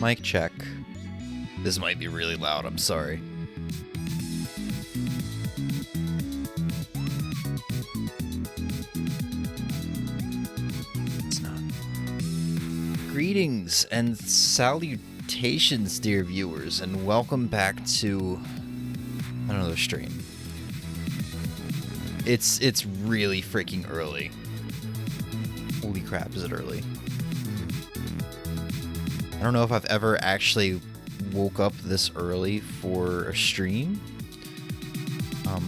Mic check. This might be really loud, I'm sorry. It's not. Greetings and salutations, dear viewers, and welcome back to another stream. It's really freaking early. Holy crap, is it early? I don't know if I've ever actually woke up this early for a stream.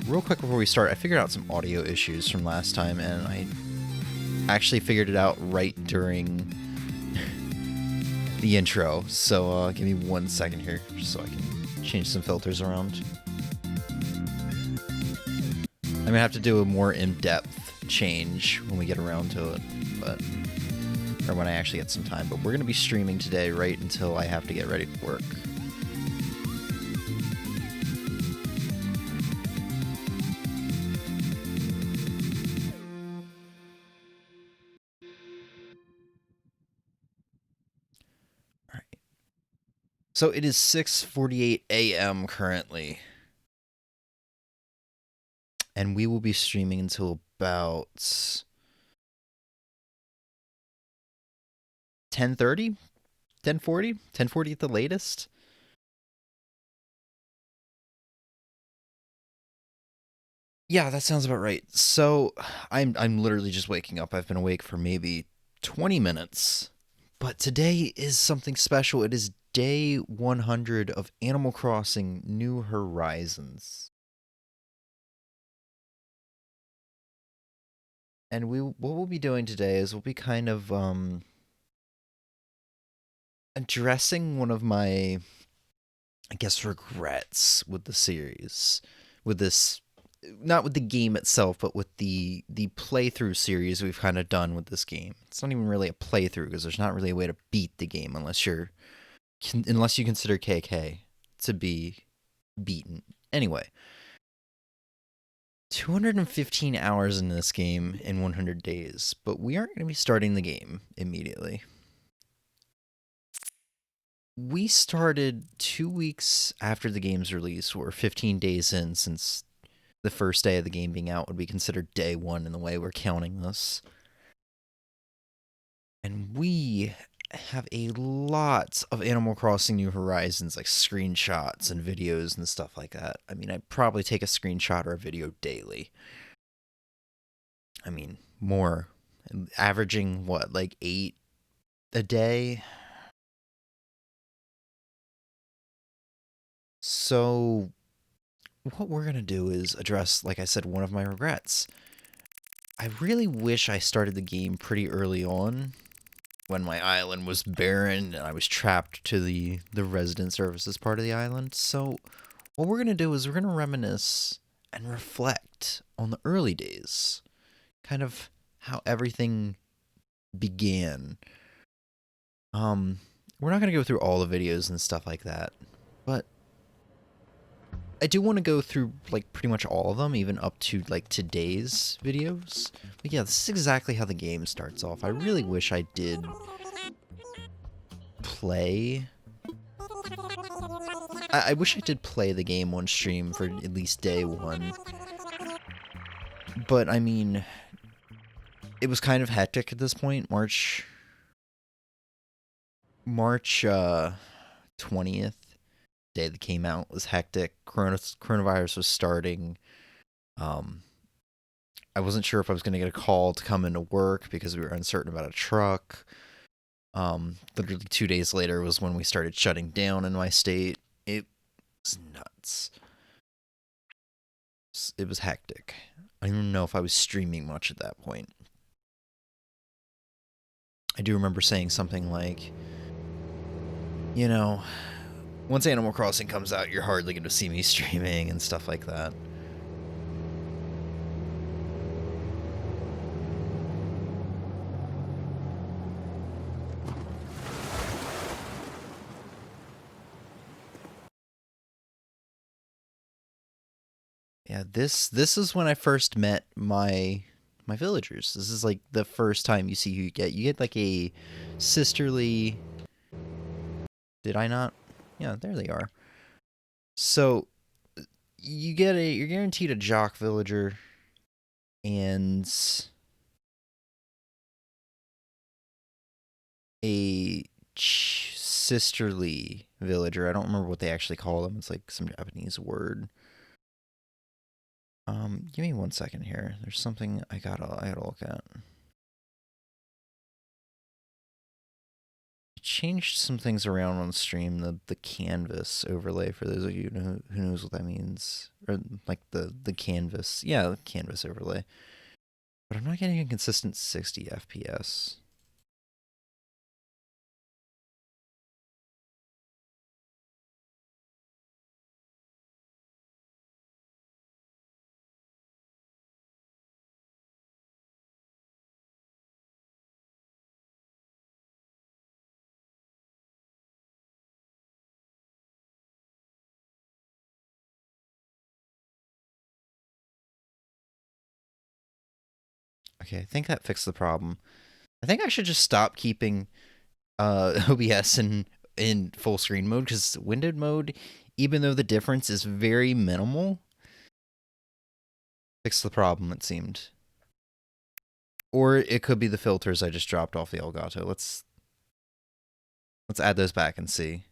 Real quick before we start, I figured out some audio issues from last time, and I actually figured it out right during the intro. So give me 1 second here, just so I can change some filters around. I'm gonna have to do a more in-depth change when we get around to it, or when I actually get some time, but we're going to be streaming today right until I have to get ready for work. All right. So it is 6:48 a.m. currently, and we will be streaming until about 10:30, 10:40 at the latest. Yeah, that sounds about right. So I'm literally just waking up. I've been awake for maybe 20 minutes, but today is something special. It is day 100 of Animal Crossing New Horizons. And what we'll be doing today is we'll be kind of addressing one of my, I guess, regrets with the series, with this, not with the game itself, but with the playthrough series we've kind of done with this game. It's not even really a playthrough because there's not really a way to beat the game unless you consider KK to be beaten. Anyway, 215 hours in this game in 100 days, but we aren't going to be starting the game immediately. We started 2 weeks after the game's release, or 15 days in, since the first day of the game being out would be considered day one in the way we're counting this. And we have a lot of Animal Crossing New Horizons, like screenshots and videos and stuff like that. I mean, I probably take a screenshot or a video daily. I mean, more. Averaging, what, like 8 a day? So what we're going to do is address, like I said, one of my regrets. I really wish I started the game pretty early on, when my island was barren and I was trapped to the resident services part of the island. So what we're going to do is we're going to reminisce and reflect on the early days, kind of how everything began. We're not going to go through all the videos and stuff like that, but I do want to go through, like, pretty much all of them, even up to, like, today's videos. But yeah, this is exactly how the game starts off. I really wish I did play... I wish I did play the game on stream for at least day one. But, I mean, it was kind of hectic at this point. March 20th, day that came out, was hectic. Coronavirus was starting. I wasn't sure if I was going to get a call to come into work because we were uncertain about a truck. Literally 2 days later was when we started shutting down in my state. It was nuts. It was hectic. I don't even know if I was streaming much at that point. I do remember saying something like, you know, once Animal Crossing comes out, you're hardly going to see me streaming and stuff like that. Yeah, this is when I first met my villagers. This is like the first time you see who you get. You get like a sisterly... Did I not? Yeah, there they are. So you're guaranteed a jock villager and a sisterly villager. I don't remember what they actually call them. It's like some Japanese word. Give me 1 second here. There's something I gotta look at. I changed some things around on stream. The canvas overlay, for those of you who knows what that means, or like the canvas. Yeah, the canvas overlay. But I'm not getting a consistent 60 FPS. Okay, I think that fixed the problem. I think I should just stop keeping OBS in full screen mode, because windowed mode, even though the difference is very minimal, fixed the problem, it seemed. Or it could be the filters I just dropped off the Elgato. Let's add those back and see.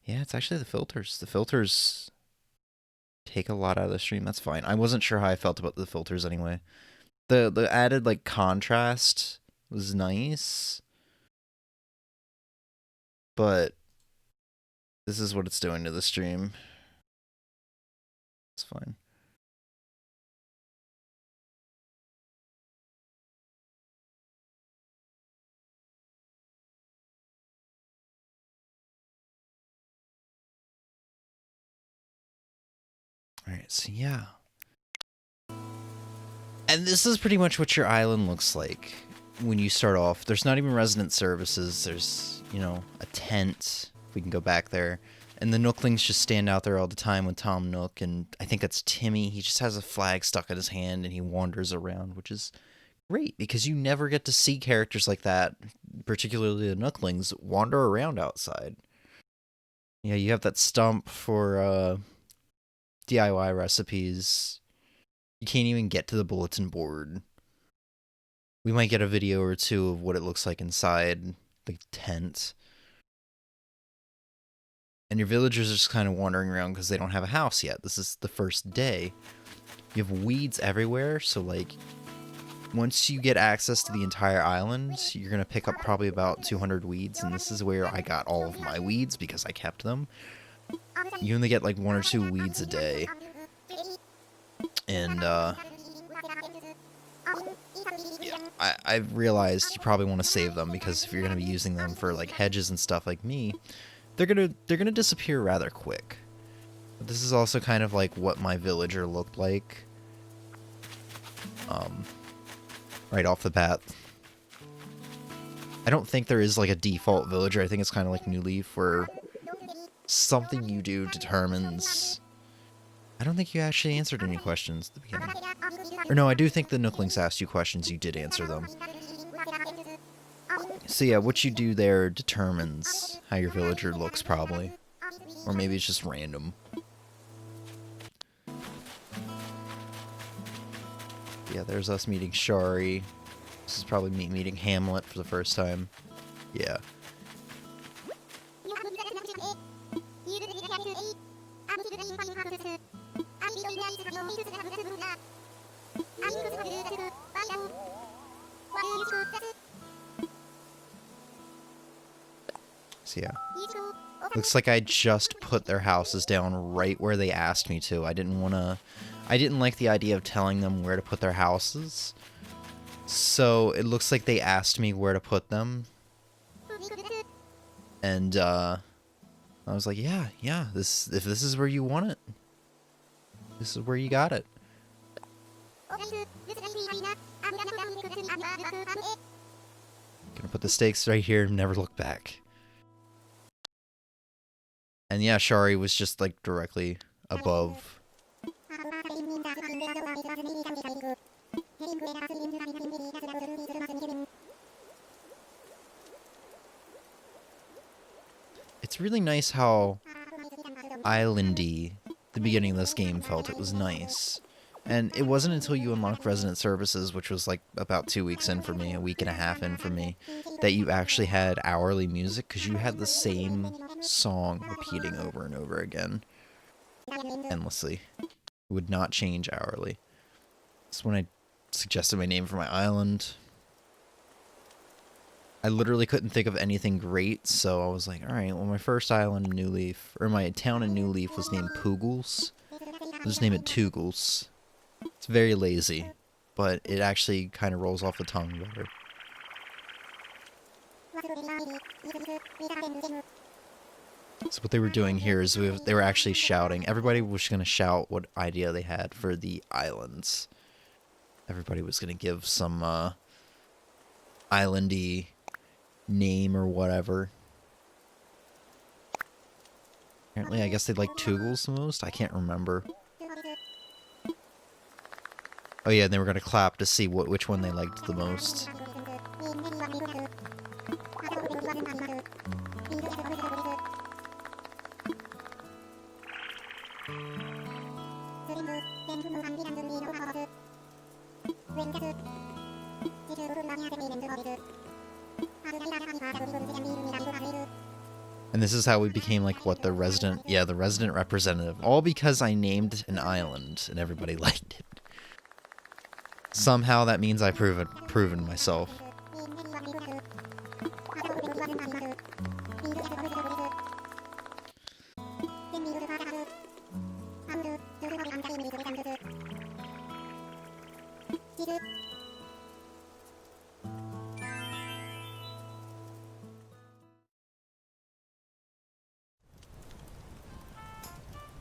Yeah, it's actually the filters. The filters take a lot out of the stream. That's fine. I wasn't sure how I felt about the filters anyway. The added, like, contrast was nice, but this is what it's doing to the stream. It's fine. Alright, so yeah. And this is pretty much what your island looks like when you start off. There's not even resident services. There's, you know, a tent. If we can go back there. And the Nooklings just stand out there all the time with Tom Nook. And I think that's Timmy. He just has a flag stuck in his hand and he wanders around, which is great because you never get to see characters like that, particularly the Nooklings, wander around outside. Yeah, you have that stump for DIY recipes. You can't even get to the bulletin board. We might get a video or two of what it looks like inside the tent. And your villagers are just kind of wandering around because they don't have a house yet. This is the first day. You have weeds everywhere, so, like, once you get access to the entire island, you're going to pick up probably about 200 weeds, and this is where I got all of my weeds because I kept them. You only get like 1 or 2 weeds a day. And, yeah, I've realized you probably want to save them because if you're going to be using them for like hedges and stuff like me, they're gonna disappear rather quick. But this is also kind of like what my villager looked like. Right off the bat. I don't think there is like a default villager. I think it's kind of like New Leaf where something you do determines... I don't think you actually answered any questions at the beginning. Or no, I do think the Nooklings asked you questions. You did answer them. So yeah, what you do there determines how your villager looks, probably. Or maybe it's just random. Yeah, there's us meeting Shari. This is probably me meeting Hamlet for the first time. Yeah. So yeah. Looks like I just put their houses down right where they asked me to. I didn't like the idea of telling them where to put their houses. So it looks like they asked me where to put them. And I was like, yeah, if this is where you want it, this is where you got it. Gonna put the stakes right here and never look back. And yeah, Shari was just like directly above. It's really nice how islandy the beginning of this game felt. It was nice. And it wasn't until you unlocked Resident Services, which was like about 2 weeks in for me, a week and a half in for me, that you actually had hourly music, because you had the same song repeating over and over again. Endlessly. It would not change hourly. That's when I suggested my name for my island. I literally couldn't think of anything great, so I was like, alright, well my first island in New Leaf, or my town in New Leaf was named Poogles. I'll just name it Toogles. It's very lazy, but it actually kind of rolls off the tongue better. So what they were doing here is they were actually shouting. Everybody was going to shout what idea they had for the islands. Everybody was going to give some islandy name or whatever. Apparently, I guess they like Toogles the most. I can't remember. Oh yeah, and they were going to clap to see which one they liked the most. And this is how we became like what the resident representative. All because I named an island and everybody liked it. Somehow that means I've proven myself.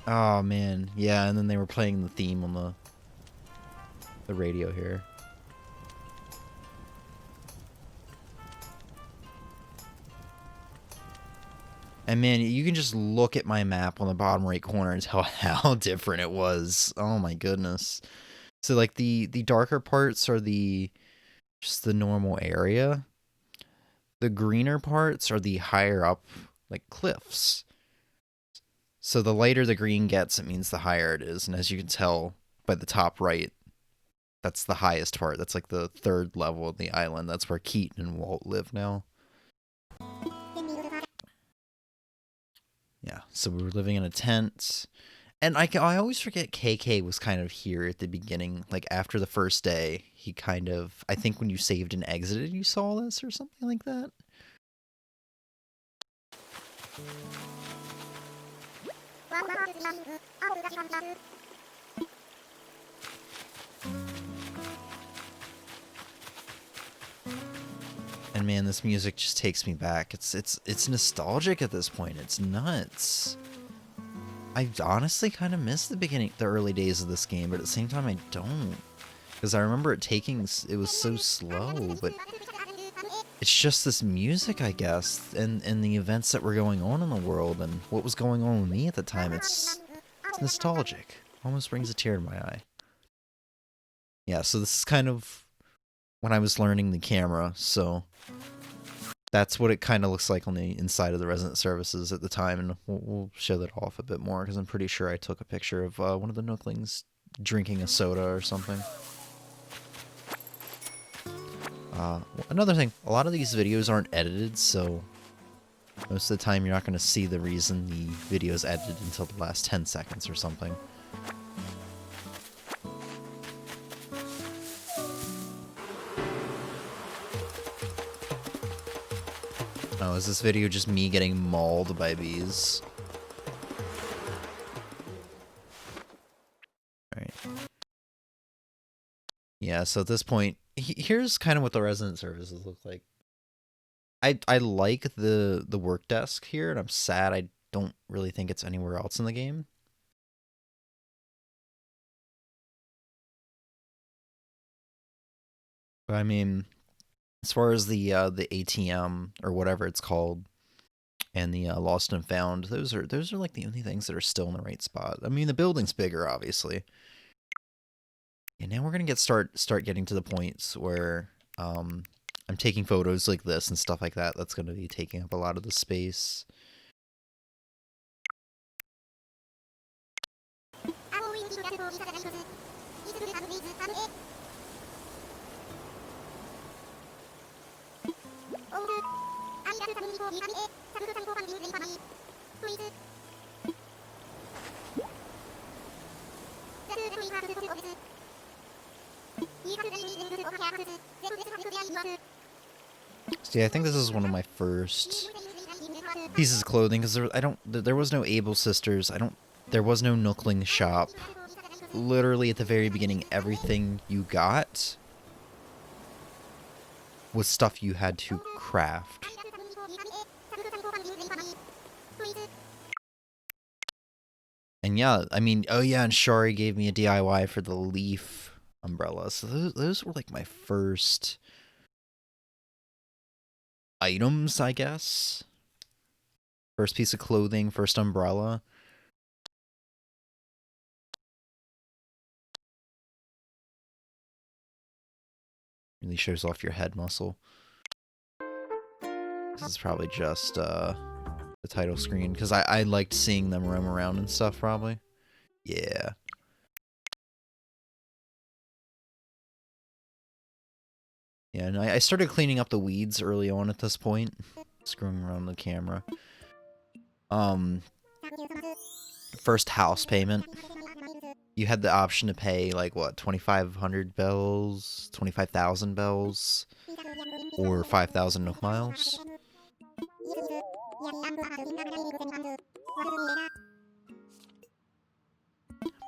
Oh man, yeah, and then they were playing the theme on the radio here. And man, you can just look at my map on the bottom right corner and tell how different it was. Oh my goodness. So like the darker parts are just the normal area. The greener parts are the higher up like cliffs. So the lighter the green gets, it means the higher it is. And as you can tell by the top right, that's the highest part. That's like the third level of the island. That's where Keaton and Walt live now. Yeah, so we were living in a tent. And I always forget KK was kind of here at the beginning. Like, after the first day, he kind of... I think when you saved and exited, you saw this or something like that. And man, this music just takes me back. It's nostalgic at this point. It's nuts. I honestly kind of miss the early days of this game, but at the same time I don't. Because I remember it was so slow, but it's just this music, I guess, and the events that were going on in the world and what was going on with me at the time. It's nostalgic. Almost brings a tear to my eye. Yeah, so this is kind of when I was learning the camera, so that's what it kind of looks like on the inside of the resident services at the time, and we'll show that off a bit more, because I'm pretty sure I took a picture of one of the Nooklings drinking a soda or something. Another thing, a lot of these videos aren't edited, so most of the time you're not going to see the reason the video is edited until the last 10 seconds or something. Oh, is this video just me getting mauled by bees? Alright. Yeah, so at this point, here's kind of what the resident services look like. I like the work desk here, and I'm sad I don't really think it's anywhere else in the game. But I mean, as far as the ATM or whatever it's called, and the lost and found, those are like the only things that are still in the right spot. I mean, the building's bigger, obviously. And now we're gonna start getting to the points where I'm taking photos like this and stuff like that. That's gonna be taking up a lot of the space. See, I think this is one of my first pieces of clothing, because there was no Able Sisters. There was no Nookling shop. Literally at the very beginning, everything you got was stuff you had to craft. And yeah, I mean, oh yeah, and Shari gave me a DIY for the leaf umbrella. So those were like my first items, I guess. First piece of clothing, first umbrella. Really shows off your head muscle. This is probably just the title screen, because I liked seeing them roam around and stuff, probably. Yeah. Yeah, and I started cleaning up the weeds early on at this point. Screwing around the camera. First house payment. You had the option to pay, like, what, 2,500 bells? 25,000 bells? Or 5,000 Nook miles?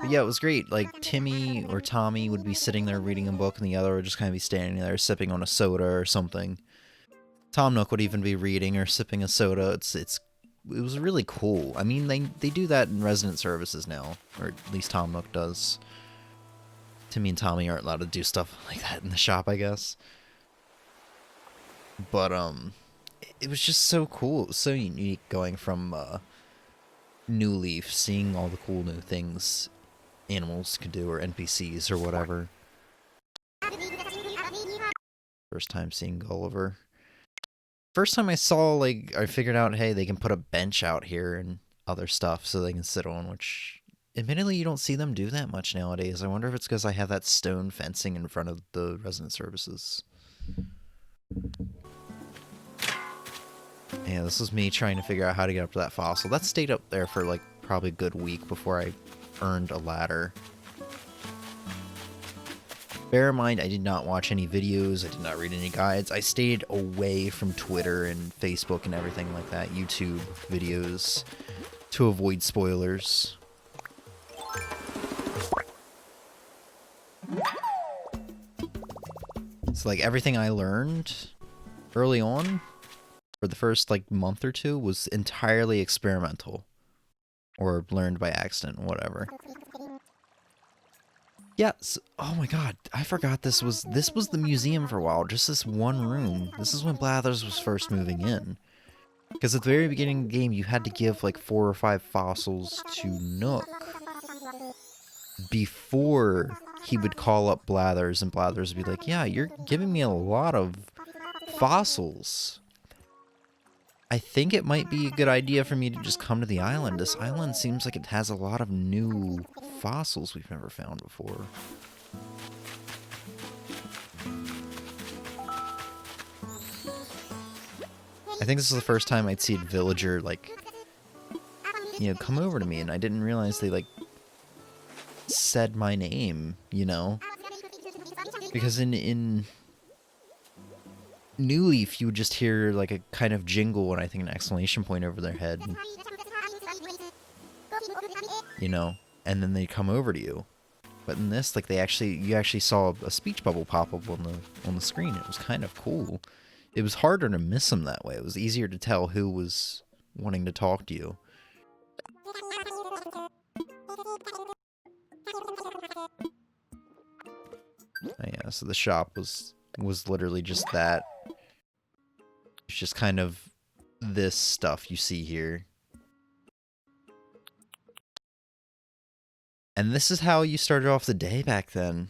But yeah, it was great. Like, Timmy or Tommy would be sitting there reading a book, and the other would just kind of be standing there sipping on a soda or something. Tom Nook would even be reading or sipping a soda. It was really cool. I mean, they do that in resident services now, or at least Tom Nook does. Timmy and Tommy aren't allowed to do stuff like that in the shop, I guess. But it was just so cool. It was so unique going from New Leaf, seeing all the cool new things animals could do, or NPCs or whatever. First time seeing Gulliver. First time I saw, like, I figured out, hey, they can put a bench out here and other stuff so they can sit on, which, admittedly, you don't see them do that much nowadays. I wonder if it's because I have that stone fencing in front of the resident services. Yeah, this was me trying to figure out how to get up to that fossil. That stayed up there for, like, probably a good week before I earned a ladder. Bear in mind, I did not watch any videos, I did not read any guides. I stayed away from Twitter and Facebook and everything like that, YouTube videos, to avoid spoilers. So, like, everything I learned early on, for the first, like, month or two, was entirely experimental. Or learned by accident, whatever. Yes. Oh my god, I forgot this was the museum for a while, just this one room. This is when Blathers was first moving in. Because at the very beginning of the game, you had to give, like, 4 or 5 fossils to Nook before he would call up Blathers, and Blathers would be like, yeah, you're giving me a lot of fossils. I think it might be a good idea for me to just come to the island. This island seems like it has a lot of new fossils we've never found before. I think this is the first time I'd see a villager, like, you know, come over to me, and I didn't realize they, like, said my name, you know? Because in New Leaf, you would just hear, like, a kind of jingle and I think an exclamation point over their head. You know? And then they come over to you. But in this, like, you actually saw a speech bubble pop up on the screen. It was kind of cool. It was harder to miss them that way. It was easier to tell who was wanting to talk to you. Oh, yeah, so the shop was literally just that. It's just kind of this stuff you see here. And this is how you started off the day back then.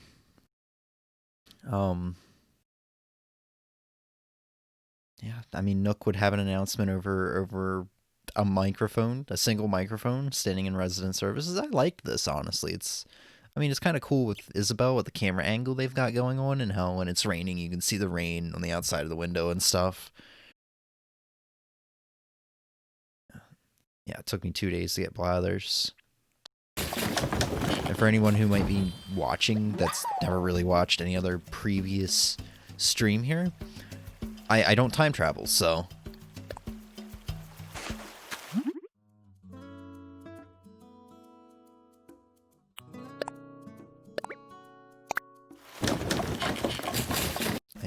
Yeah, I mean, Nook would have an announcement over a microphone, a single microphone, standing in resident services. I liked this, honestly. It's kind of cool with Isabelle, with the camera angle they've got going on, and how when it's raining, you can see the rain on the outside of the window and stuff. Yeah, it took me 2 days to get Blathers. And for anyone who might be watching that's never really watched any other previous stream here, I don't time travel, so...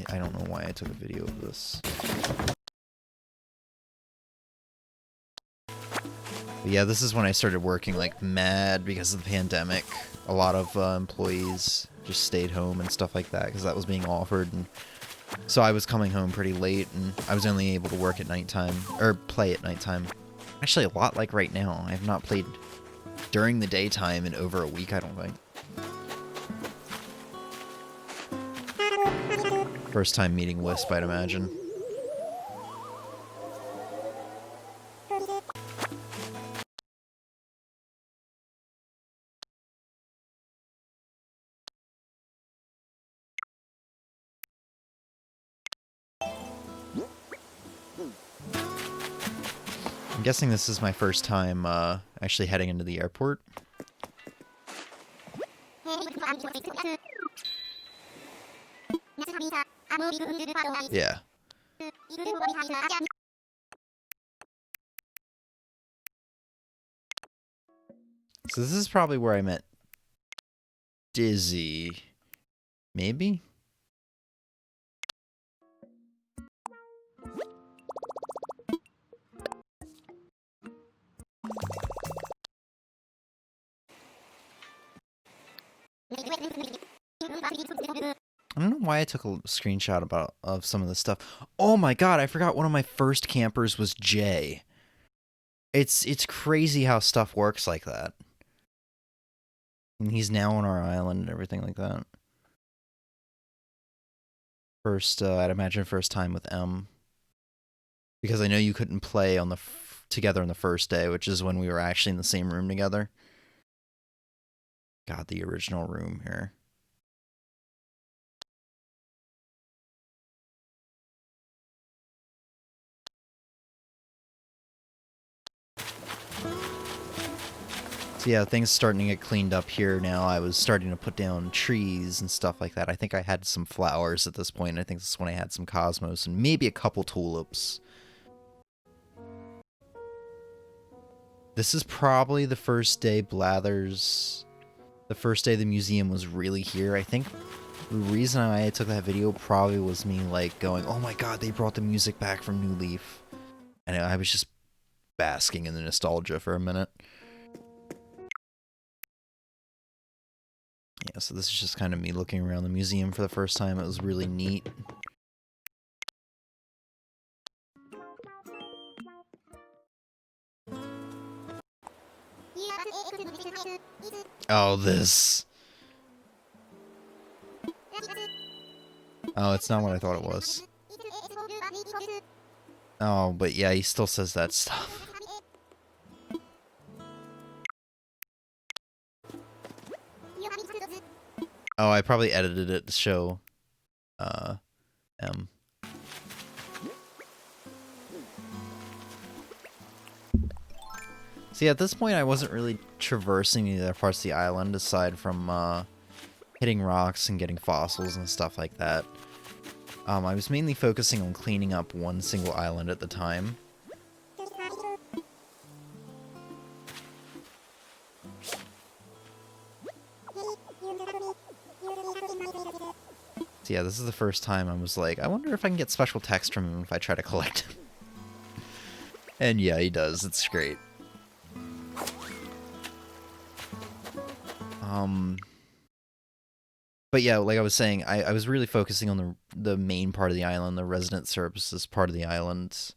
I don't know why I took a video of this. But yeah, this is when I started working like mad because of the pandemic. A lot of employees just stayed home and stuff like that because that was being offered, and so I was coming home pretty late, and I was only able to work at nighttime, or play at nighttime. Actually, a lot like right now. I have not played during the daytime in over a week, I don't think. First time meeting Wisp, I'd imagine. I'm guessing this is my first time actually heading into the airport. Yeah. So this is probably where I met Dizzy. Maybe? I don't know why I took a screenshot of some of this stuff. Oh my god, I forgot one of my first campers was Jay. It's crazy how stuff works like that. And he's now on our island and everything like that. First, I'd imagine first time with M. Because I know you couldn't play on together on the first day, which is when we were actually in the same room together. God, the original room here. So yeah, things starting to get cleaned up here now. I was starting to put down trees and stuff like that. I think I had some flowers at this point. I think this is when I had some cosmos and maybe a couple tulips. This is probably the first day Blathers... The first day the museum was really here. I think the reason I took that video probably was me, like, going, oh my god, they brought the music back from New Leaf. And I was just basking in the nostalgia for a minute. Yeah, so this is just kind of me looking around the museum for the first time. It was really neat. Oh, this. Oh, it's not what I thought it was. Oh, but yeah, he still says that stuff. Oh, I probably edited it to show, M. See, at this point, I wasn't really traversing the other parts of the island, aside from, hitting rocks and getting fossils and stuff like that. I was mainly focusing on cleaning up one single island at the time. So yeah, this is the first time I was like, I wonder if I can get special text from him if I try to collect him. And yeah, he does. It's great. But yeah, like I was saying, I was really focusing on the main part of the island, the resident services part of the island.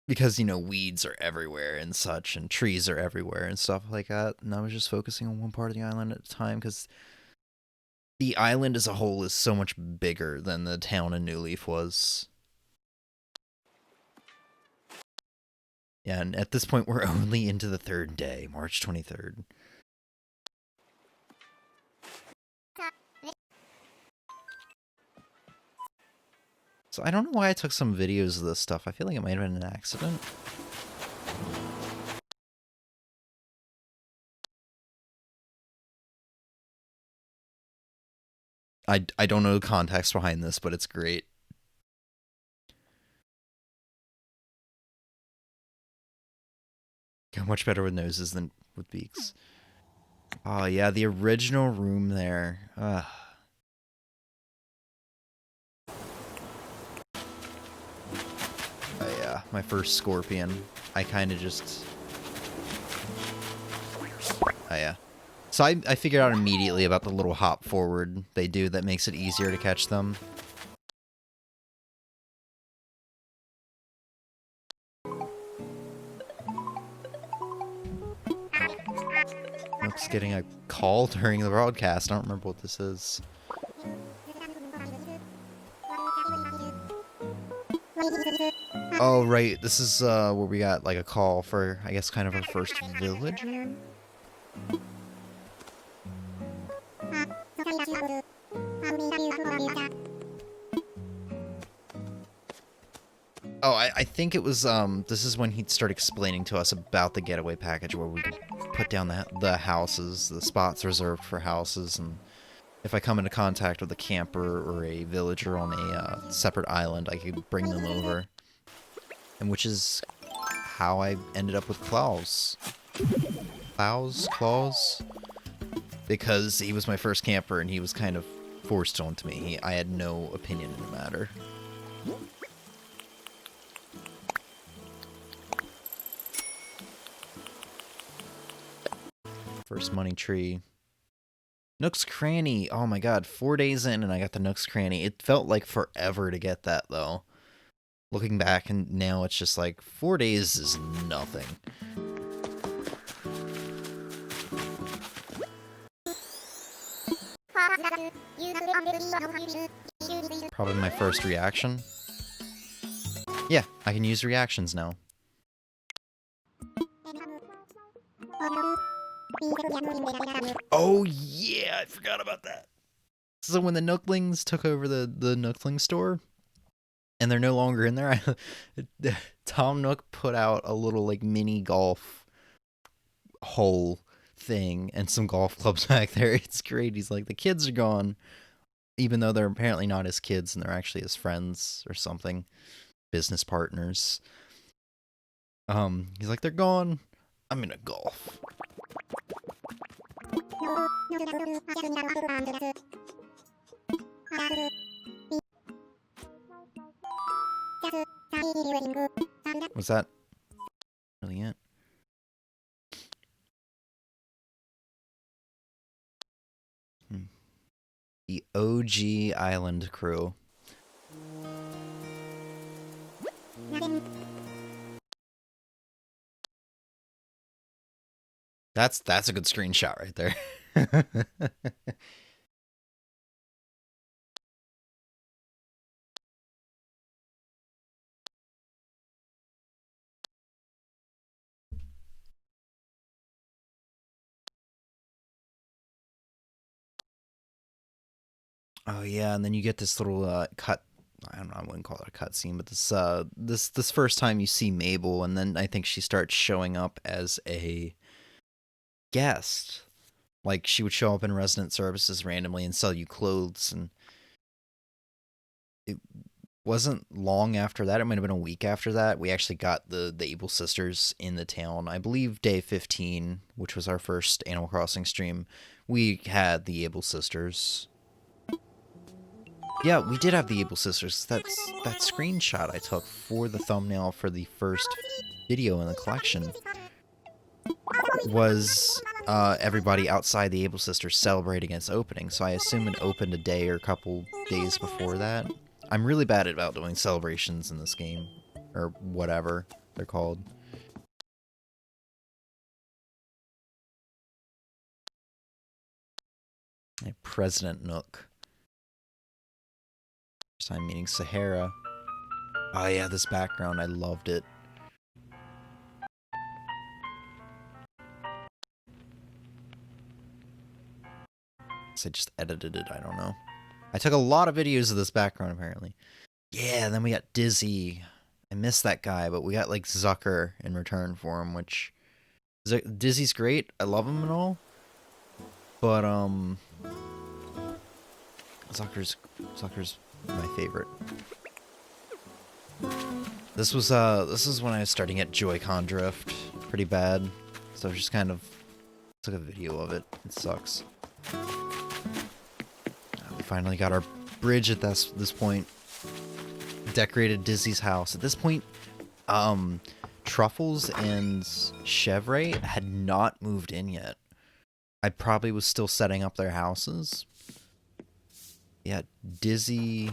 Because, you know, weeds are everywhere and such, and trees are everywhere and stuff like that. And I was just focusing on one part of the island at a time, because the island as a whole is so much bigger than the town in New Leaf was. Yeah, and at this point, we're only into the 3rd day, March 23rd. So I don't know why I took some videos of this stuff. I feel like it might have been an accident. I don't know the context behind this, but it's great. Go much better with noses than with beaks. Oh yeah, the original room there. Ugh. Oh yeah, my first scorpion. I kind of just... Oh yeah. So I figured out immediately about the little hop forward they do that makes it easier to catch them. Nook's getting a call during the broadcast. I don't remember what this is. Oh, right. This is where we got like a call for, I guess, kind of our first villager? Oh, I think it was, this is when he'd start explaining to us about the getaway package where we could put down the houses, the spots reserved for houses, and if I come into contact with a camper or a villager on a separate island, I could bring them over. And which is how I ended up with Klaus. Klaus? Because he was my first camper and he was kind of forced onto me. I had no opinion in the matter. First money tree. Nook's Cranny. Oh my god, 4 days in and I got the Nook's Cranny. It felt like forever to get that though. Looking back and now it's just like 4 days is nothing. Probably my first reaction. Yeah, I can use reactions now. Oh yeah, I forgot about that. So when the Nooklings took over the Nookling store, and they're no longer in there, Tom Nook put out a little like mini golf hole thing and some golf clubs back there. It's great. He's like, the kids are gone, even though they're apparently not his kids and they're actually his friends or something, business partners. He's like, they're gone. I'm gonna golf. Was that really it? The OG Island crew. That's a good screenshot right there. Oh yeah, and then you get this little cut. I don't know. I wouldn't call it a cut scene, but this first time you see Mabel, and then I think she starts showing up as a guest. Like she would show up in resident services randomly and sell you clothes, and it wasn't long after that. It might have been a week after that. We actually got the Able sisters in the town. I believe day 15, which was our first Animal Crossing stream. We had the Able sisters. Yeah, we did have the Able sisters. That's that screenshot I took for the thumbnail for the first video in the collection was everybody outside the Able sisters celebrating its opening. So I assume it opened a day or a couple days before that. I'm really bad about doing celebrations in this game, or whatever they're called. President Nook. First time meeting Sahara. Oh yeah, this background, I loved it. I just edited it, I don't know. I took a lot of videos of this background, apparently. Yeah, and then we got Dizzy. I missed that guy, but we got, like, Zucker in return for him, which... Dizzy's great. I love him and all. But, Zucker's my favorite. This is when I was starting at Joy-Con drift pretty bad. So I just kind of took a video of it. It sucks. We finally got our bridge at this point. Decorated Dizzy's house. At this point, Truffles and Chevre had not moved in yet. I probably was still setting up their houses. Yeah, Dizzy...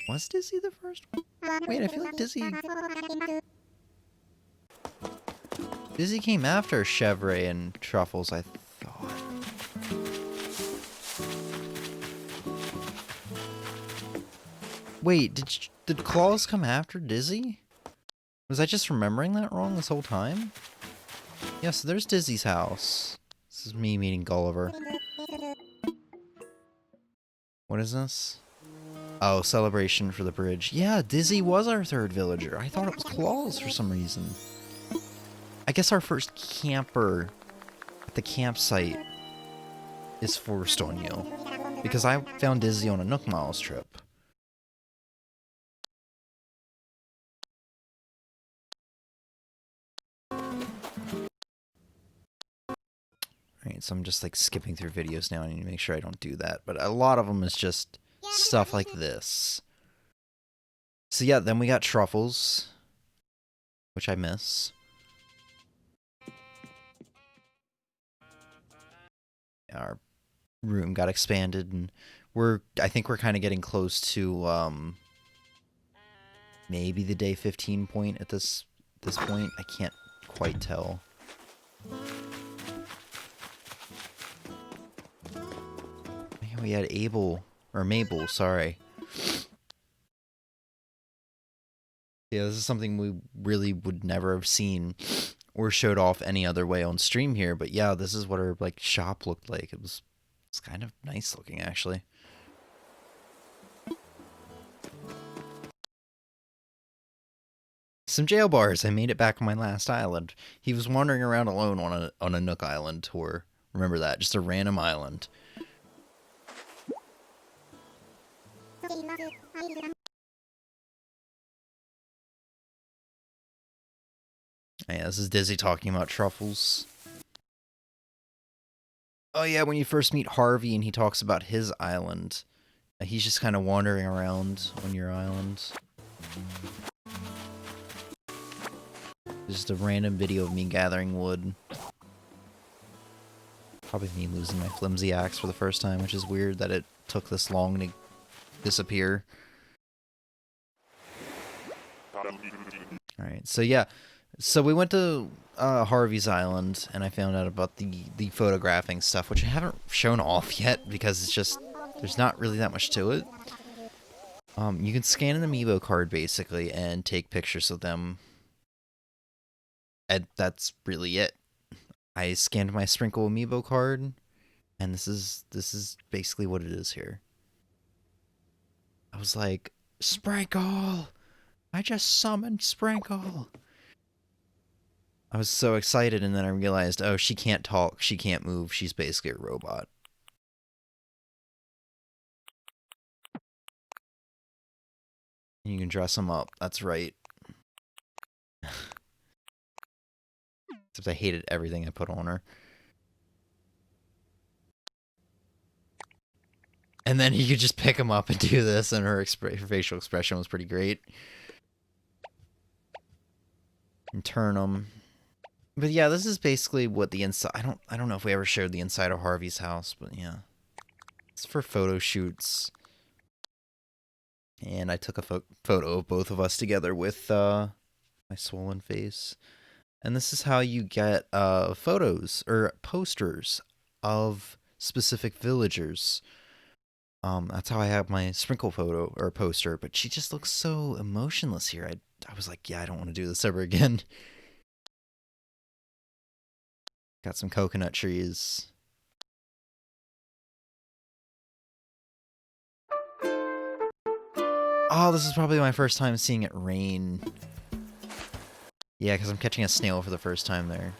Was Dizzy the first one? Wait, I feel like Dizzy came after Chevre and Truffles, I thought. Wait, did Claus come after Dizzy? Was I just remembering that wrong this whole time? Yeah, so there's Dizzy's house. This is me meeting Gulliver. What is this? Oh, celebration for the bridge. Yeah, Dizzy was our third villager. I thought it was Claus for some reason. I guess our first camper at the campsite is Forstonio, because I found Dizzy on a Nook Miles trip. Alright, so I'm just like skipping through videos now. I need to make sure I don't do that, but a lot of them is just stuff like this. So yeah, then we got Truffles, which I miss. Our room got expanded, and I think we're kind of getting close to maybe the day 15 point at this point. I can't quite tell. Yeah, we had Mabel, sorry. Yeah, this is something we really would never have seen or showed off any other way on stream here, but yeah, this is what our like shop looked like. It's kind of nice looking, actually. Some jail bars. I made it back on my last island. He was wandering around alone on a Nook Island tour. Remember that? Just a random island. Yeah, this is Dizzy talking about truffles. Oh yeah, when you first meet Harvey and he talks about his island. He's just kind of wandering around on your island. Just a random video of me gathering wood. Probably me losing my flimsy axe for the first time, which is weird that it took this long to disappear. Alright, so yeah. So we went to Harvey's Island, and I found out about the photographing stuff, which I haven't shown off yet, because it's just, there's not really that much to it. You can scan an amiibo card, basically, and take pictures of them. And that's really it. I scanned my Sprinkle amiibo card, and this is basically what it is here. I was like, Sprinkle! I just summoned Sprinkle! I was so excited, and then I realized, oh, she can't talk, she can't move, she's basically a robot. And you can dress them up, that's right. Except I hated everything I put on her. And then you could just pick them up and do this, and her facial expression was pretty great. And turn them. But yeah, this is basically what the inside... I don't know if we ever showed the inside of Harvey's house, but yeah. It's for photo shoots. And I took a photo of both of us together with my swollen face. And this is how you get photos or posters of specific villagers. That's how I have my Sprinkle photo or poster, but she just looks so emotionless here. I was like, yeah, I don't want to do this ever again. Got some coconut trees. Oh, this is probably my first time seeing it rain. Yeah, because I'm catching a snail for the first time there.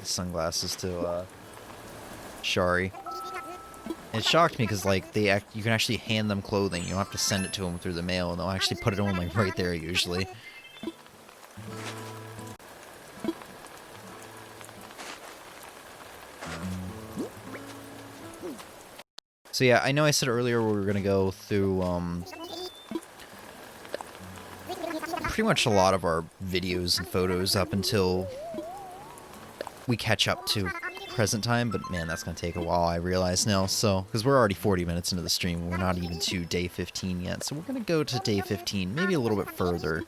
Sunglasses to Shari. It shocked me because like you can actually hand them clothing. You don't have to send it to them through the mail, and they'll actually put it on like right there usually. So yeah, I know I said earlier we were gonna go through pretty much a lot of our videos and photos up until we catch up to present time, but man, that's gonna take a while, I realize now. So because we're already 40 minutes into the stream, we're not even to day 15 yet, so we're gonna go to day 15, maybe a little bit further,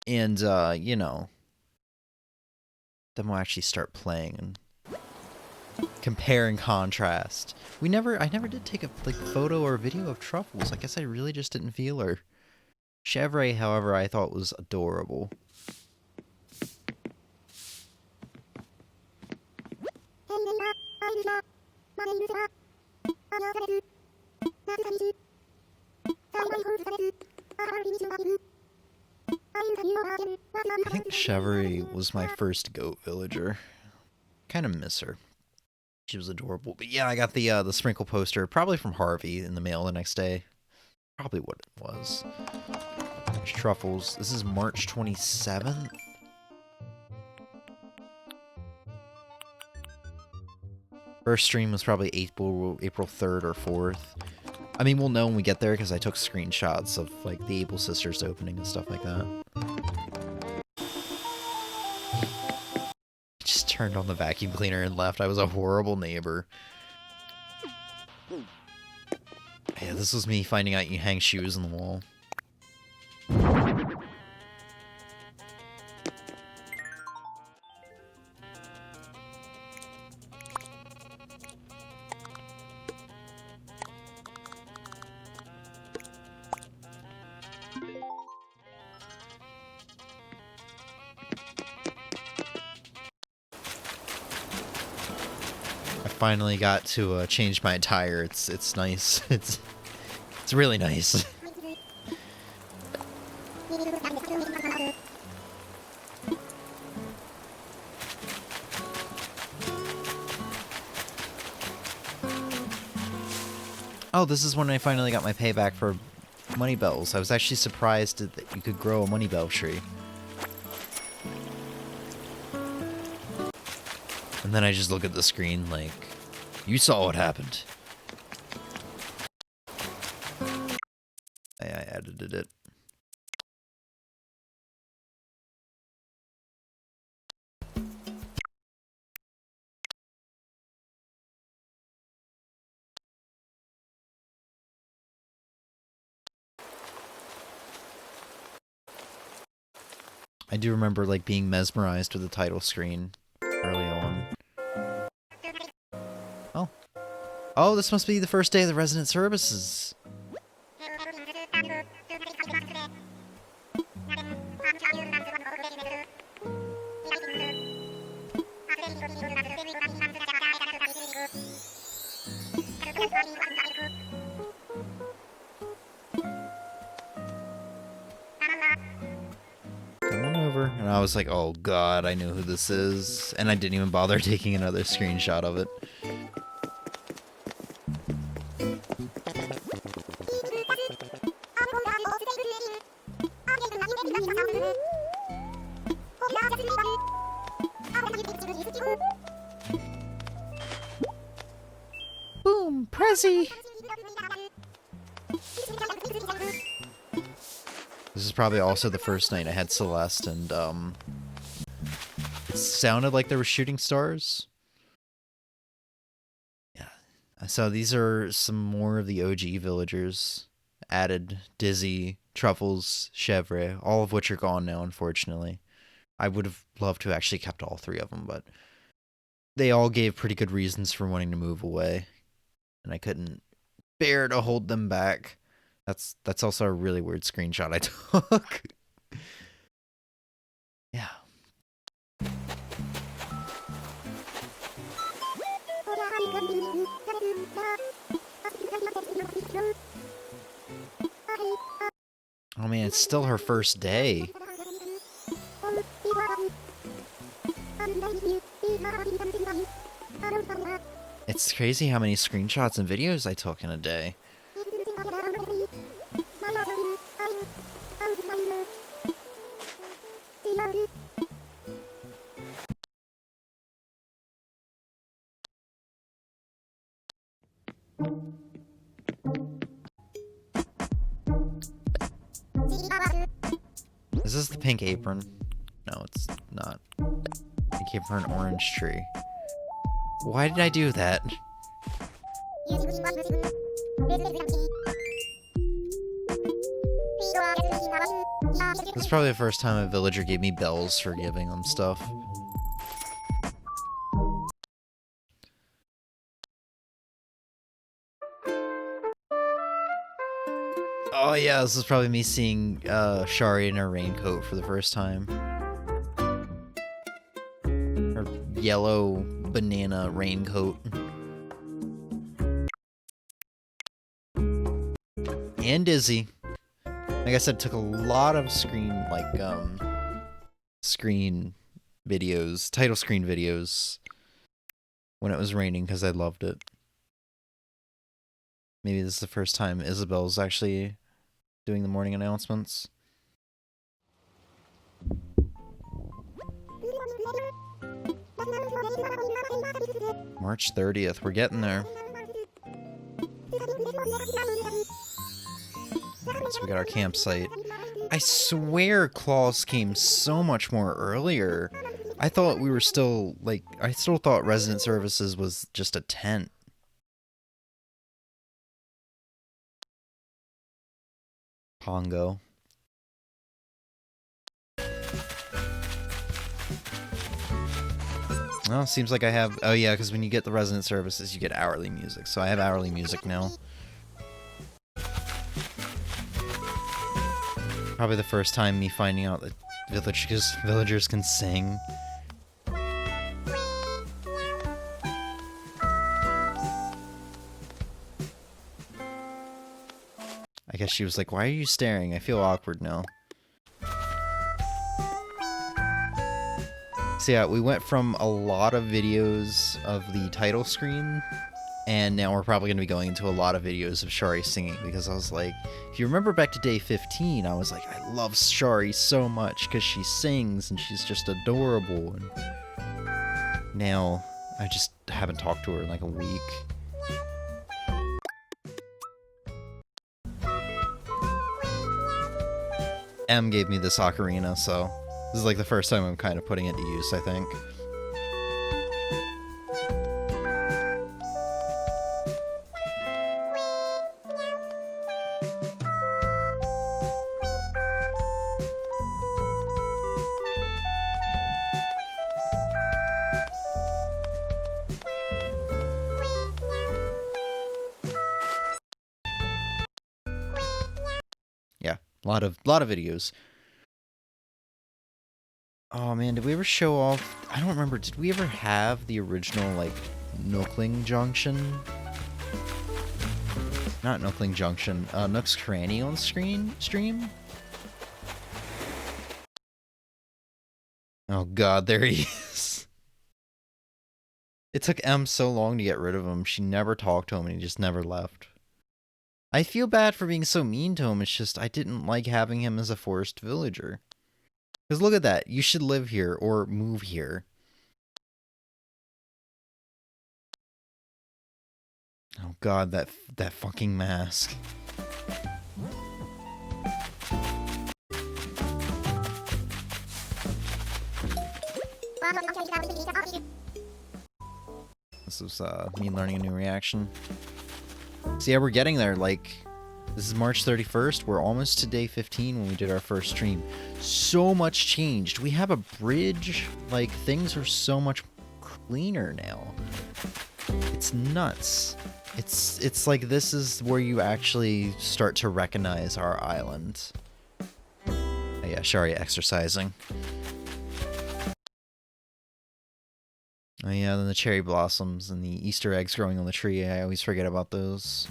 and you know, then we'll actually start playing and compare and contrast. I never did take a photo or video of Truffles. I guess I really just didn't feel her. Chevre, however, I thought was adorable. I think Chevre was my first goat villager. Kind of miss her. She was adorable. But yeah, I got the Sprinkle poster, probably from Harvey, in the mail the next day. Probably what it was. There's Truffles. This is March 27th? First stream was probably April 3rd or 4th. I mean, we'll know when we get there because I took screenshots of like the Able Sisters opening and stuff like that. Just turned on the vacuum cleaner and left. I was a horrible neighbor. Yeah, this was me finding out you hang shoes on the wall. finally got to change my attire. It's nice. It's really nice. Oh, this is when I finally got my payback for money bells. I was actually surprised that you could grow a money bell tree. And then I just look at the screen like, you saw what happened. I edited it. I do remember like being mesmerized with the title screen early on. Oh. Oh, this must be the first day of the resident services. And I was like, oh god, I know who this is. And I didn't even bother taking another screenshot of it. Boom, Prezi! This is probably also the first night I had Celeste, and it sounded like there were shooting stars. Yeah. So these are some more of the OG villagers. Added Dizzy, Truffles, Chevre, all of which are gone now, unfortunately. I would have loved to have actually kept all three of them, but they all gave pretty good reasons for wanting to move away, and I couldn't bear to hold them back. That's also a really weird screenshot I took. Yeah. Oh man, it's still her first day. It's crazy how many screenshots and videos I took in a day. Is this the pink apron? No, it's not. Pink apron, orange tree. Why did I do that? This is probably the first time a villager gave me bells for giving them stuff. Oh yeah, this is probably me seeing Shari in her raincoat for the first time. Her yellow banana raincoat. And Dizzy. Like I said, took a lot of screen videos, title screen videos when it was raining because I loved it. Maybe this is the first time Isabel's actually doing the morning announcements. March 30th, we're getting there. So we got our campsite. I swear Claus came so much more earlier. I thought we were still, like, I still thought resident services was just a tent. Pongo. Well, seems like I have... Oh yeah, because when you get the resident services, you get hourly music. So I have hourly music now. Probably the first time me finding out that villagers can sing. guess she was like, why are you staring? I feel awkward now. So yeah, we went from a lot of videos of the title screen, and now we're probably going to be going into a lot of videos of Shari singing, because I was like, if you remember back to day 15, I was like, I love Shari so much because she sings and she's just adorable. And now I just haven't talked to her in like a week. M gave me this ocarina, so this is like the first time I'm kind of putting it to use, I think. Yeah, a lot of videos. Oh man, did we ever show off? I don't remember. Did we ever have the original, like, Nookling Junction? Not Nookling Junction. Nook's Cranny on stream? Oh god, there he is. It took M so long to get rid of him. She never talked to him and he just never left. I feel bad for being so mean to him. It's just I didn't like having him as a forced villager. Because look at that. You should live here or move here. Oh god, that fucking mask. This is me learning a new reaction. So yeah, we're getting there. Like, this is March 31st. We're almost to day 15 when we did our first stream. So much changed. We have a bridge. Like, things are so much cleaner now. It's nuts. It's like this is where you actually start to recognize our island. Oh yeah, Shari exercising. Oh yeah, then the cherry blossoms and the Easter eggs growing on the tree. I always forget about those.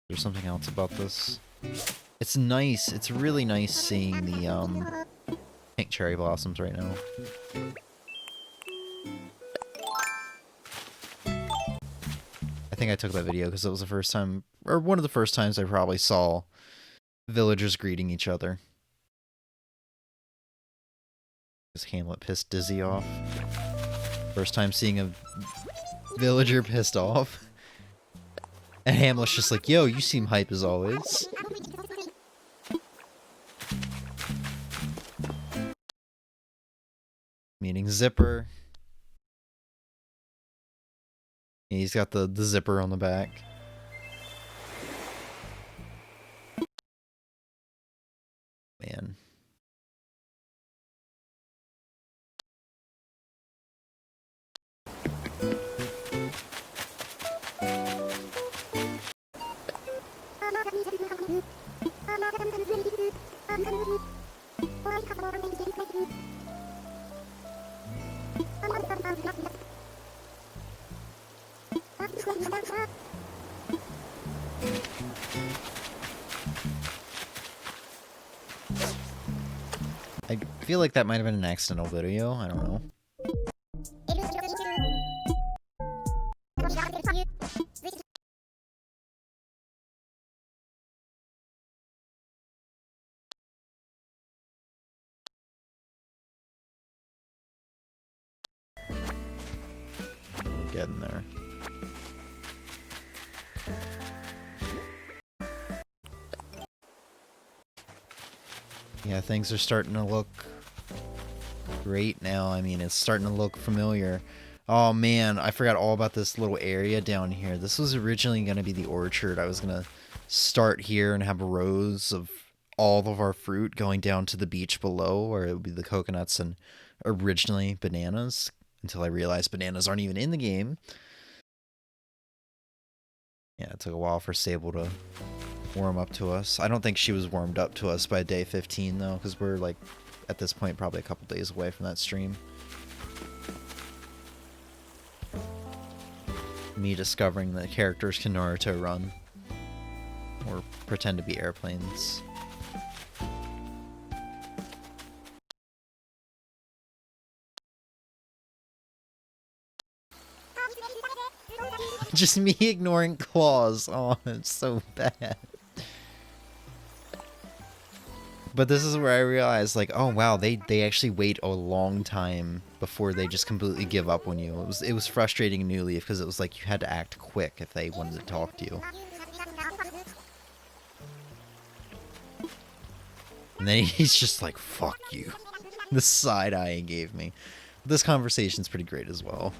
There's something else about this. It's nice. It's really nice seeing the pink cherry blossoms right now. I think I took that video because it was the first time, or one of the first times I probably saw villagers greeting each other. Because Hamlet pissed Dizzy off. First time seeing a villager pissed off. And Hamlet's just like, yo, you seem hype as always. Meeting Zipper. Yeah, he's got the zipper on the back. Man. I feel like that might have been an accidental video, I don't know. We're getting there. Yeah, things are starting to look great now. I mean, it's starting to look familiar. Oh man, I forgot all about this little area down here. This was originally going to be the orchard. I was going to start here and have rows of all of our fruit going down to the beach below, where it would be the coconuts and originally bananas, until I realized bananas aren't even in the game. Yeah, it took a while for Sable to warm up to us. I don't think she was warmed up to us by day 15 though, because we're like at this point probably a couple days away from that stream. Me discovering that characters can Naruto run. Or pretend to be airplanes. Just me ignoring claws. Oh, it's so bad. But this is where I realized, like, oh wow, they actually wait a long time before they just completely give up on you. It was frustrating in New Leaf because it was like you had to act quick if they wanted to talk to you. And then he's just like, fuck you. The side eye he gave me. This conversation's pretty great as well.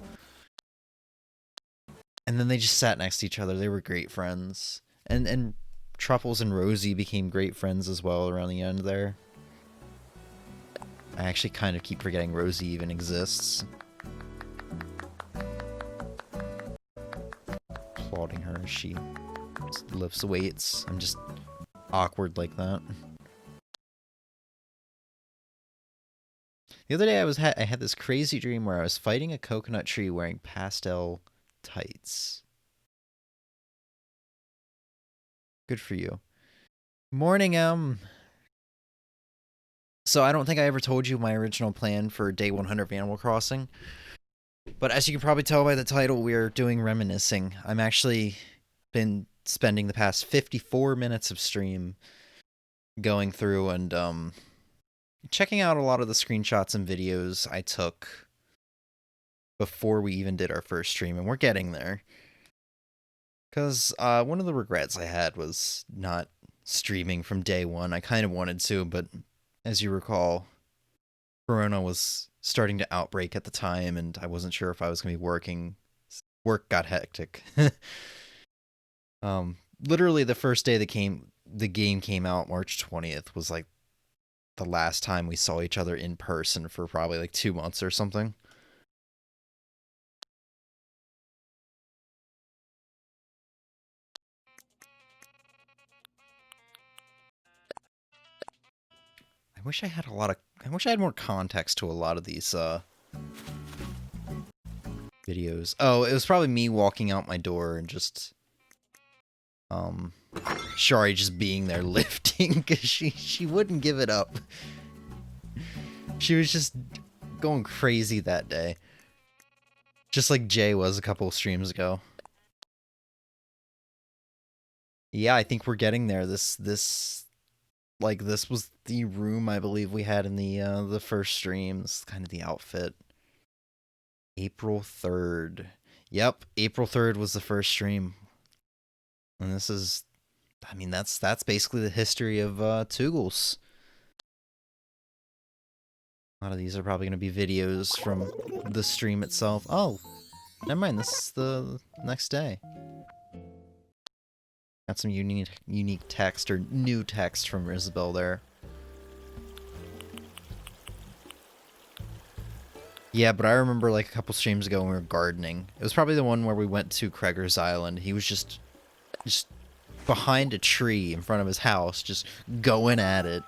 And then they just sat next to each other. They were great friends. And Truffles and Rosie became great friends as well around the end there. I actually kind of keep forgetting Rosie even exists. Applauding her as she lifts weights. I'm just awkward like that. The other day I had this crazy dream where I was fighting a coconut tree wearing pastel tights. Good for you. Morning, So I don't think I ever told you my original plan for day 100 of Animal Crossing. But as you can probably tell by the title, we're doing reminiscing. I'm actually been spending the past 54 minutes of stream going through and checking out a lot of the screenshots and videos I took before we even did our first stream, and we're getting there. Because one of the regrets I had was not streaming from day one. I kind of wanted to, but as you recall, Corona was starting to outbreak at the time, and I wasn't sure if I was going to be working. Work got hectic. Literally the first day the game came out, March 20th, was like the last time we saw each other in person for probably like 2 months or something. I wish I had more context to a lot of these videos. Oh, it was probably me walking out my door and just Shari just being there lifting because she wouldn't give it up. She was just going crazy that day. Just like Jay was a couple of streams ago. Yeah, I think we're getting there. This was the room I believe we had in the first stream. This is kind of the outfit. April 3rd. Yep, April 3rd was the first stream. And this is, I mean, that's basically the history of Toogles. A lot of these are probably going to be videos from the stream itself. Oh, never mind, this is the next day. Got some unique text, or new text from Isabel there. Yeah, but I remember like a couple streams ago when we were gardening. It was probably the one where we went to Kreger's Island. He was just behind a tree in front of his house, just going at it.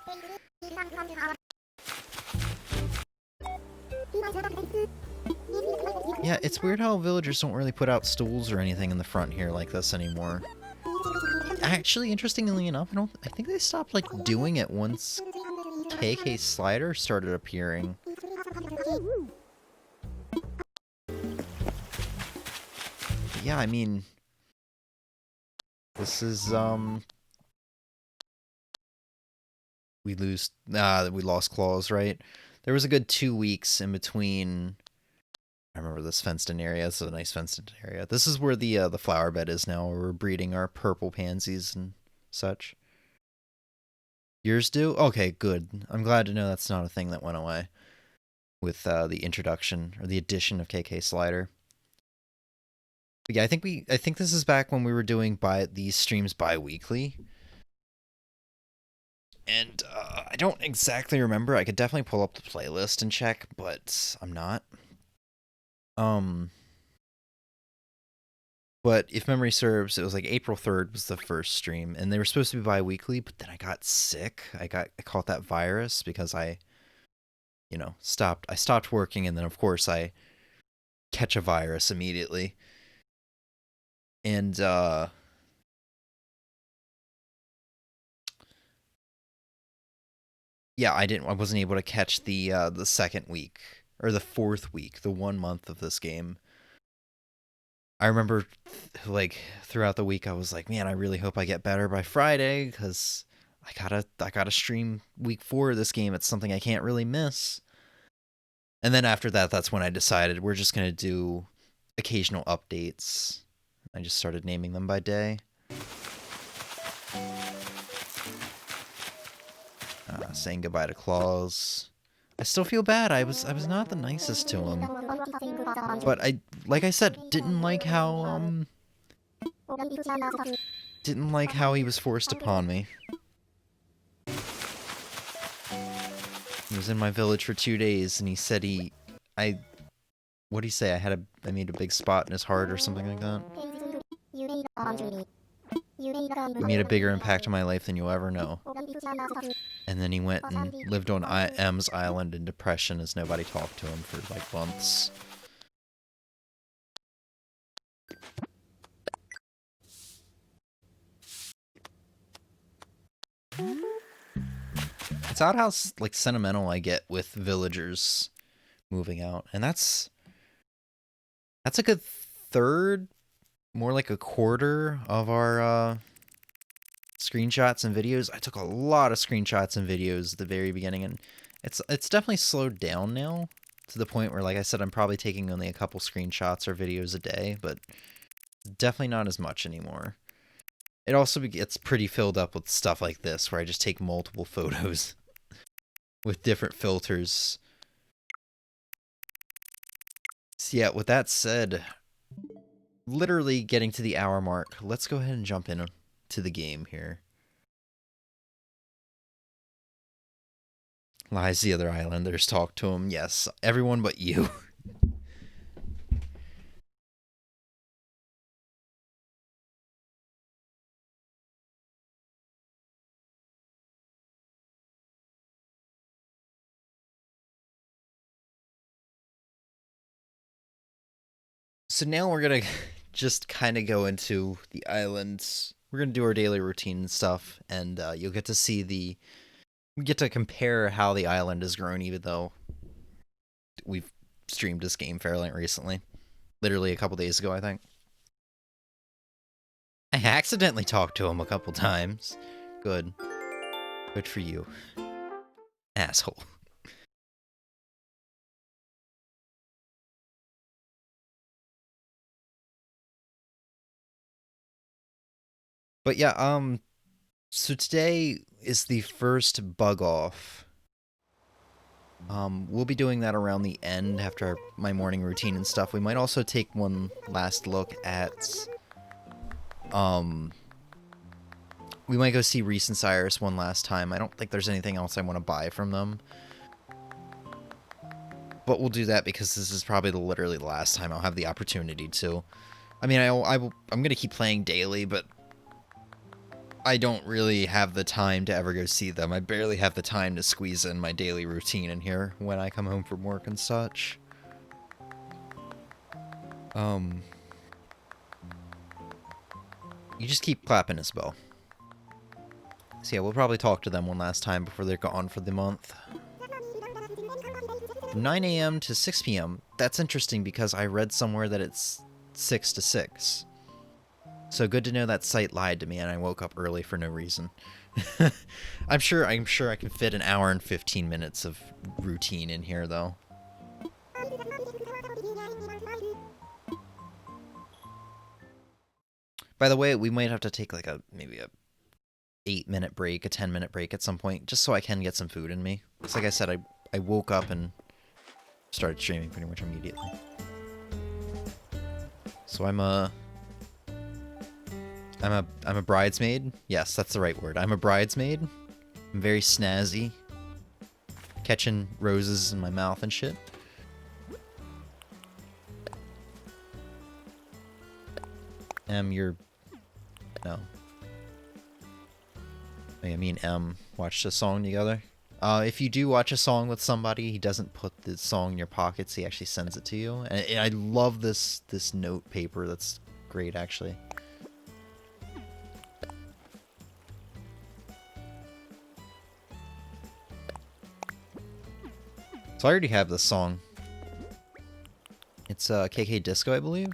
Yeah, it's weird how villagers don't really put out stools or anything in the front here like this anymore. Actually, interestingly enough, I think they stopped like doing it once KK Slider started appearing. Yeah, I mean, this is we lost claws, right? There was a good 2 weeks in between. I remember this fenced-in area. This is a nice fenced-in area. This is where the flower bed is now, where we're breeding our purple pansies and such. Yours do? Okay, good. I'm glad to know that's not a thing that went away with the introduction or the addition of KK Slider. But yeah, I think this is back when we were doing these streams bi-weekly. And I don't exactly remember. I could definitely pull up the playlist and check, but I'm not. But if memory serves, it was like April 3rd was the first stream, and they were supposed to be bi-weekly, but then I got sick. I caught that virus because I stopped working, and then of course I catch a virus immediately. And yeah, I wasn't able to catch the second week or the fourth week, the 1 month of this game. I remember like throughout the week I was like, man, I really hope I get better by Friday cuz I gotta stream week 4 of this game. It's something I can't really miss. And then after that, that's when I decided we're just going to do occasional updates. I just started naming them by day. Saying goodbye to Claus. I still feel bad. I was not the nicest to him. But like I said, didn't like how he was forced upon me. He was in my village for 2 days, and he said what'd he say? I made a big spot in his heart or something like that. He made a bigger impact on my life than you'll ever know. And then he went and lived on M's island in depression as nobody talked to him for like months. It's odd how like sentimental I get with villagers moving out, and that's a good third, more like a quarter of our screenshots and videos. I took a lot of screenshots and videos at the very beginning, and it's definitely slowed down now to the point where, like I said, I'm probably taking only a couple screenshots or videos a day, but definitely not as much anymore. It also gets pretty filled up with stuff like this, where I just take multiple photos with different filters. So yeah, with that said, literally getting to the hour mark, let's go ahead and jump in to the game here. Lies the other islanders, talk to him. Yes, everyone but you. So now we're gonna just kind of go into the islands. We're gonna do our daily routine and stuff, and you'll get to see we get to compare how the island has grown, even though we've streamed this game fairly recently. Literally a couple days ago, I think. I accidentally talked to him a couple times. Good. Good for you. Asshole. But yeah, so today is the first bug off. We'll be doing that around the end after my morning routine and stuff. We might also take one last look at, we might go see Reese and Cyrus one last time. I don't think there's anything else I want to buy from them. But we'll do that because this is probably literally the last time I'll have the opportunity to. I mean, I'm going to keep playing daily, but I don't really have the time to ever go see them. I barely have the time to squeeze in my daily routine in here when I come home from work and such. You just keep clapping, Isabel. So yeah, we'll probably talk to them one last time before they're gone for the month. From 9 a.m. to 6 p.m. That's interesting because I read somewhere that it's 6 to 6. So good to know that site lied to me and I woke up early for no reason. I'm sure I can fit an hour and 15 minutes of routine in here though. By the way, we might have to take like maybe a 8-minute break, a 10-minute break at some point, just so I can get some food in me. Because like I said, I woke up and started streaming pretty much immediately. So I'm a bridesmaid. Yes, that's the right word. I'm a bridesmaid. I'm very snazzy. Catching roses in my mouth and shit. You're... No. Me and M watched a song together. If you do watch a song with somebody, he doesn't put the song in your pockets. He actually sends it to you. And I love this note paper. That's great, actually. So I already have this song. It's KK Disco, I believe.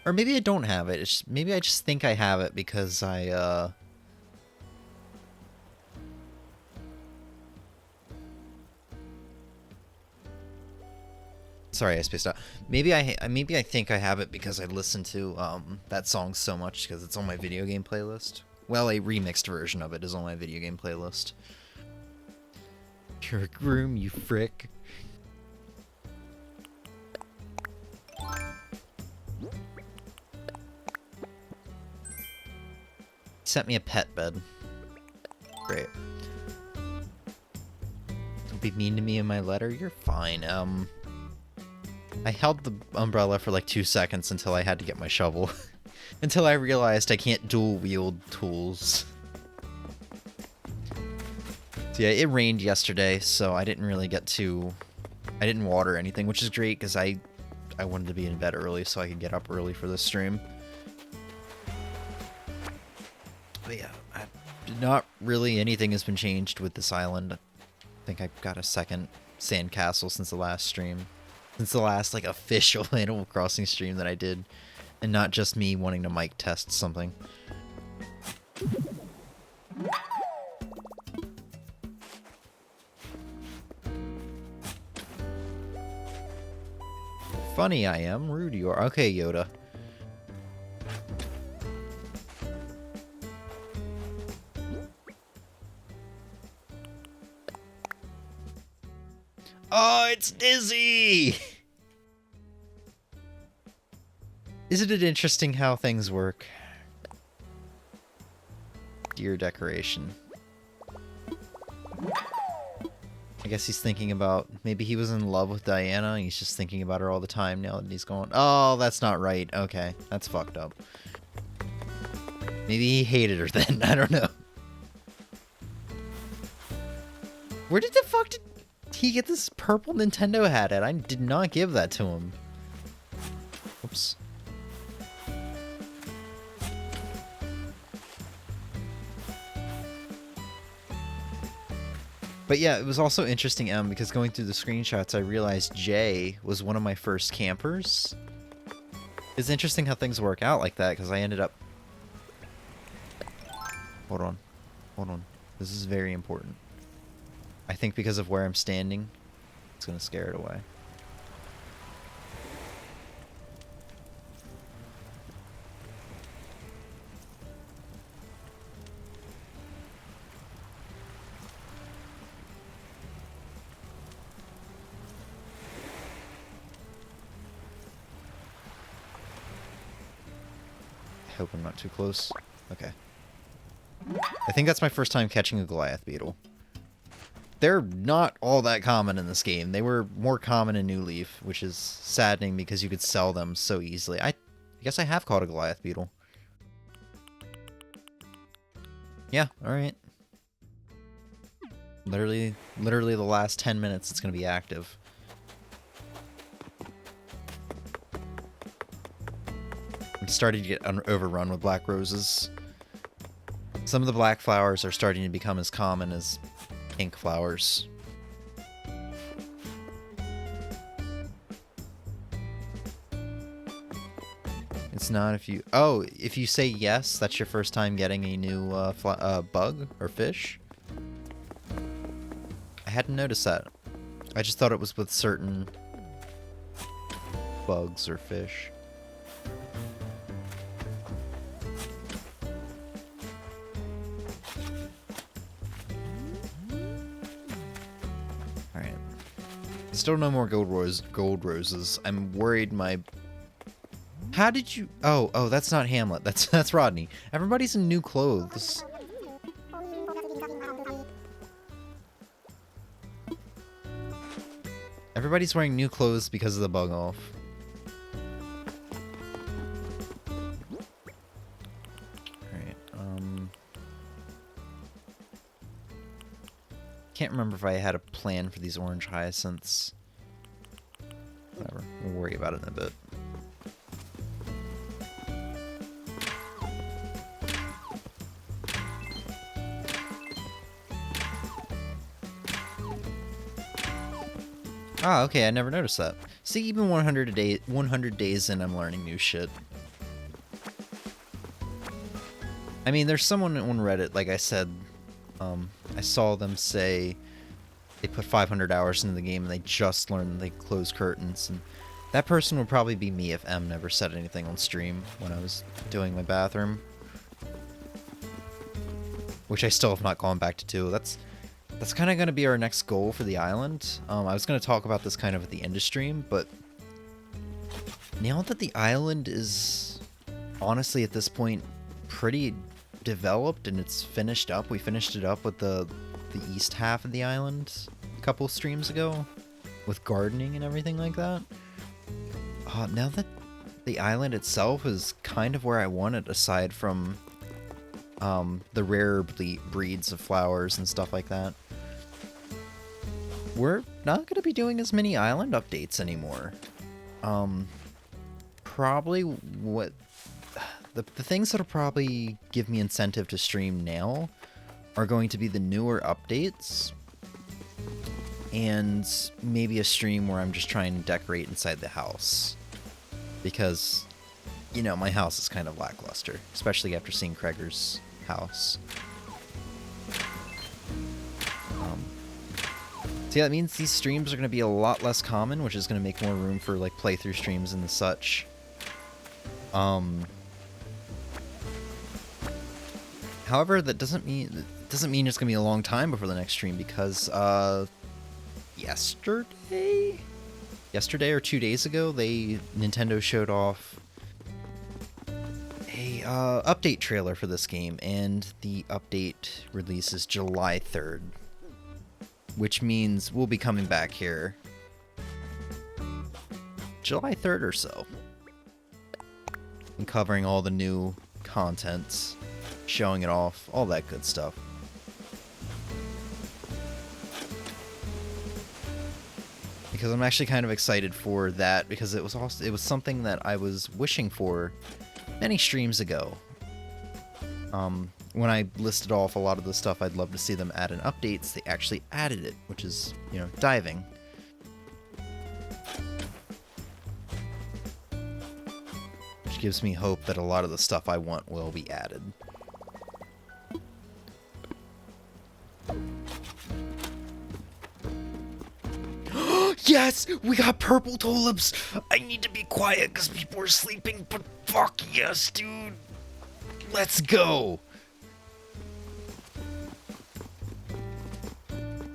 Or maybe I don't have it. Maybe I just think I have it because I, Sorry, I spaced out. Maybe I think I have it because I listened to that song so much because it's on my video game playlist. Well, a remixed version of it is on my video game playlist. You're a groom, you frick. Sent me a pet bed. Great. Don't be mean to me in my letter. You're fine. I held the umbrella for like 2 seconds until I had to get my shovel. Until I realized I can't dual wield tools. So yeah, it rained yesterday, so I didn't really get to... I didn't water anything, which is great because I wanted to be in bed early so I could get up early for this stream. But yeah, not really anything has been changed with this island. I think I got a second sandcastle since the last stream. Since the last, like, official Animal Crossing stream that I did. And not just me wanting to mic test something. Funny I am, rude you are. Okay, Yoda. Oh, it's Dizzy! Isn't it interesting how things work? Deer decoration. I guess he's thinking about... Maybe he was in love with Diana, and he's just thinking about her all the time now that he's going... Oh, that's not right. Okay, that's fucked up. Maybe he hated her then. I don't know. Where did the fuck did he get this purple Nintendo hat at? I did not give that to him. Oops. But yeah, it was also interesting, because going through the screenshots, I realized Jay was one of my first campers. It's interesting how things work out like that, because I ended up... Hold on. Hold on. This is very important. I think because of where I'm standing, it's going to scare it away. I hope I'm not too close. Okay. I think that's my first time catching a Goliath beetle. They're not all that common in this game. They were more common in New Leaf, which is saddening because you could sell them so easily. I guess I have caught a Goliath beetle. Yeah, alright. Literally the last 10 minutes it's going to be active. I'm starting to get overrun with black roses. Some of the black flowers are starting to become as common as pink flowers. It's not if you... Oh, if you say yes, that's your first time getting a new bug or fish. I hadn't noticed that. I just thought it was with certain bugs or fish. Alright. Still no more gold roses. I'm worried my... How did you... Oh, that's not Hamlet. That's Rodney. Everybody's in new clothes. Everybody's wearing new clothes because of the bug off. Alright, can't remember if I had a plan for these orange hyacinths. Whatever, we'll worry about it in a bit. Ah, okay, I never noticed that. See, even 100 days in, I'm learning new shit. I mean, there's someone on Reddit, like I said, I saw them say they put 500 hours into the game and they just learned they close curtains, and that person would probably be me if M never said anything on stream when I was doing my bathroom. Which I still have not gone back to do. That's kind of going to be our next goal for the island. I was going to talk about this kind of at the end of stream, but now that the island is honestly at this point pretty developed and it's finished up, we finished it up with the east half of the island a couple streams ago with gardening and everything like that. Now that the island itself is kind of where I want it, aside from the rarer breeds of flowers and stuff like that, we're not going to be doing as many island updates anymore. Probably what the things that'll probably give me incentive to stream now are going to be the newer updates and maybe a stream where I'm just trying to decorate inside the house, because you know my house is kind of lackluster, especially after seeing Kreger's house. So yeah, that means these streams are going to be a lot less common, which is going to make more room for like playthrough streams and the such. However, that doesn't mean it's going to be a long time before the next stream, because yesterday or 2 days ago, Nintendo showed off a update trailer for this game, and the update release is July 3rd, which means we'll be coming back here July 3rd or so and covering all the new contents, showing it off, all that good stuff. Because I'm actually kind of excited for that, because it was something that I was wishing for many streams ago. When I listed off a lot of the stuff I'd love to see them add in updates, they actually added it, which is, you know, diving. Which gives me hope that a lot of the stuff I want will be added. Yes! We got purple tulips! I need to be quiet because people are sleeping, but fuck yes, dude! Let's go!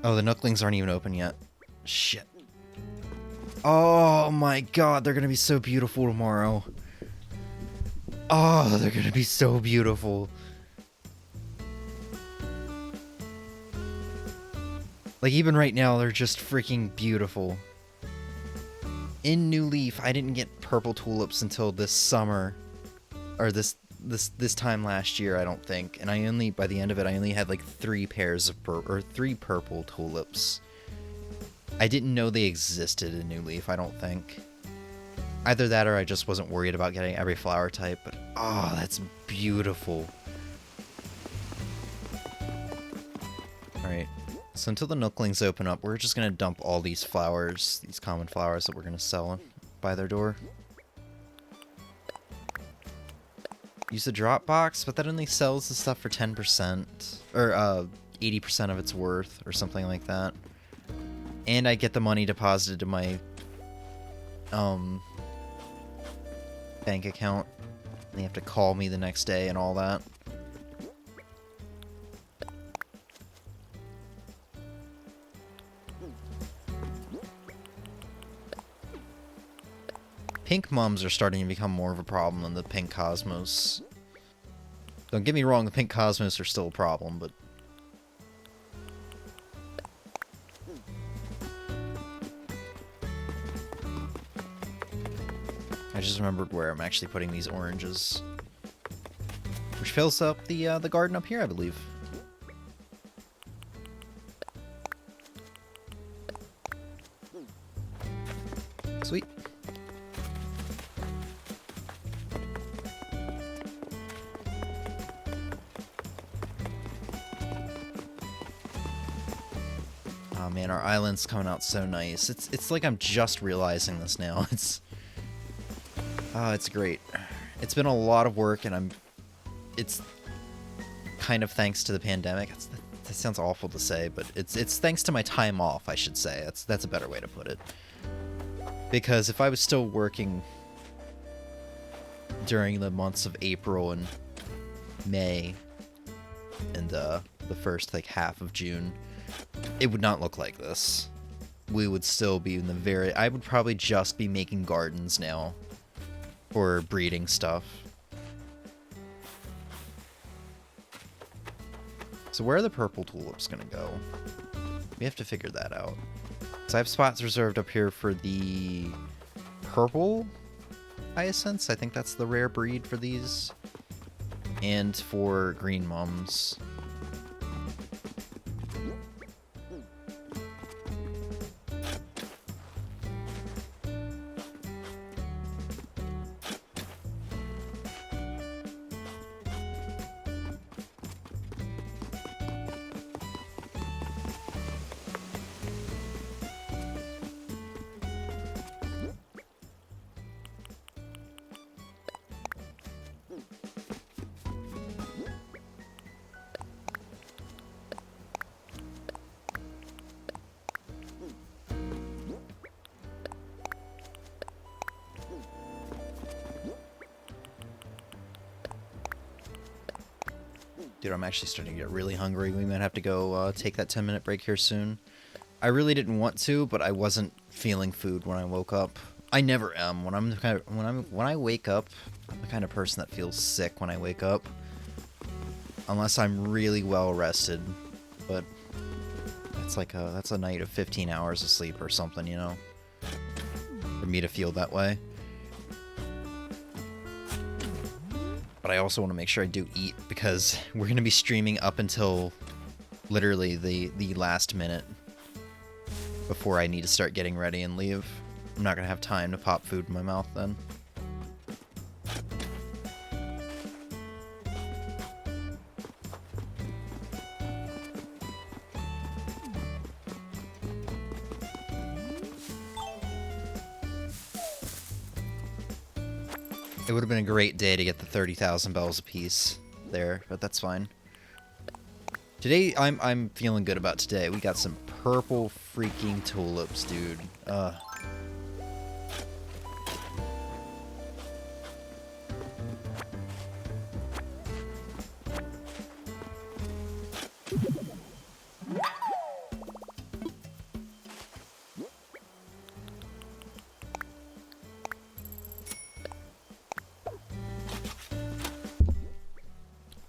Oh, the Nooklings aren't even open yet. Shit. Oh my god, they're gonna be so beautiful tomorrow. Oh, they're gonna be so beautiful. Like, even right now, they're just freaking beautiful. In New Leaf, I didn't get purple tulips until this summer. Or this time last year, I don't think. And by the end of it, I only had like 3 pairs of three purple tulips. I didn't know they existed in New Leaf, I don't think. Either that or I just wasn't worried about getting every flower type, but oh, that's beautiful. Alright, so until the Nooklings open up, we're just gonna dump all these flowers, these common flowers that we're gonna sell by their door. Use the drop box, but that only sells the stuff for 10%, or 80% of its worth, or something like that. And I get the money deposited to my bank account. They have to call me the next day and all that. Pink mums are starting to become more of a problem than the pink cosmos. Don't get me wrong, the pink cosmos are still a problem, but... I just remembered where I'm actually putting these oranges. Which fills up the garden up here, I believe. Sweet. Oh man, our island's coming out so nice. It's like I'm just realizing this now. It's great. It's been a lot of work, and it's kind of thanks to the pandemic. That sounds awful to say, but it's thanks to my time off, I should say. That's a better way to put it. Because if I was still working during the months of April and May and the first like half of June, it would not look like this. We would still be in the I would probably just be making gardens now for breeding stuff. So where are the purple tulips gonna go? We have to figure that out. So I have spots reserved up here for the purple hyacinths. I think that's the rare breed for these. And for green mums. Dude, I'm actually starting to get really hungry. We might have to go take that 10-minute break here soon. I really didn't want to, but I wasn't feeling food when I woke up. I never am. When I wake up, I'm the kind of person that feels sick when I wake up, unless I'm really well rested. But that's a night of 15 hours of sleep or something, you know, for me to feel that way. But I also want to make sure I do eat, because we're going to be streaming up until literally the last minute before I need to start getting ready and leave. I'm not going to have time to pop food in my mouth then. It would have been a great day to get the 30,000 bells apiece there, but that's fine. Today, I'm feeling good about today. We got some purple freaking tulips, dude.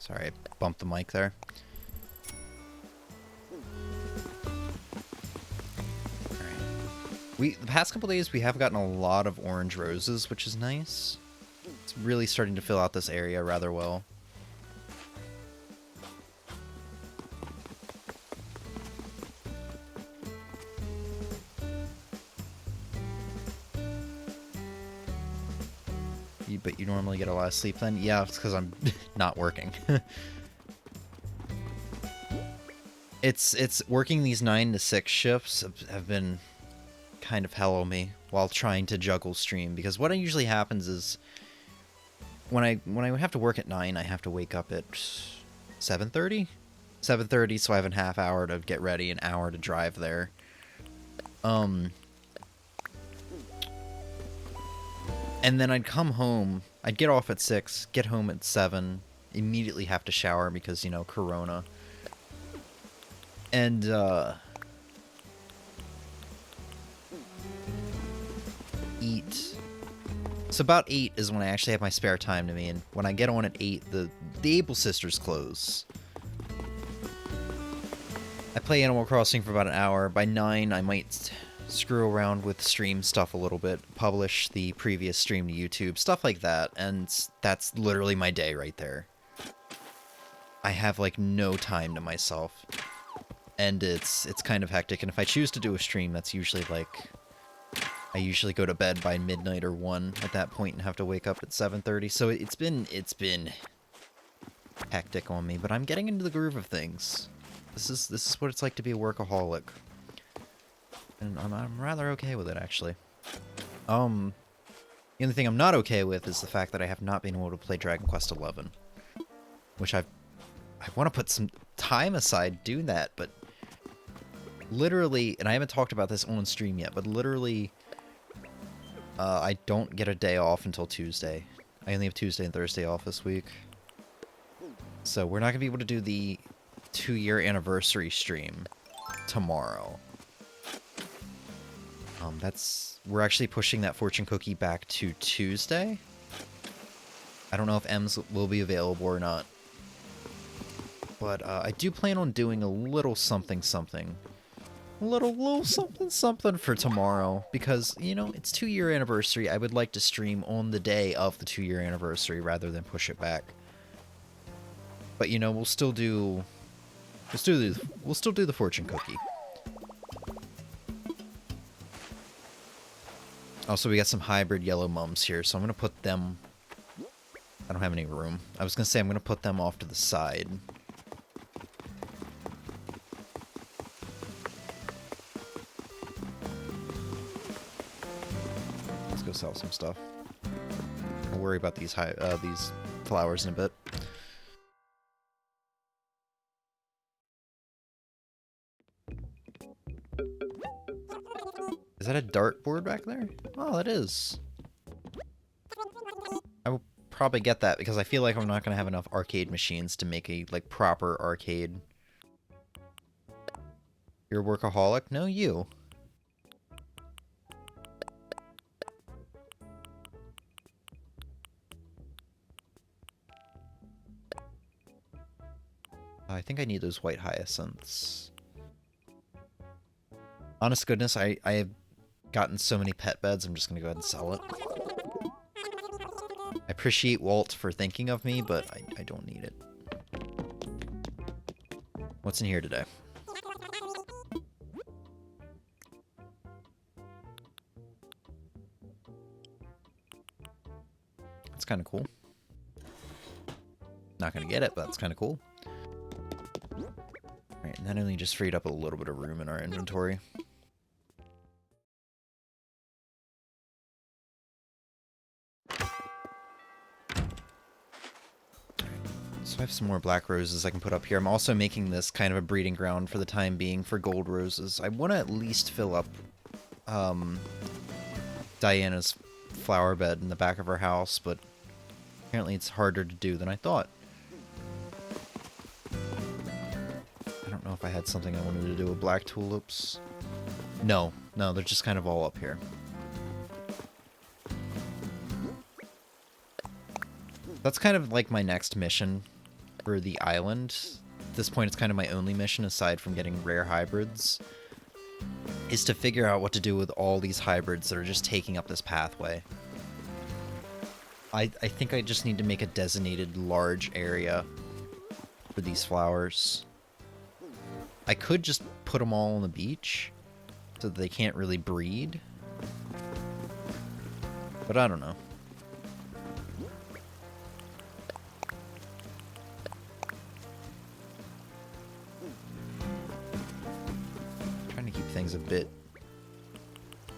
Sorry, I bumped the mic there. Alright. The past couple days, we have gotten a lot of orange roses, which is nice. It's really starting to fill out this area rather well. But you normally get a lot of sleep then? Yeah, it's because I'm not working. It's working these 9 to 6 shifts have been kind of hell on me while trying to juggle stream, because what usually happens is when I have to work at 9, I have to wake up at 7:30? 7:30, so I have a half hour to get ready, an hour to drive there. And then I'd come home, I'd get off at 6, get home at 7, immediately have to shower because, you know, Corona. And, eat. So about 8 is when I actually have my spare time to me, and when I get on at 8, the Able Sisters close. I play Animal Crossing for about an hour. By 9, I might screw around with stream stuff a little bit, publish the previous stream to YouTube, stuff like that, and that's literally my day right there. I have like no time to myself, and it's kind of hectic. And if I choose to do a stream, that's usually like, I usually go to bed by midnight or 1 at that point and have to wake up at 7:30. So it's been hectic on me, but I'm getting into the groove of things. This is what it's like to be a workaholic. And I'm rather okay with it, actually. The only thing I'm not okay with is the fact that I have not been able to play Dragon Quest XI. Which I want to put some time aside doing that, but literally, and I haven't talked about this on stream yet, but literally, I don't get a day off until Tuesday. I only have Tuesday and Thursday off this week. So we're not going to be able to do the 2-year anniversary stream tomorrow. We're actually pushing that fortune cookie back to Tuesday. I don't know if M's will be available or not. But I do plan on doing a little something. A little something for tomorrow. Because, you know, it's 2-year anniversary. I would like to stream on the day of the 2-year anniversary rather than push it back. But, you know, we'll still do the fortune cookie. Also, we got some hybrid yellow mums here, so I'm going to put them... I don't have any room. I was going to say I'm going to put them off to the side. Let's go sell some stuff. I'll worry about these flowers in a bit. Is that a dartboard back there? Oh, it is. I will probably get that because I feel like I'm not going to have enough arcade machines to make a, like, proper arcade. You're a workaholic? No, you. I think I need those white hyacinths. Honest goodness, I have gotten so many pet beds, I'm just going to go ahead and sell it. I appreciate Walt for thinking of me, but I don't need it. What's in here today? That's kind of cool. Not going to get it, but that's kind of cool. Alright, and that only just freed up a little bit of room in our inventory. So I have some more black roses I can put up here. I'm also making this kind of a breeding ground for the time being for gold roses. I want to at least fill up Diana's flower bed in the back of her house, but apparently it's harder to do than I thought. I don't know if I had something I wanted to do with black tulips. No, they're just kind of all up here. That's kind of like my next mission for the island. At this point, it's kind of my only mission aside from getting rare hybrids, is to figure out what to do with all these hybrids that are just taking up this pathway. I think I just need to make a designated large area for these flowers. I could just put them all on the beach so that they can't really breed, but I don't know. Things a bit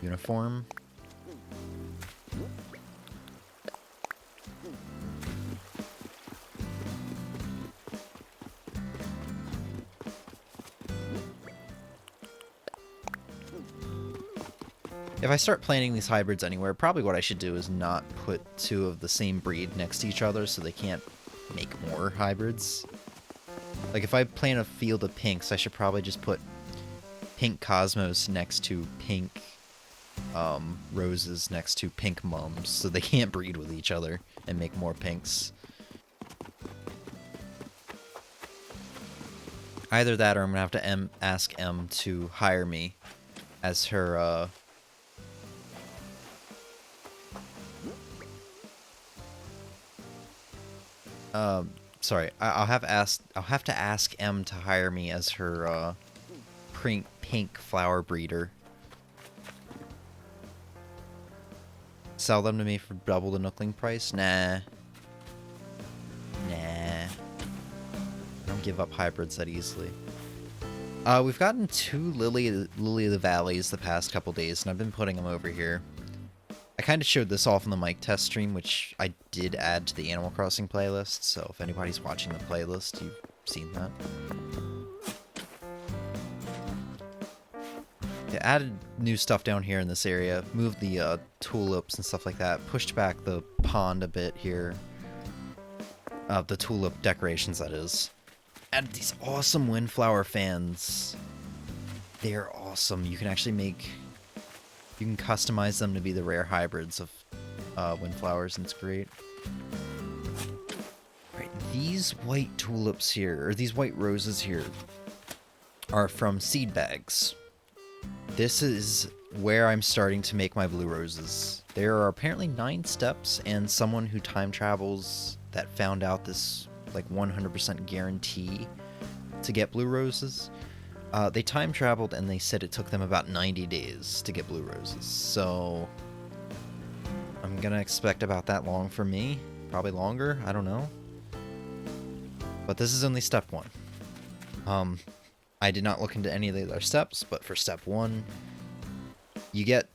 uniform. If I start planting these hybrids anywhere, probably what I should do is not put two of the same breed next to each other so they can't make more hybrids. Like if I plant a field of pinks, I should probably just put pink cosmos next to pink roses next to pink mums, so they can't breed with each other and make more pinks. Either that or I'm gonna have to ask M to hire me as her sorry, I'll have to ask M to hire me as her pink flower breeder. Sell them to me for double the Nookling price? Nah. I don't give up hybrids that easily. We've gotten 2 Lily of the Valleys the past couple days, and I've been putting them over here. I kind of showed this off in the mic test stream, which I did add to the Animal Crossing playlist, so if anybody's watching the playlist, you've seen that. I added new stuff down here in this area, moved the tulips and stuff like that, pushed back the pond a bit here. The tulip decorations, that is. Added these awesome windflower fans. They're awesome. You can actually you can customize them to be the rare hybrids of windflowers, and it's great. Right, these white tulips here, or these white roses here, are from seed bags. This is where I'm starting to make my blue roses. There are apparently 9 steps, and someone who time travels that found out this like 100% guarantee to get blue roses. They time traveled and they said it took them about 90 days to get blue roses. So I'm gonna expect about that long for me. Probably longer, I don't know. But this is only step 1. I did not look into any of the other steps, but for step 1, you get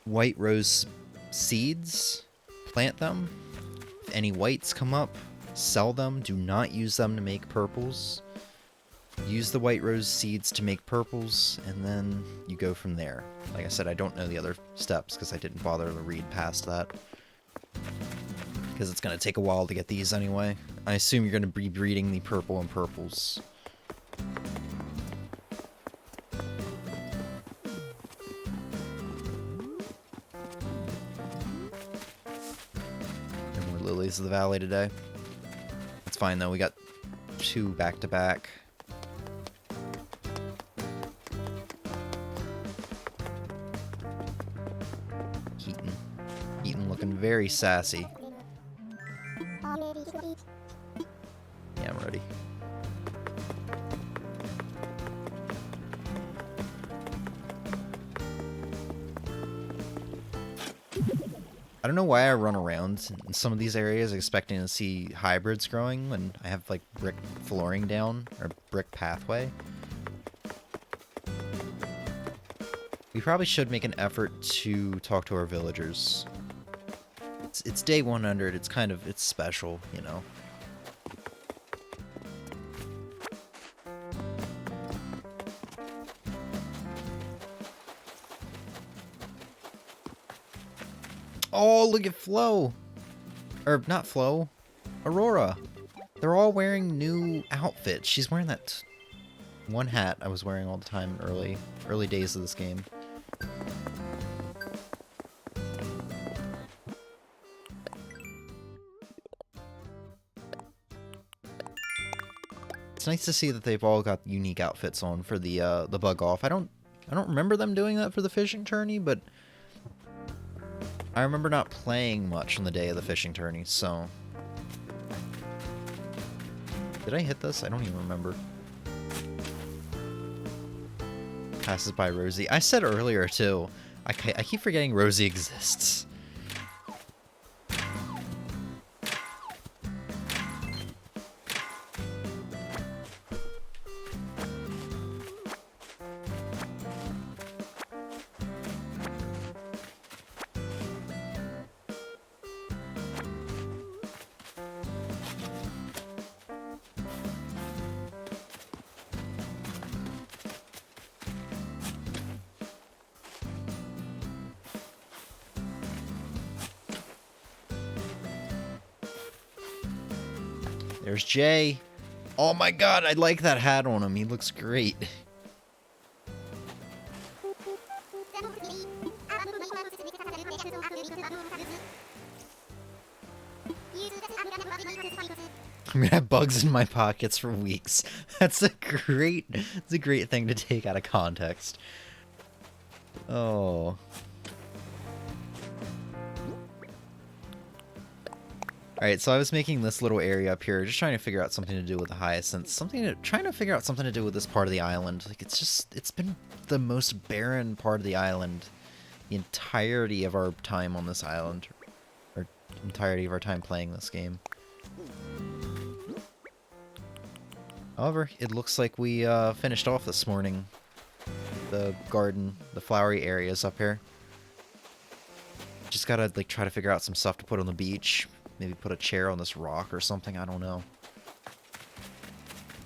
white rose seeds, plant them. If any whites come up, sell them. Do not use them to make purples. Use the white rose seeds to make purples, and then you go from there. Like I said, I don't know the other steps because I didn't bother to read past that. Because it's going to take a while to get these anyway. I assume you're going to be breeding the purple and purples. No more lilies of the valley today. It's fine though, we got 2 back-to-back. Keaton looking very sassy. Yeah, I'm ready. I don't know why I run around in some of these areas expecting to see hybrids growing when I have like brick flooring down, or brick pathway. We probably should make an effort to talk to our villagers. It's day 100, it's special, you know. Oh, look at Flo! Or, not Flo. Aurora. They're all wearing new outfits. She's wearing that one hat I was wearing all the time in early days of this game. It's nice to see that they've all got unique outfits on for the bug off. I don't remember them doing that for the fishing tourney, but I remember not playing much on the day of the fishing tourney, so... Did I hit this? I don't even remember. Passes by Rosie. I said earlier, too. I keep forgetting Rosie exists. There's Jay. Oh my god, I like that hat on him. He looks great. I'm gonna have bugs in my pockets for weeks. That's a great thing to take out of context. Oh. Alright, so I was making this little area up here, just trying to figure out something to do with the hyacinths. Trying to figure out something to do with this part of the island. Like, it's been the most barren part of the island the entirety of our time on this island. Or entirety of our time playing this game. However, it looks like we finished off this morning. The garden, the flowery areas up here. Just gotta like try to figure out some stuff to put on the beach. Maybe put a chair on this rock or something, I don't know.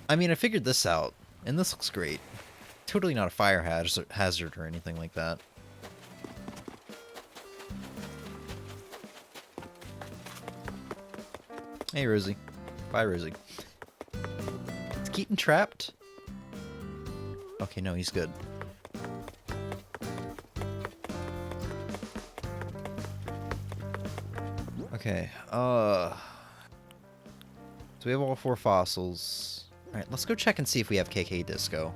I mean, I figured this out, and this looks great. Totally not a fire hazard or anything like that. Hey, Rosie. Bye, Rosie. Is Keaton trapped? Okay, no, he's good. Okay, so we have all 4 fossils. Alright, let's go check and see if we have KK Disco.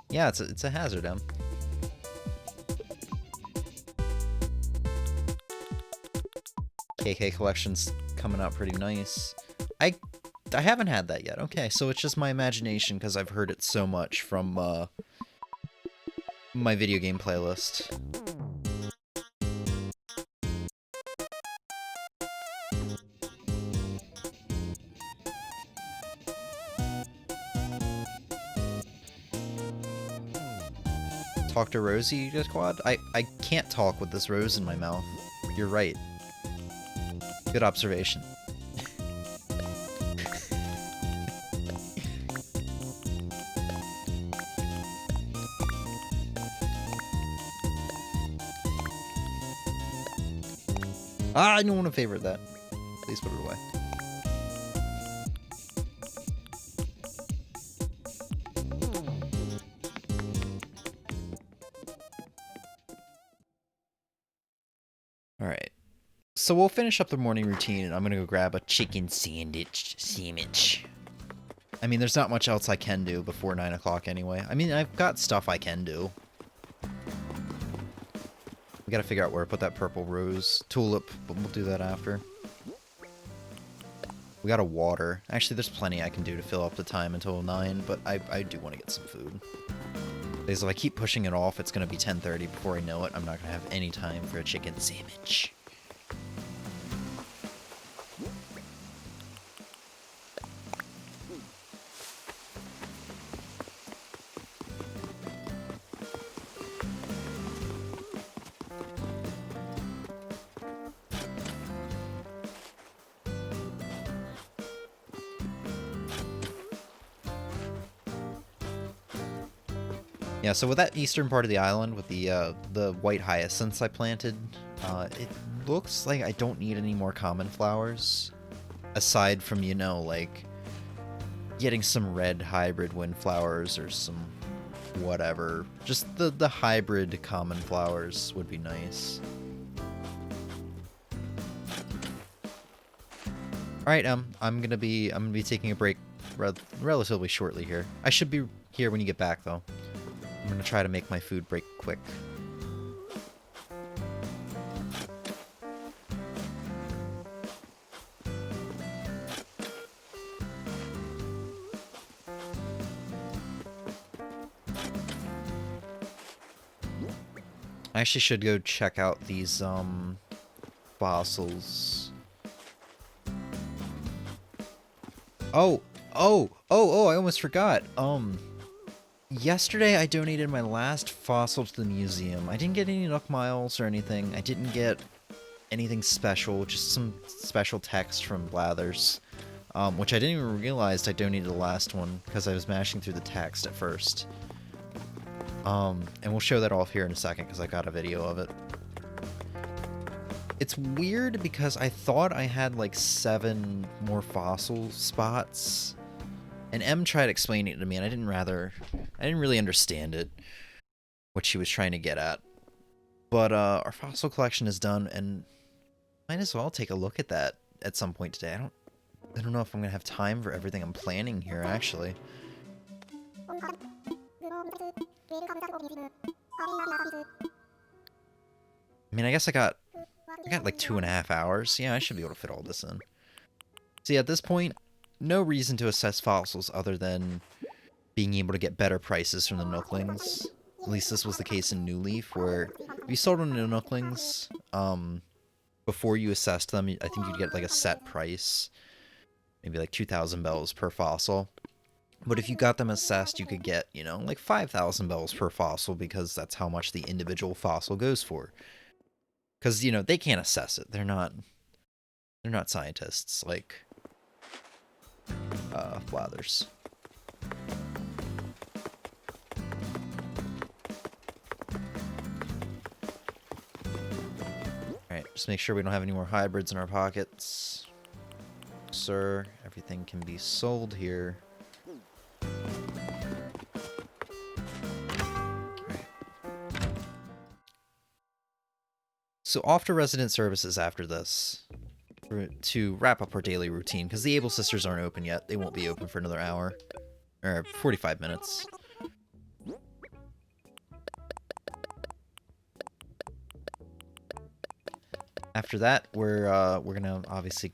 Yeah, it's a hazard, M. KK collection's coming out pretty nice. I haven't had that yet. Okay, so it's just my imagination because I've heard it so much from my video game playlist. Talk to Rosie, Quad? I can't talk with this rose in my mouth. You're right. Good observation. I don't want to favorite that. Please put it away. Alright. So we'll finish up the morning routine, and I'm gonna go grab a chicken sandwich. I mean, there's not much else I can do before 9 o'clock anyway. I mean, I've got stuff I can do. We gotta figure out where to put that purple rose tulip, but we'll do that after. We gotta water. Actually, there's plenty I can do to fill up the time until 9, but I do want to get some food. Because if I keep pushing it off, it's gonna be 10:30 before I know it. I'm not gonna have any time for a chicken sandwich. Yeah, so with that eastern part of the island, with the white hyacinths I planted, it looks like I don't need any more common flowers. Aside from, you know, like, getting some red hybrid windflowers or some whatever. Just the hybrid common flowers would be nice. Alright, I'm gonna be taking a break relatively shortly here. I should be here when you get back, though. I'm gonna try to make my food break quick. I actually should go check out these, fossils. Oh, I almost forgot. Yesterday I donated my last fossil to the museum. I didn't get any Nook Miles or anything. I didn't get anything special, just some special text from Blathers. Which I didn't even realize I donated the last one, because I was mashing through the text at first. And we'll show that off here in a second, because I got a video of it. It's weird, because I thought I had like 7 more fossil spots. And M tried explaining it to me, and I didn't really understand it, what she was trying to get at. But our fossil collection is done, and might as well take a look at that at some point today. I don't know if I'm gonna have time for everything I'm planning here, actually. I mean, I guess I got like 2.5 hours. Yeah, I should be able to fit all this in. See, at this point, no reason to assess fossils other than being able to get better prices from the Nooklings. At least this was the case in New Leaf, where if you sold them to Nooklings, before you assessed them, I think you'd get like a set price, maybe like 2,000 bells per fossil. But if you got them assessed, you could get, you know, like 5,000 bells per fossil, because that's how much the individual fossil goes for. Because, you know, they can't assess it. They're not scientists like Blathers. Alright, just make sure we don't have any more hybrids in our pockets. Sir, everything can be sold here. Alright. So off to resident services after this to wrap up our daily routine, because the Able Sisters aren't open yet. They won't be open for another hour. Or 45 minutes. After that, we're gonna obviously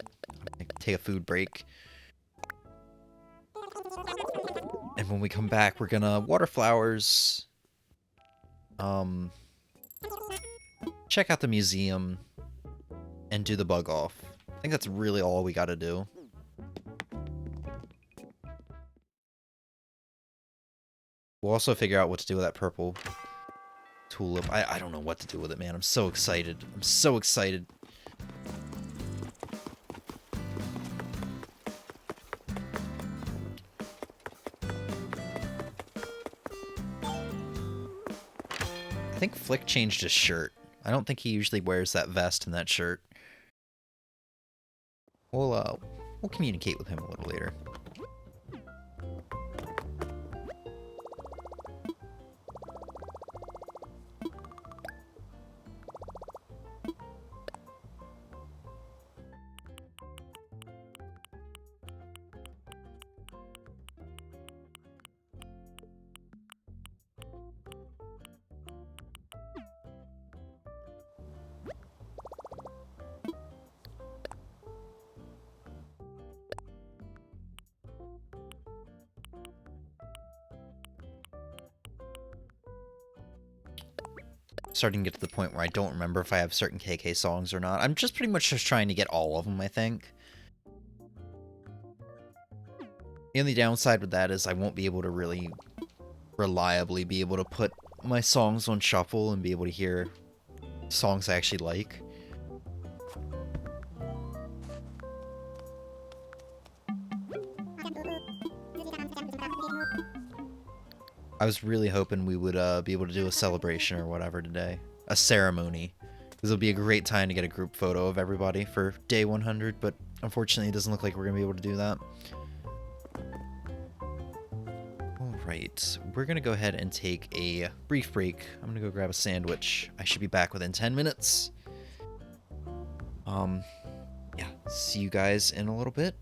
take a food break. And when we come back, we're gonna water flowers. Check out the museum. And do the bug off. I think that's really all we gotta do. We'll also figure out what to do with that purple tulip. I don't know what to do with it, man. I'm so excited. I'm so excited. I think Flick changed his shirt. I don't think he usually wears that vest and that shirt. We'll communicate with him a little later. Starting to get to the point where I don't remember if I have certain KK songs or not. I'm just pretty much just trying to get all of them, I think. The only downside with that is I won't be able to really reliably be able to put my songs on shuffle and be able to hear songs I actually like. I was really hoping we would be able to do a celebration or whatever today. A ceremony. Because it'll be a great time to get a group photo of everybody for day 100, but unfortunately it doesn't look like we're going to be able to do that. Alright, we're going to go ahead and take a brief break. I'm going to go grab a sandwich. I should be back within 10 minutes. Yeah, see you guys in a little bit.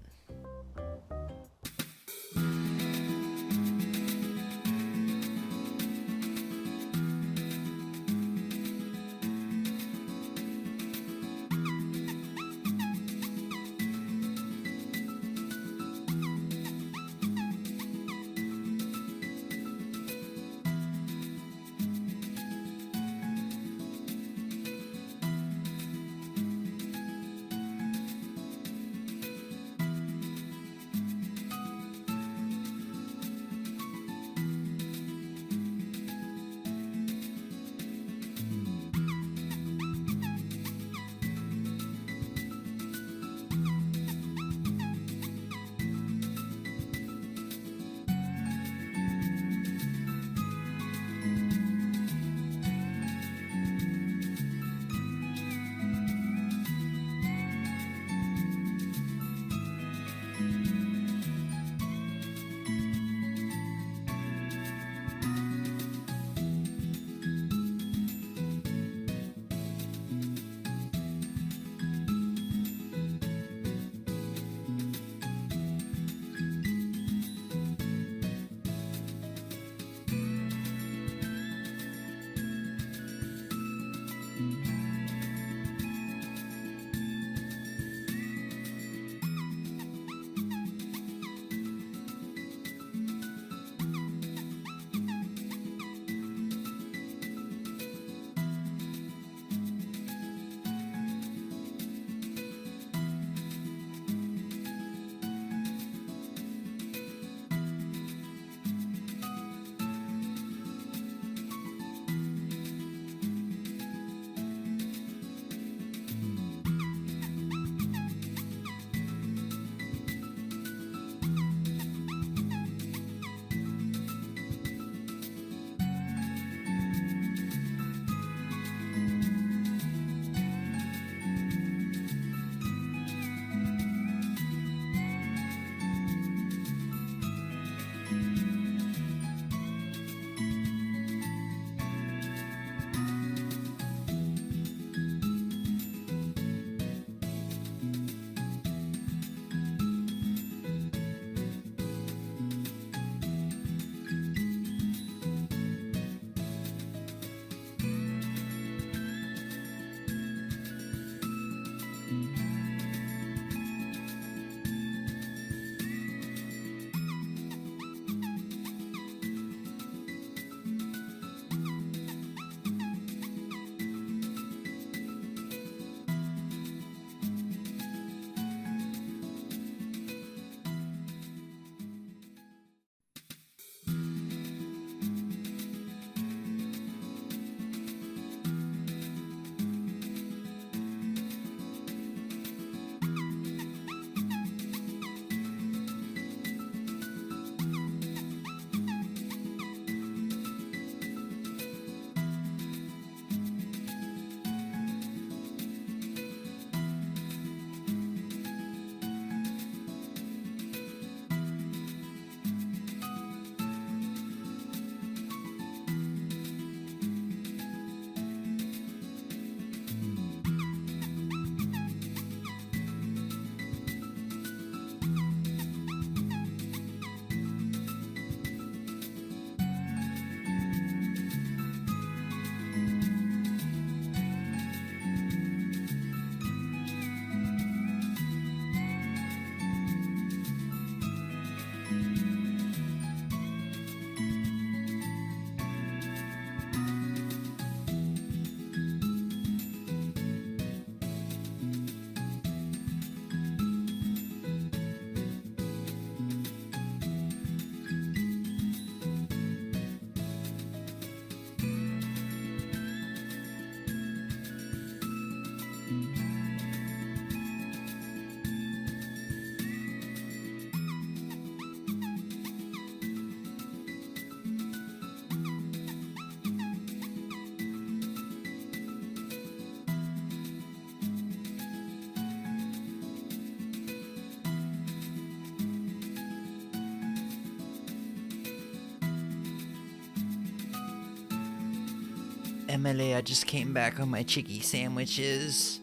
Emily, I just came back on my chicky sandwiches.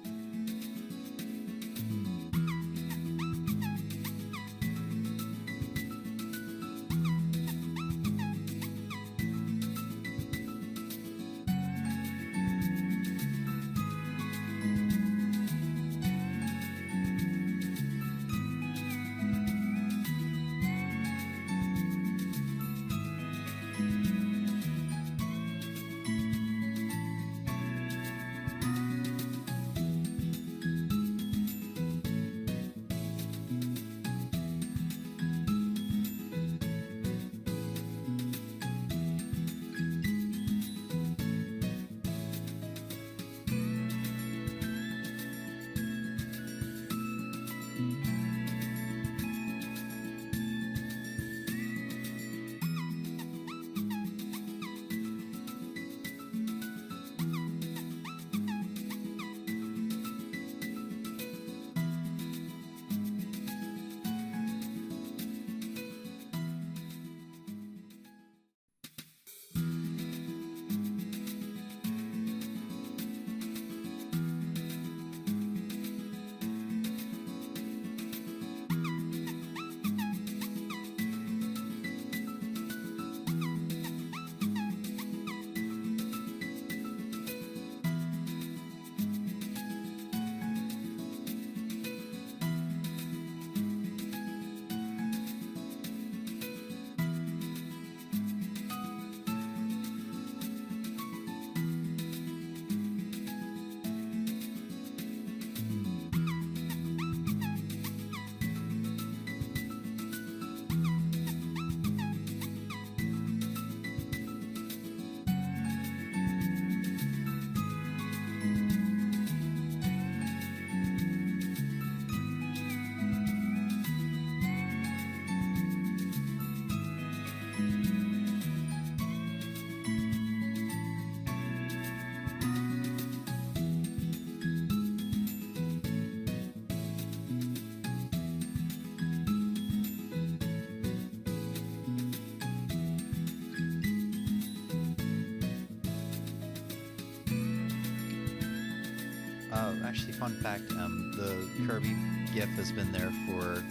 Actually, fun fact, the Kirby GIF has been there for,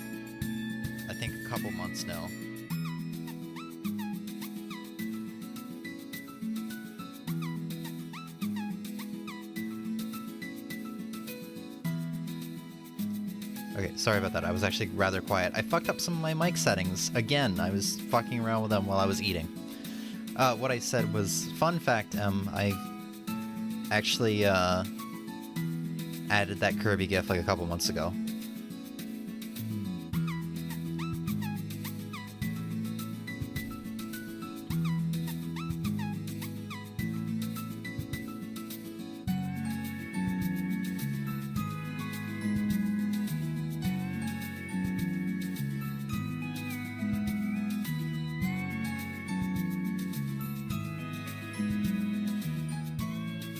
I think, a couple months now. Okay, sorry about that. I was actually rather quiet. I fucked up some of my mic settings. Again, I was fucking around with them while I was eating. What I said was, fun fact, I actually, added that Kirby GIF like a couple months ago.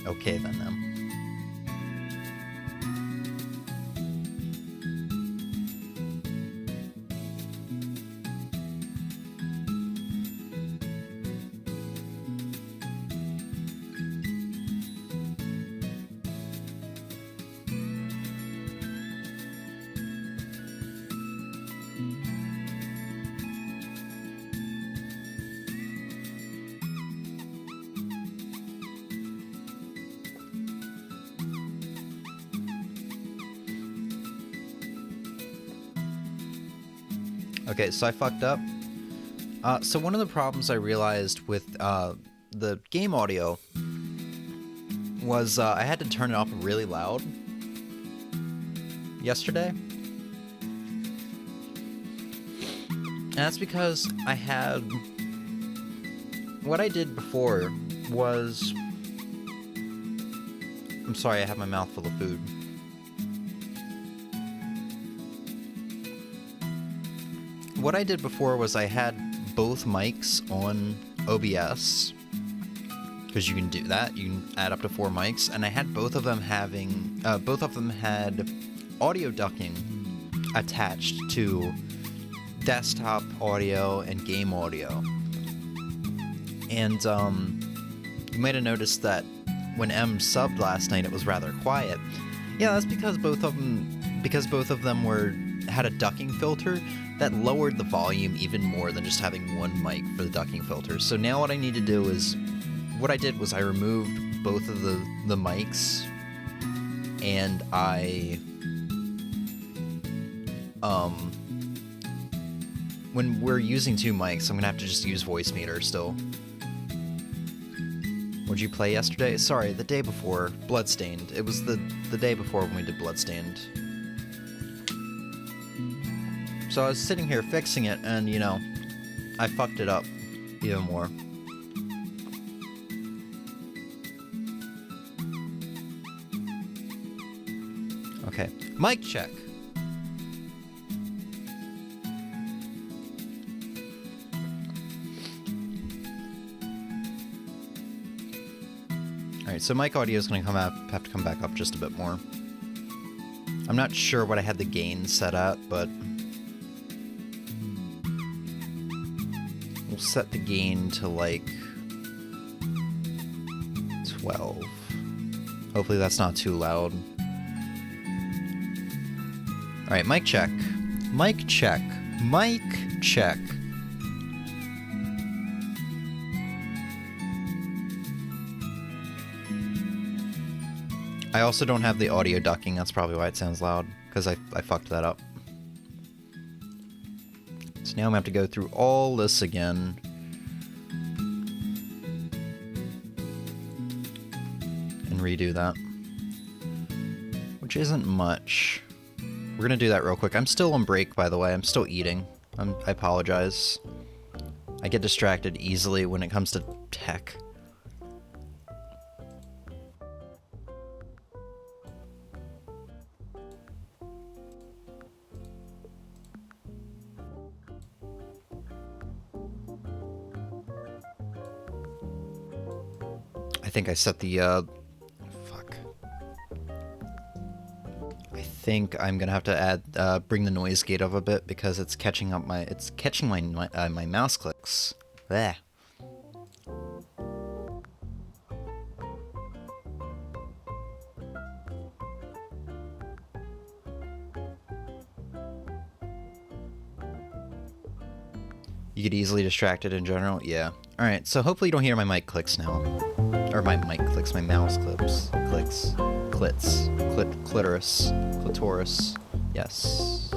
Okay then. Okay, so I fucked up. So one of the problems I realized with the game audio was I had to turn it off really loud yesterday. And that's because I had... What I did before was... I'm sorry, I have my mouth full of food. What I did before was I had both mics on OBS, because you can do that. You can add up to 4 mics, and I had both of them having, both of them had audio ducking attached to desktop audio and game audio. And you might have noticed that when M subbed last night, it was rather quiet. Yeah, that's because both of them had a ducking filter that lowered the volume even more than just having one mic for the ducking filter. So now what I need to do is, what I did was I removed both of the mics, and when we're using two mics, I'm gonna have to just use voice meter still. What'd you play yesterday? Sorry, the day before. Bloodstained. It was the day before when we did Bloodstained. So I was sitting here fixing it, and, you know, I fucked it up even more. Okay. Mic check. Alright, so mic audio is going to have to come back up just a bit more. I'm not sure what I had the gain set at, but we'll set the gain to like 12. Hopefully that's not too loud. Alright, mic check. Mic check. Mic check. I also don't have the audio ducking, that's probably why it sounds loud, because I fucked that up. So now I'm going to have to go through all this again. And redo that. Which isn't much. We're going to do that real quick. I'm still on break, by the way. I'm still eating. I apologize. I get distracted easily when it comes to tech. I think I set the, fuck. I think I'm gonna have to add, bring the noise gate up a bit because it's catching my mouse clicks. Bleh. You get easily distracted in general? Yeah. Alright, so hopefully you don't hear my mic clicks now. Or my mic clicks, my mouse clicks. Clitoris. Yes.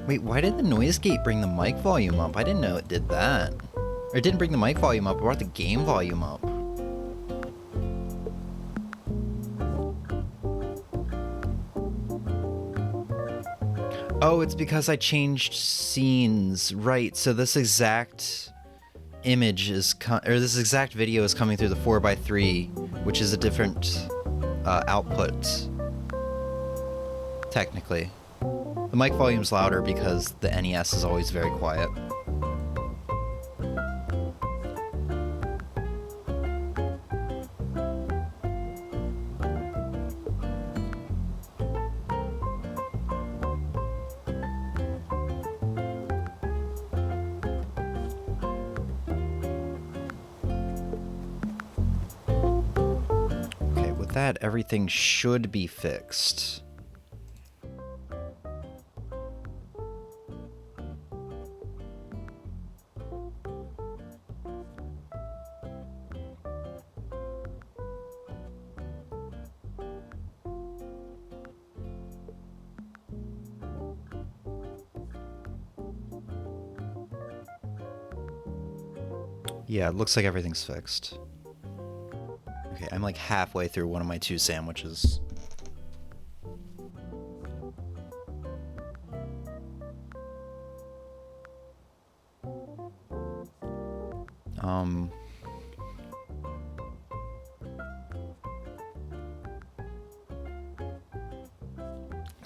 Wait, why did the noise gate bring the mic volume up? I didn't know it did that. Or it didn't bring the mic volume up, it brought the game volume up. Oh, it's because I changed scenes. Right, so this exact image is this exact video is coming through the 4x3, which is a different output, technically. The mic volume's louder because the NES is always very quiet. That everything should be fixed. Yeah, it looks like everything's fixed. Okay, I'm like halfway through one of my 2 sandwiches.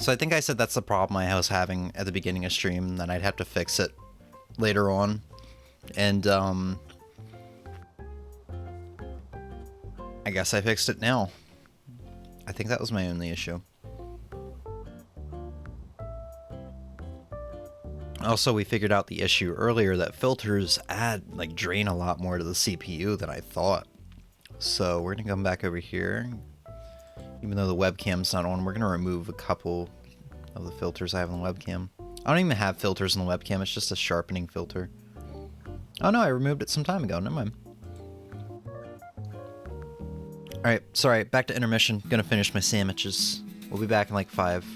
So I think I said that's the problem I was having at the beginning of stream, that I'd have to fix it later on. And, I guess I fixed it now. I think that was my only issue. Also, we figured out the issue earlier that filters drain a lot more to the CPU than I thought. So we're gonna come back over here. Even though the webcam's not on, we're gonna remove a couple of the filters I have on the webcam. I don't even have filters on the webcam, it's just a sharpening filter. Oh no, I removed it some time ago, never mind. Alright, sorry, back to intermission. Gonna finish my sandwiches. We'll be back in like 5.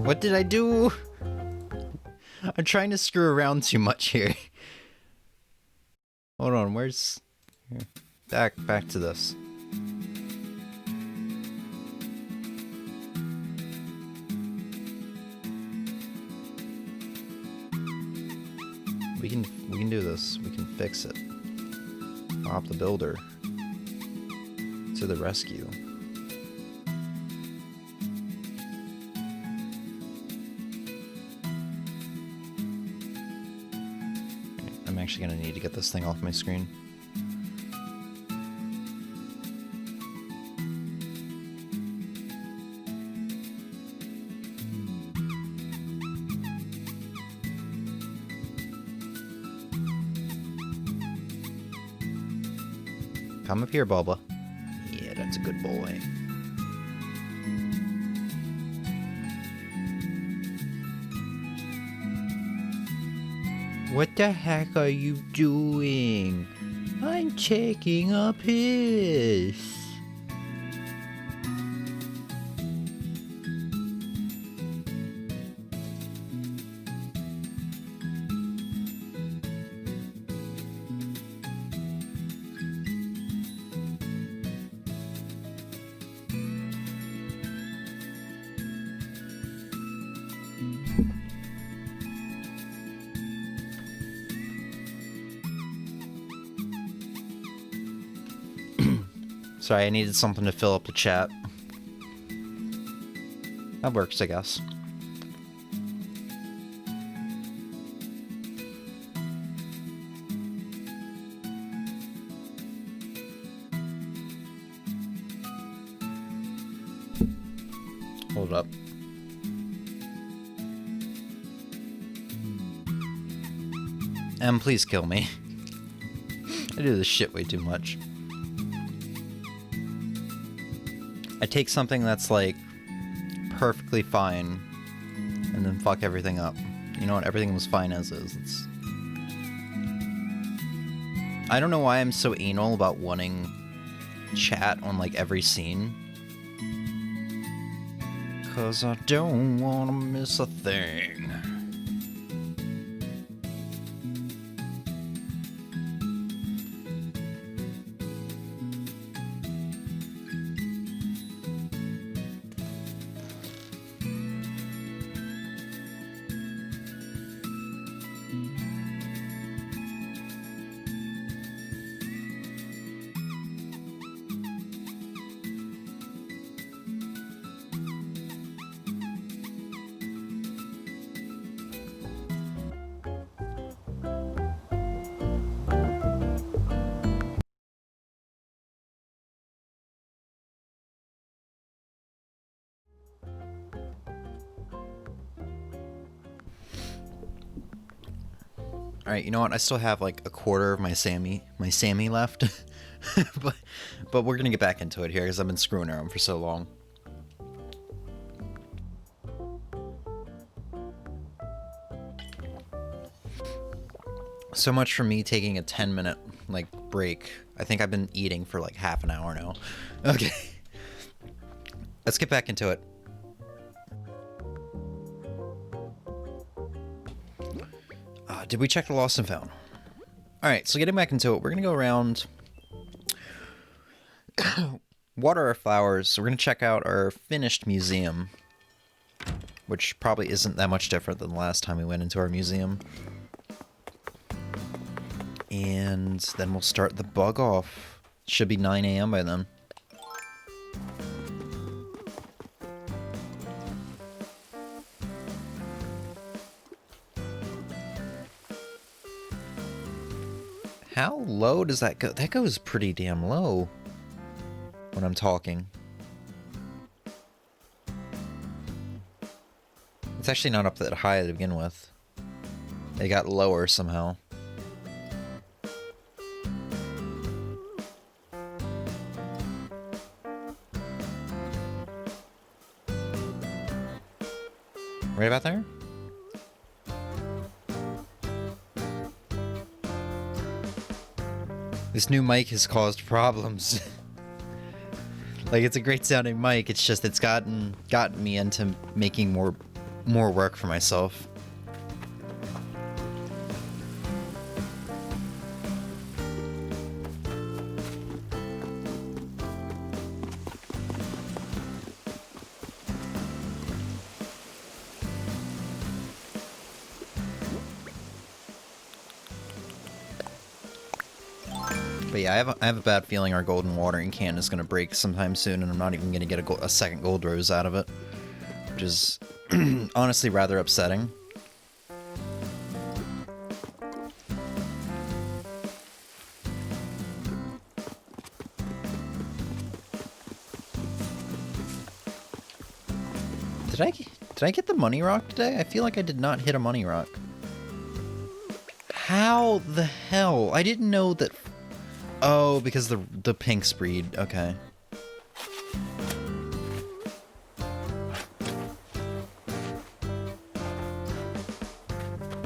What did I do? I'm trying to screw around too much here. Hold on, where's... Here. Back to this. We can do this. We can fix it. Bob the Builder to the rescue. I'm actually gonna need to get this thing off my screen. Come up here, Bubba. Yeah, that's a good boy. What the heck are you doing? I'm taking a piss. Sorry, I needed something to fill up the chat. That works, I guess. Hold up. Please kill me. I do this shit way too much. I take something that's like perfectly fine and then fuck everything up. You know what? Everything was fine as is. I don't know why I'm so anal about wanting chat on like every scene. 'Cause I don't want to miss a thing. Alright, you know what? I still have like a quarter of my Sammy left. but we're gonna get back into it here because I've been screwing around for so long. So much for me taking a 10-minute like break. I think I've been eating for like half an hour now. Okay. Let's get back into it. Did we check the lost and found? Alright, so getting back into it, we're going to go around, water our flowers. We're going to check out our finished museum, which probably isn't that much different than the last time we went into our museum. And then we'll start the bug off. Should be 9 AM by then. How low does that go? That goes pretty damn low when I'm talking. It's actually not up that high to begin with. It got lower somehow. Right about there? This new mic has caused problems. Like, it's a great sounding mic, it's just it's gotten me into making more more work for myself. But yeah, I have a bad feeling our golden watering can is going to break sometime soon, and I'm not even going to get a second gold rose out of it, which is honestly rather upsetting. Did I get the money rock today? I feel like I did not hit a money rock. How the hell? I didn't know that. Oh, because the pinks breed. Okay.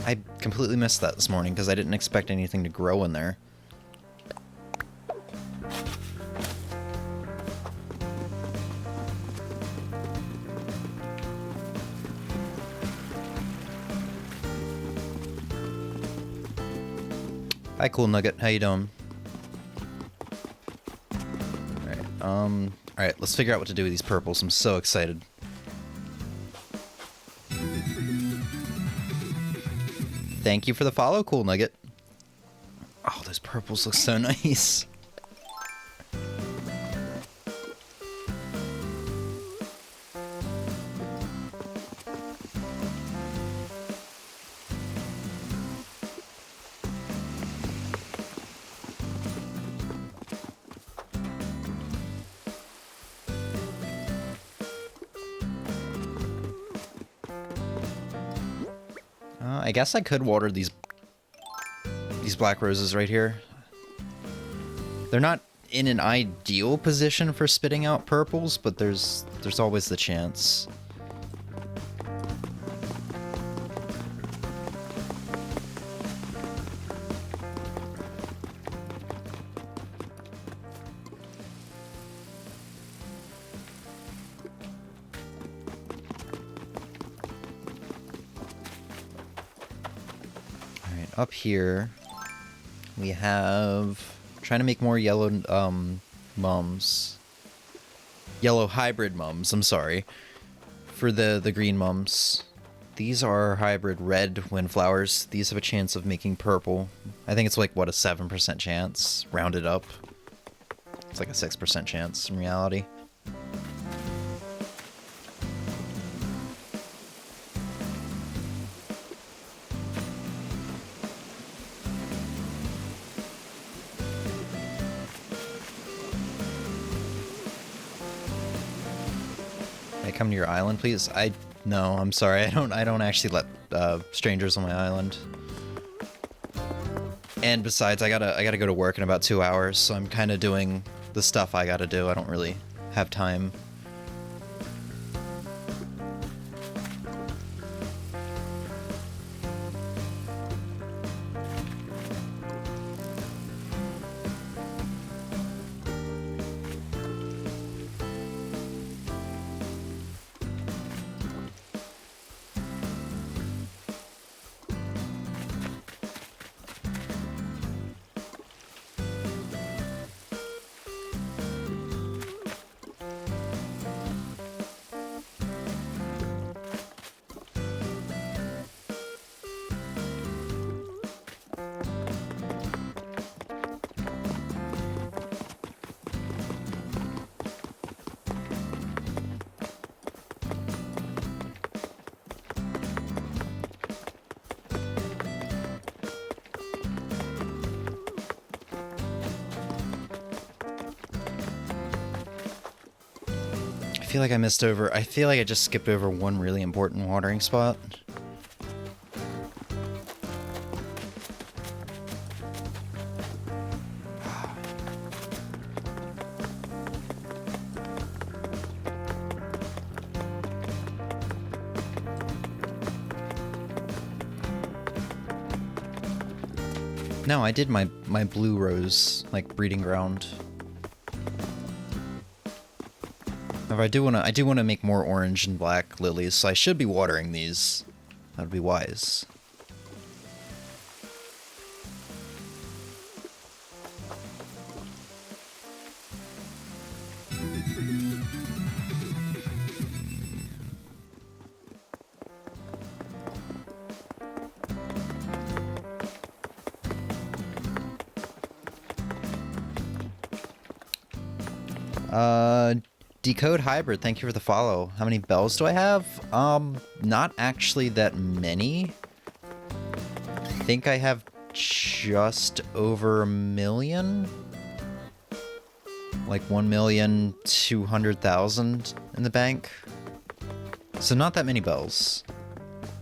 I completely missed that this morning because I didn't expect anything to grow in there. Hi, Cool Nugget. How you doing? Alright, let's figure out what to do with these purples. I'm so excited. Thank you for the follow, Cool Nugget. Oh, those purples look so nice. I guess I could water these black roses right here. They're not in an ideal position for spitting out purples, but there's always the chance. Up here, we have trying to make more yellow mums. Yellow hybrid mums, I'm sorry. For the green mums. These are hybrid red windflowers. These have a chance of making purple. I think it's like, what, a 7% chance, rounded up. It's like a 6% chance in reality. Come to your island, please? No, I'm sorry. I don't actually let strangers on my island. And besides, I gotta go to work in about 2 hours, so I'm kind of doing the stuff I gotta do. I don't really have time. I feel like I just skipped over one really important watering spot. No, I did my blue rose, like, breeding ground. However, I do wanna make more orange and black lilies, so I should be watering these. That would be wise. Decode Hybrid, thank you for the follow. How many bells do I have? Not actually that many. I think I have just over 1 million. Like 1,200,000 in the bank. So not that many bells.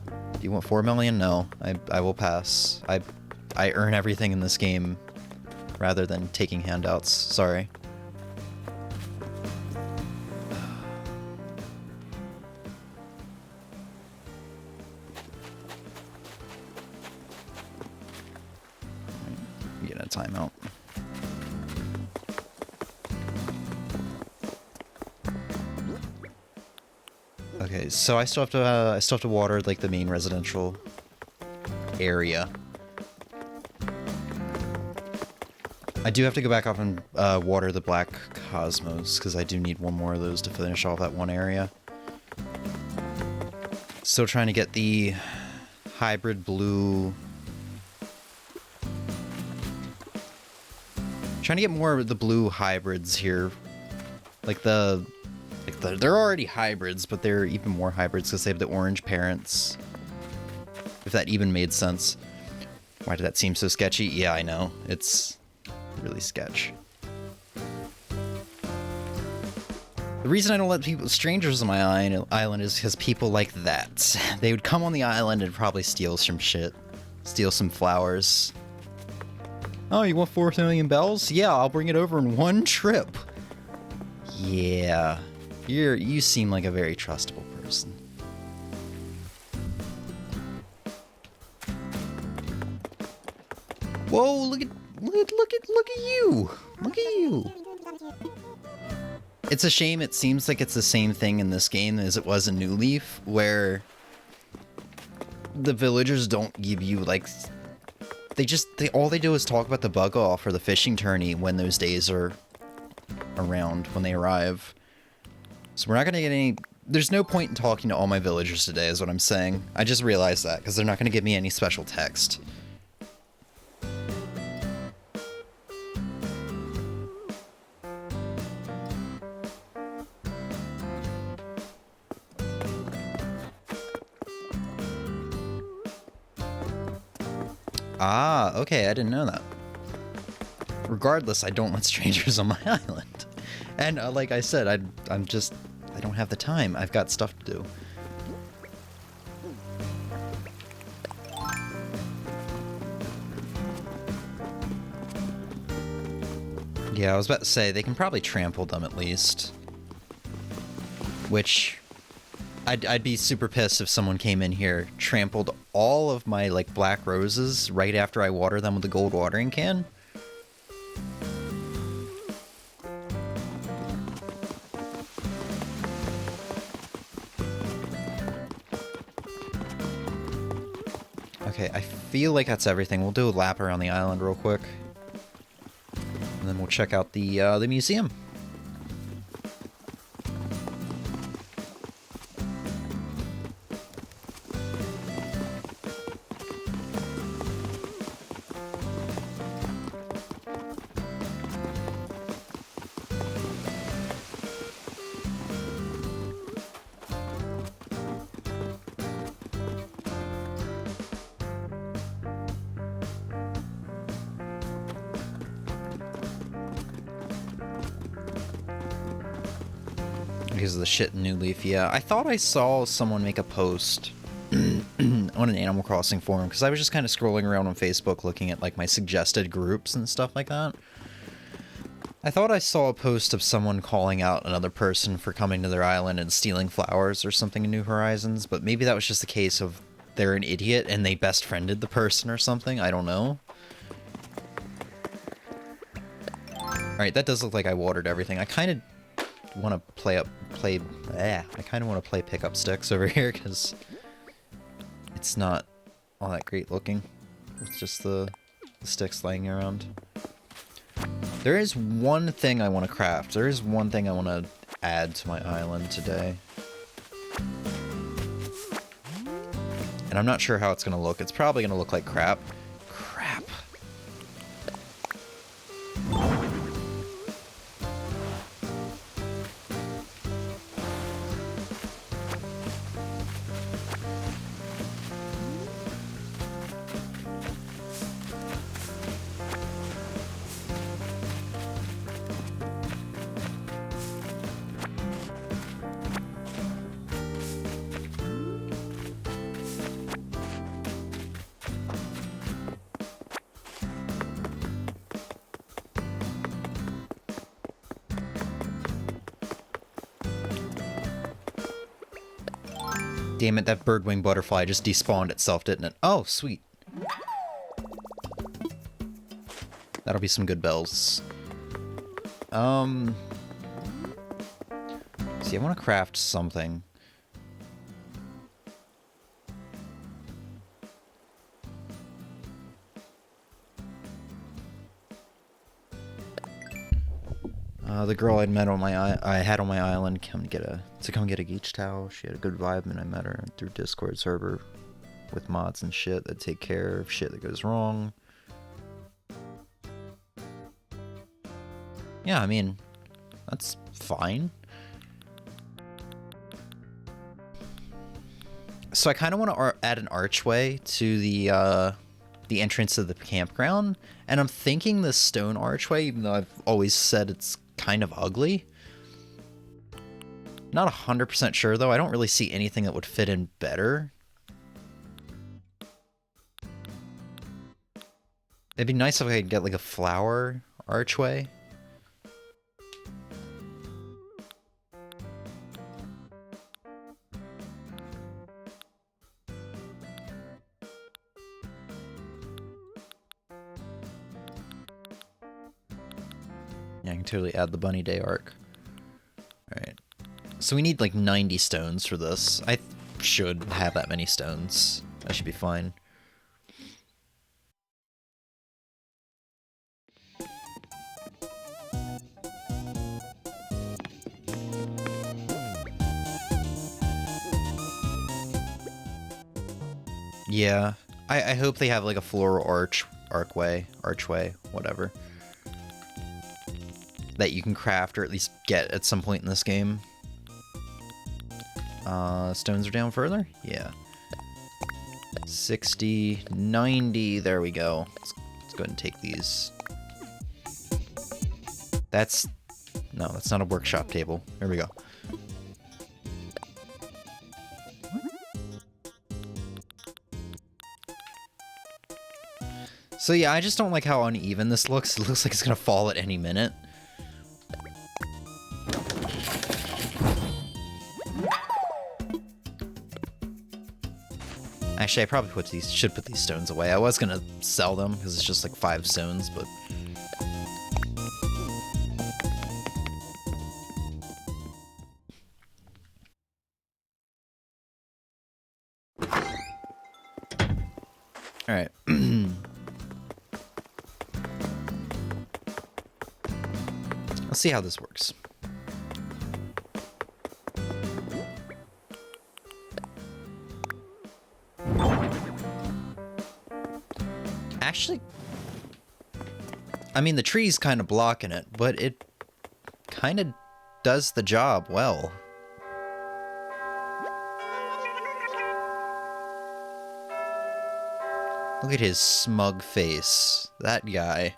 Do you want 4 million? No, I will pass. I earn everything in this game rather than taking handouts. Sorry. Get a timeout. Okay, so I still have to water like the main residential area. I do have to go back up and water the black cosmos because I do need one more of those to finish off that one area. Still trying to get the hybrid blue. Trying to get more of the blue hybrids here. They're already hybrids, but they're even more hybrids because they have the orange parents. If that even made sense. Why did that seem so sketchy? Yeah, I know. It's really sketch. The reason I don't let strangers on my island is because people like that. They would come on the island and probably steal some shit. Steal some flowers. Oh, you want 4 million bells? Yeah, I'll bring it over in one trip. Yeah. You seem like a very trustable person. Whoa, look at you. Look at you. It's a shame it seems like it's the same thing in this game as it was in New Leaf, where the villagers don't give you like all they do is talk about the bug off or the fishing tourney when those days are around, when they arrive. So we're not gonna get any. There's no point in talking to all my villagers today, is what I'm saying. I just realized that because they're not gonna give me any special text. Ah, okay, I didn't know that. Regardless, I don't let strangers on my island. And like I said, I don't have the time. I've got stuff to do. Yeah, I was about to say, they can probably trample them at least. Which, I'd be super pissed if someone came in here, trampled all of my, like, black roses right after I water them with the gold watering can. Okay, I feel like that's everything. We'll do a lap around the island real quick. And then we'll check out the museum. Because of the shit in New Leaf, yeah. I thought I saw someone make a post on an Animal Crossing forum, because I was just kind of scrolling around on Facebook looking at, like, my suggested groups and stuff like that. I thought I saw a post of someone calling out another person for coming to their island and stealing flowers or something in New Horizons, but maybe that was just a case of they're an idiot and they best friended the person or something. I don't know. Alright, that does look like I watered everything. I kind of want to I kind of want to play pickup sticks over here because it's not all that great looking. It's just the sticks laying around. There is one thing I want to craft. There is one thing I want to add to my island today. And I'm not sure how it's going to look. It's probably going to look like crap. Crap. Damn it, that birdwing butterfly just despawned itself, didn't it? Oh, sweet. That'll be some good bells. See, I want to craft something. The girl I'd met on I had on my island come get a beach towel. She had a good vibe, and I met her through Discord server with mods and shit that take care of shit that goes wrong. Yeah, I mean, that's fine. So I kind of want to add an archway to the entrance of the campground, and I'm thinking the stone archway, even though I've always said it's kind of ugly. Not 100% sure though. I don't really see anything that would fit in better. It'd be nice if I could get like a flower archway. Yeah, I can totally add the Bunny Day arc. Alright. So we need like 90 stones for this. I should have that many stones. I should be fine. Yeah. I hope they have like a floral archway, whatever, that you can craft or at least get at some point in this game. Stones are down further? Yeah. 60, 90, there we go. Let's go ahead and take these. No, that's not a workshop table. There we go. So yeah, I just don't like how uneven this looks. It looks like it's gonna fall at any minute. Actually, I probably should put these stones away. I was gonna sell them because it's just like 5 stones, but all right. Let's see how this works. Actually, I mean, the tree's kind of blocking it, but it kind of does the job well. Look at his smug face. That guy.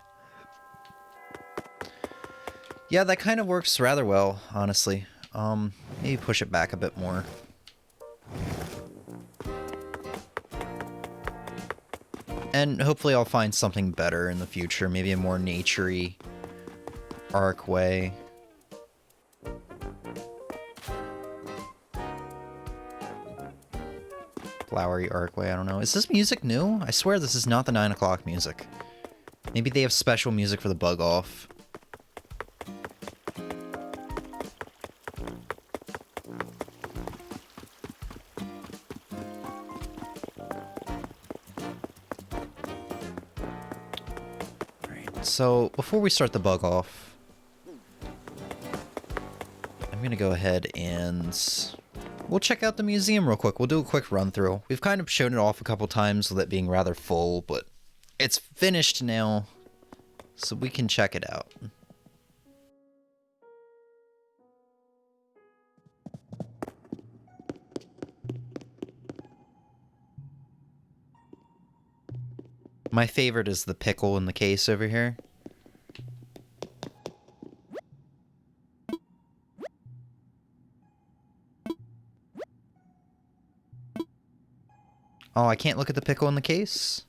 Yeah, that kind of works rather well, honestly. Maybe push it back a bit more. And hopefully I'll find something better in the future. Maybe a more nature-y archway. Flowery archway, I don't know. Is this music new? I swear this is not the 9 o'clock music. Maybe they have special music for the bug off. So before we start the bug off, I'm gonna go ahead and we'll check out the museum real quick. We'll do a quick run through. We've kind of shown it off a couple times with it being rather full, but it's finished now, so we can check it out. My favorite is the pickle in the case over here. Oh, I can't look at the pickle in the case?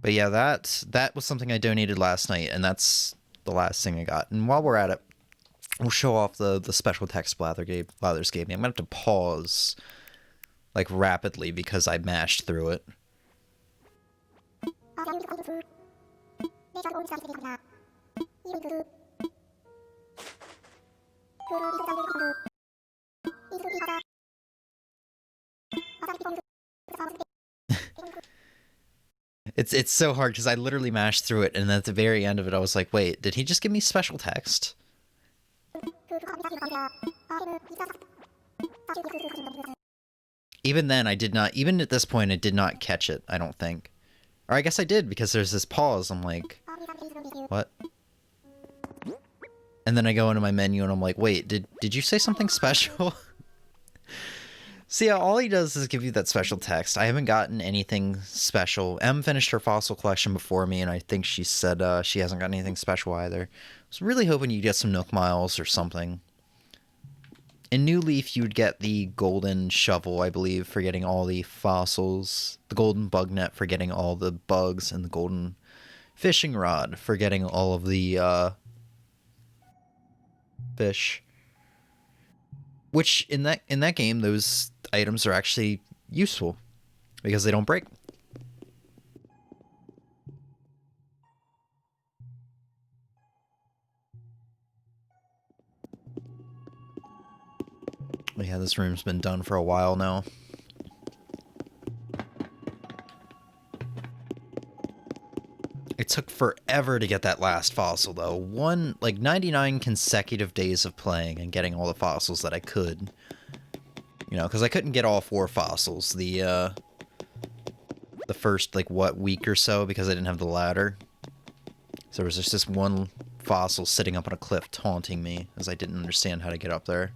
But yeah, that was something I donated last night, and that's the last thing I got. And while we're at it, we'll show off the special text Blathers gave me. I'm gonna have to pause, like, rapidly because I mashed through it. It's so hard because I literally mashed through it, and at the very end of it, I was like, wait, did he just give me special text? Even then, I did not, even at this point, I did not catch it, I don't think. Or I guess I did, because there's this pause, I'm like, what? And then I go into my menu, and I'm like, wait, did you say something special? See, all he does is give you that special text. I haven't gotten anything special. Em finished her fossil collection before me, and I think she said she hasn't got anything special either. I was really hoping you'd get some Nook Miles or something. In New Leaf, you'd get the golden shovel, I believe, for getting all the fossils. The golden bug net for getting all the bugs, and the golden fishing rod for getting all of the fish. Which in that game, those items are actually useful because they don't break. Yeah, this room's been done for a while now. It took forever to get that last fossil, though. 99 consecutive days of playing and getting all the fossils that I could. You know, because I couldn't get all 4 fossils the first, week or so because I didn't have the ladder. So there was just this one fossil sitting up on a cliff taunting me as I didn't understand how to get up there.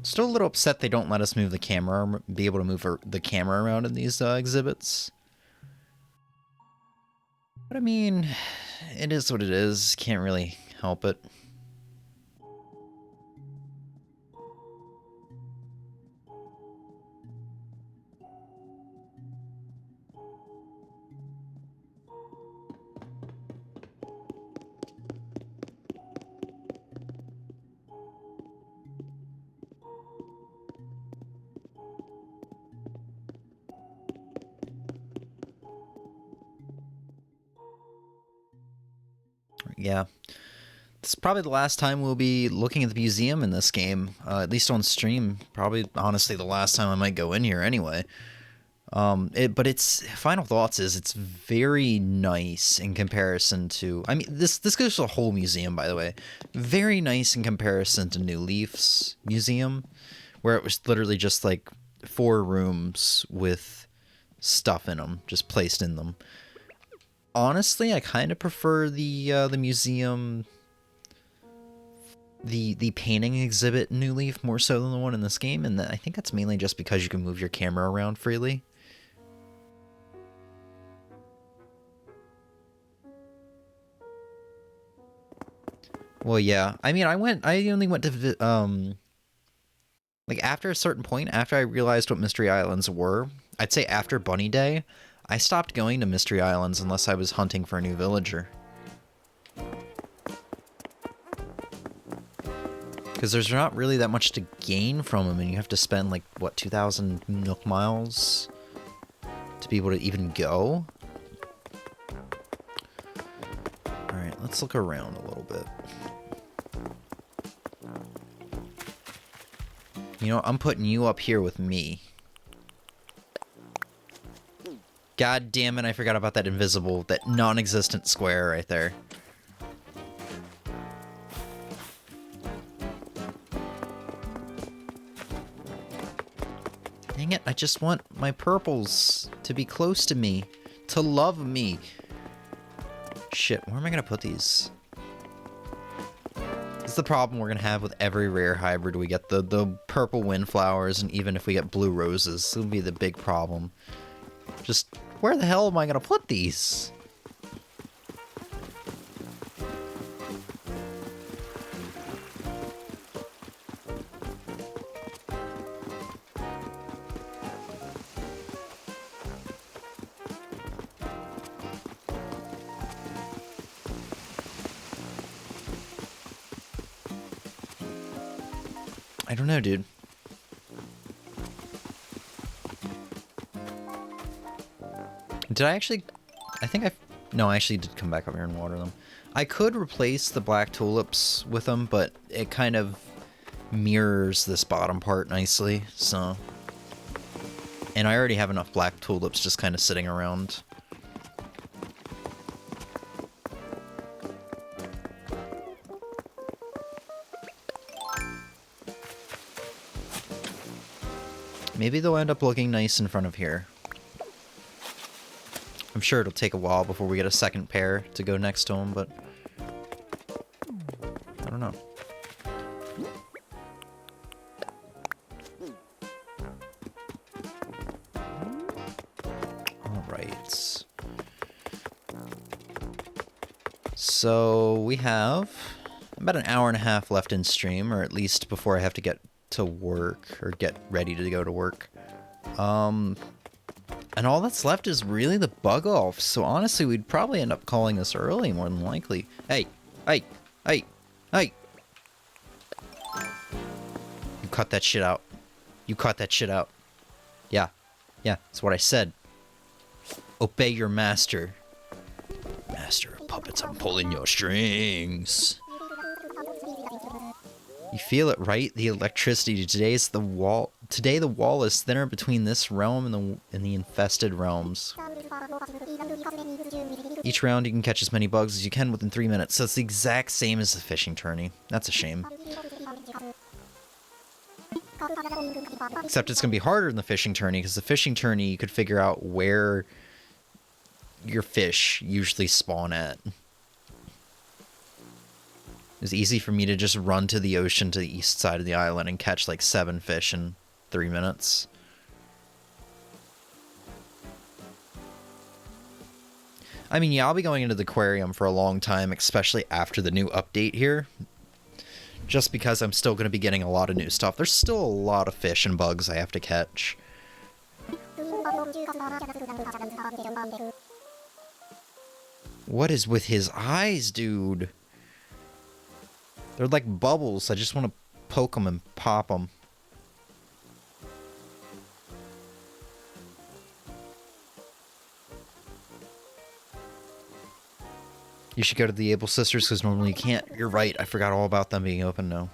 Still a little upset they don't let us move the camera, be able to move the camera around in these exhibits. But I mean, it is what it is. Can't really help it. Yeah. This is probably the last time we'll be looking at the museum in this game, at least on stream. Probably, honestly, the last time I might go in here anyway. But its final thoughts is it's very nice in comparison to... I mean, this goes to the whole museum, by the way. Very nice in comparison to New Leaf's museum, where it was literally just, 4 rooms with stuff in them, just placed in them. Honestly, I kind of prefer the museum, the painting exhibit in New Leaf more so than the one in this game, and I think that's mainly just because you can move your camera around freely. Well, yeah. I mean, I only went to after a certain point, after I realized what Mystery Islands were, I'd say after Bunny Day, I stopped going to Mystery Islands unless I was hunting for a new villager. Because there's not really that much to gain from them, and you have to spend, like, what, 2,000 Nook Miles to be able to even go? Alright, let's look around a little bit. You know, I'm putting you up here with me. God damn it, I forgot about that invisible, that non-existent square right there. Dang it, I just want my purples to be close to me, to love me. Shit, where am I gonna put these? This is the problem we're gonna have with every rare hybrid. We get the purple windflowers, and even if we get blue roses, this will be the big problem. Just, where the hell am I gonna put these? I don't know, dude. Did I actually... No, I actually did come back up here and water them. I could replace the black tulips with them, but it kind of mirrors this bottom part nicely, so... And I already have enough black tulips just kind of sitting around. Maybe they'll end up looking nice in front of here. I'm sure it'll take a while before we get a second pair to go next to them, but... I don't know. Alright. So, we have about an hour and a half left in stream, or at least before I have to get to work, or get ready to go to work. And all that's left is really the bug off, so honestly we'd probably end up calling this early, more than likely. Hey! Hey! Hey! Hey! You cut that shit out. You cut that shit out. Yeah. Yeah, that's what I said. Obey your master. Master of puppets, I'm pulling your strings. You feel it, right? The electricity. Today the wall is thinner between this realm and the infested realms. Each round you can catch as many bugs as you can within 3 minutes, so it's the exact same as the fishing tourney. That's a shame. Except it's going to be harder than the fishing tourney, because the fishing tourney you could figure out where your fish usually spawn at. It was easy for me to just run to the ocean to the east side of the island and catch like 7 fish in 3 minutes. I mean, yeah, I'll be going into the aquarium for a long time, especially after the new update here. Just because I'm still going to be getting a lot of new stuff. There's still a lot of fish and bugs I have to catch. What is with his eyes, dude? They're like bubbles. I just want to poke them and pop them. You should go to the Able Sisters, because normally you can't. You're right. I forgot all about them being open now.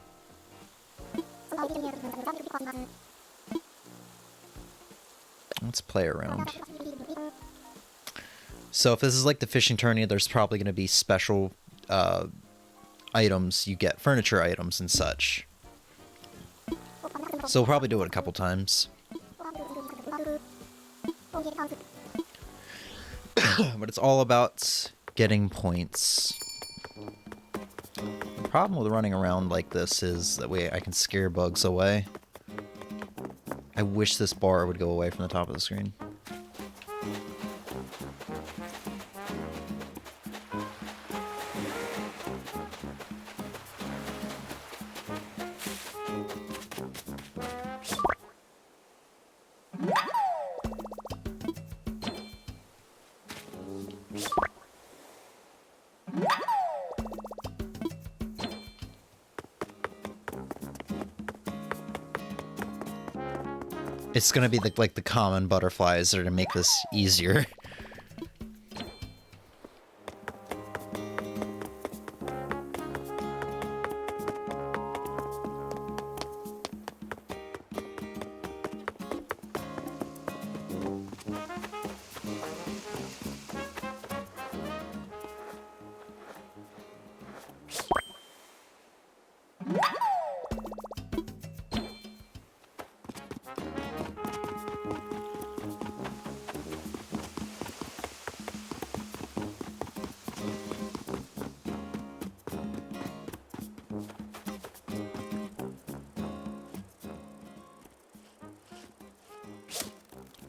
Let's play around. So if this is like the fishing tourney, there's probably going to be special items you get, furniture items and such. So we'll probably do it a couple times. But it's all about getting points. The problem with running around like this is that way I can scare bugs away. I wish this bar would go away from the top of the screen. It's gonna be like the common butterflies that are to make this easier.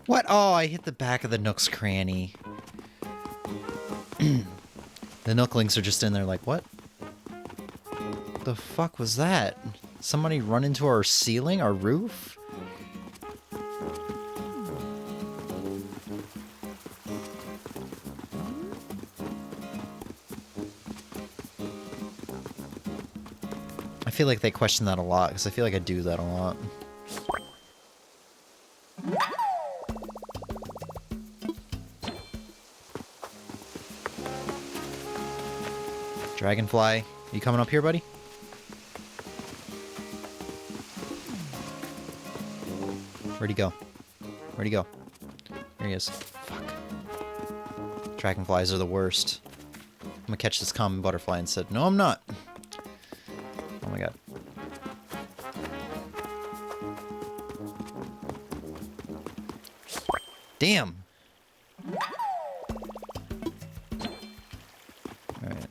What? Oh, I hit the back of the Nook's cranny. The Nooklings are just in there like, what? The fuck was that? Somebody run into our ceiling, our roof? I feel like they question that a lot, because I feel like I do that a lot. Dragonfly, you coming up here, buddy? Where'd he go? Where'd he go? There he is. Fuck. Dragonflies are the worst. I'm gonna catch this common butterfly instead. No, I'm not. Oh my god. Damn! Alright.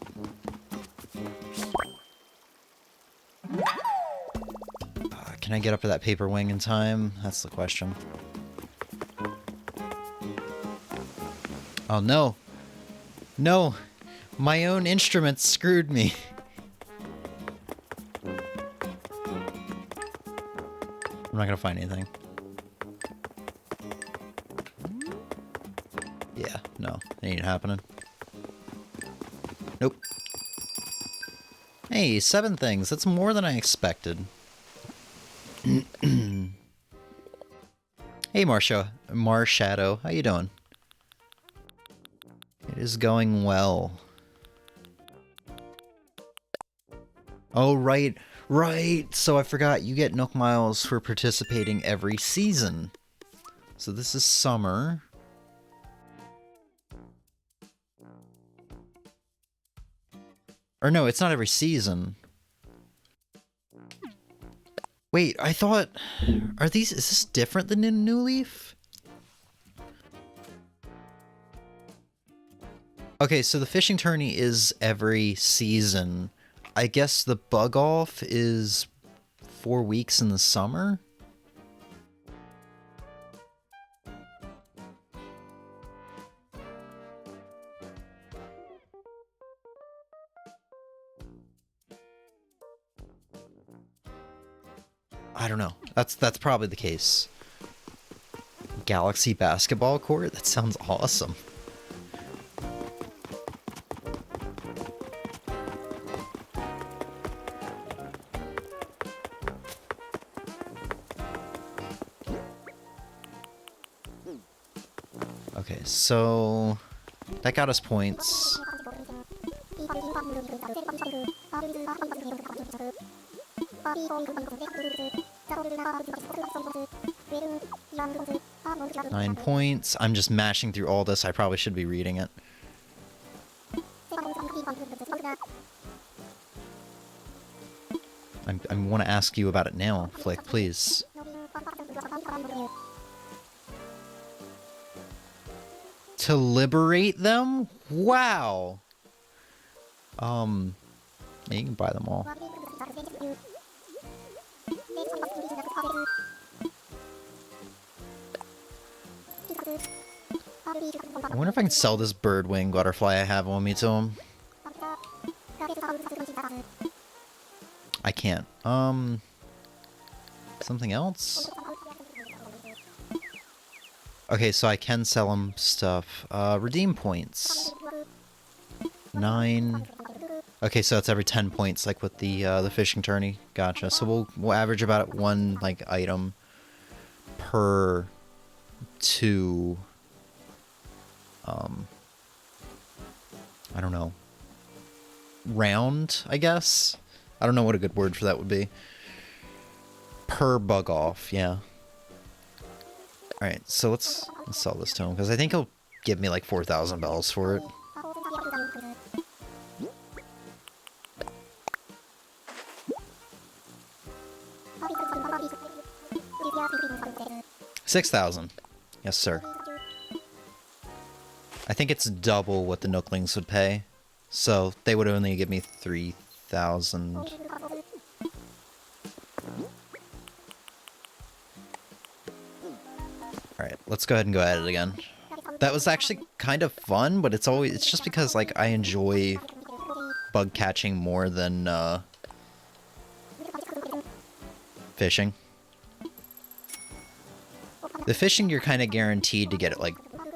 Can I get up to that paper wing in time? That's the question. Oh no! No! My own instrument screwed me! I'm not gonna find anything. Yeah, no, it ain't happening. Nope. Hey, 7 things. That's more than I expected. Hey, Marshadow. How you doing? It is going well. Oh, right. Right! So I forgot, you get Nook Miles for participating every season. So this is summer. Or no, it's not every season. Wait, I thought... is this different than in New Leaf? Okay, so the fishing tourney is every season. I guess the bug off is 4 weeks in the summer? I don't know. That's probably the case. Galaxy basketball court? That sounds awesome. Okay, so that got us points. Nine points. I'm just mashing through all this. I probably should be reading it. I want to ask you about it now, Flick, please. To liberate them? Wow! Yeah, you can buy them all. I wonder if I can sell this birdwing butterfly I have on me to him. I can't. Something else? Okay, so I can sell him stuff. Redeem points. 9. Okay, so that's every 10 points, like with the fishing tourney. Gotcha. So we'll average about 1 like item per 2, I don't know, round, I guess? I don't know what a good word for that would be. Per bug off, yeah. Alright, so let's sell this to him, because I think he'll give me like 4,000 bells for it. $6,000. Yes, sir. I think it's double what the Nooklings would pay, so they would only give me 3,000. Alright, let's go ahead and go at it again. That was actually kind of fun, but it's just because, like, I enjoy bug catching more than, fishing. The fishing, you're kind of guaranteed to get, like,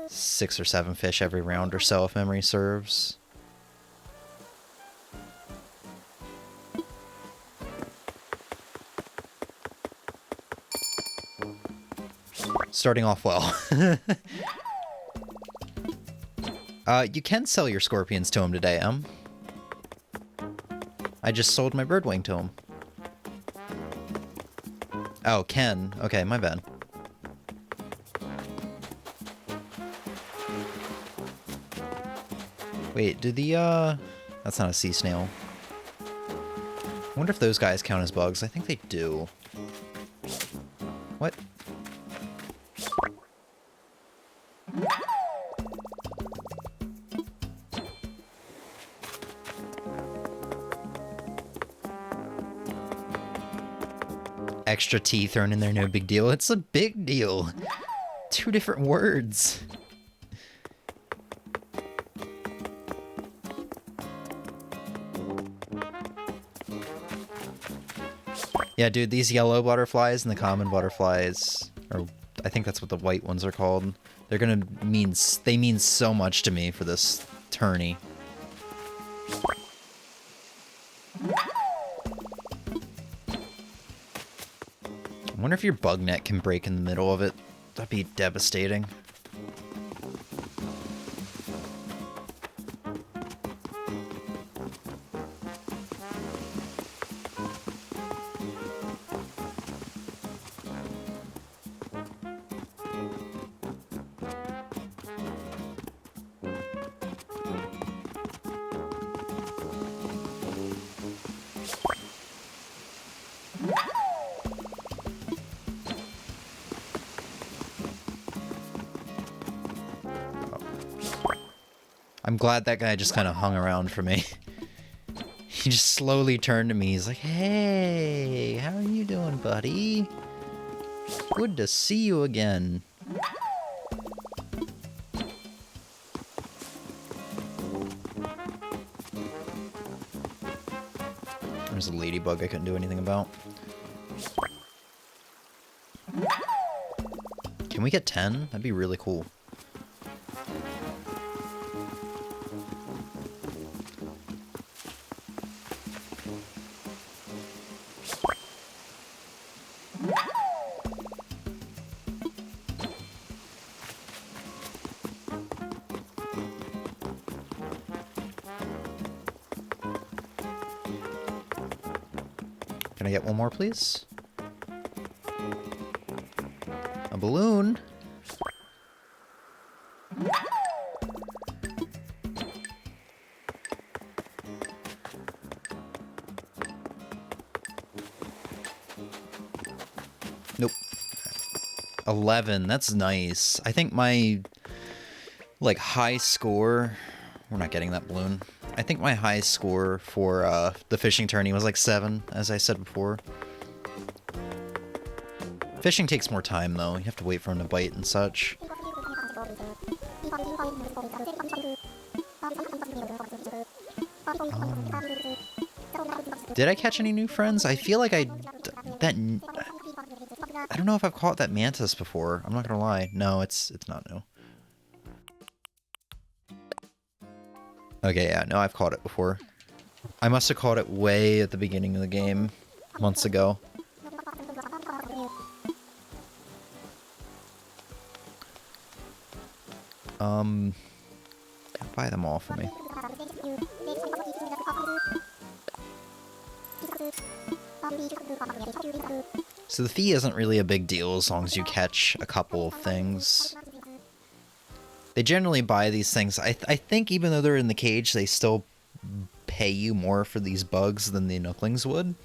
6 or 7 fish every round or so, if memory serves. Starting off well. You can sell your scorpions to him today, I just sold my birdwing to him. Oh, Ken. Okay, my bad. Wait, do the, that's not a sea snail. I wonder if those guys count as bugs. I think they do. What? Extra T thrown in there, no big deal. It's a big deal. 2 different words. Yeah, dude, these yellow butterflies and the common butterflies, or I think that's what the white ones are called, they're gonna they mean so much to me for this tourney. I wonder if your bug net can break in the middle of it. That'd be devastating. I'm glad that guy just kind of hung around for me. He just slowly turned to me. He's like, "Hey, how are you doing, buddy? Good to see you again." There's a ladybug I couldn't do anything about. Can we get 10? That'd be really cool. Can I get one more, please? A balloon? Nope. 11, that's nice. I think my, like, high score... We're not getting that balloon. I think my high score for the fishing tourney was like 7, as I said before. Fishing takes more time, though. You have to wait for him to bite and such. Did I catch any new friends? I feel like I don't know if I've caught that mantis before. I'm not gonna lie. No, it's not new. Okay, yeah, no, I've caught it before. I must have caught it way at the beginning of the game, months ago. Buy them all for me. So the fee isn't really a big deal as long as you catch a couple of things. They generally buy these things. I think even though they're in the cage, they still pay you more for these bugs than the Nooklings would.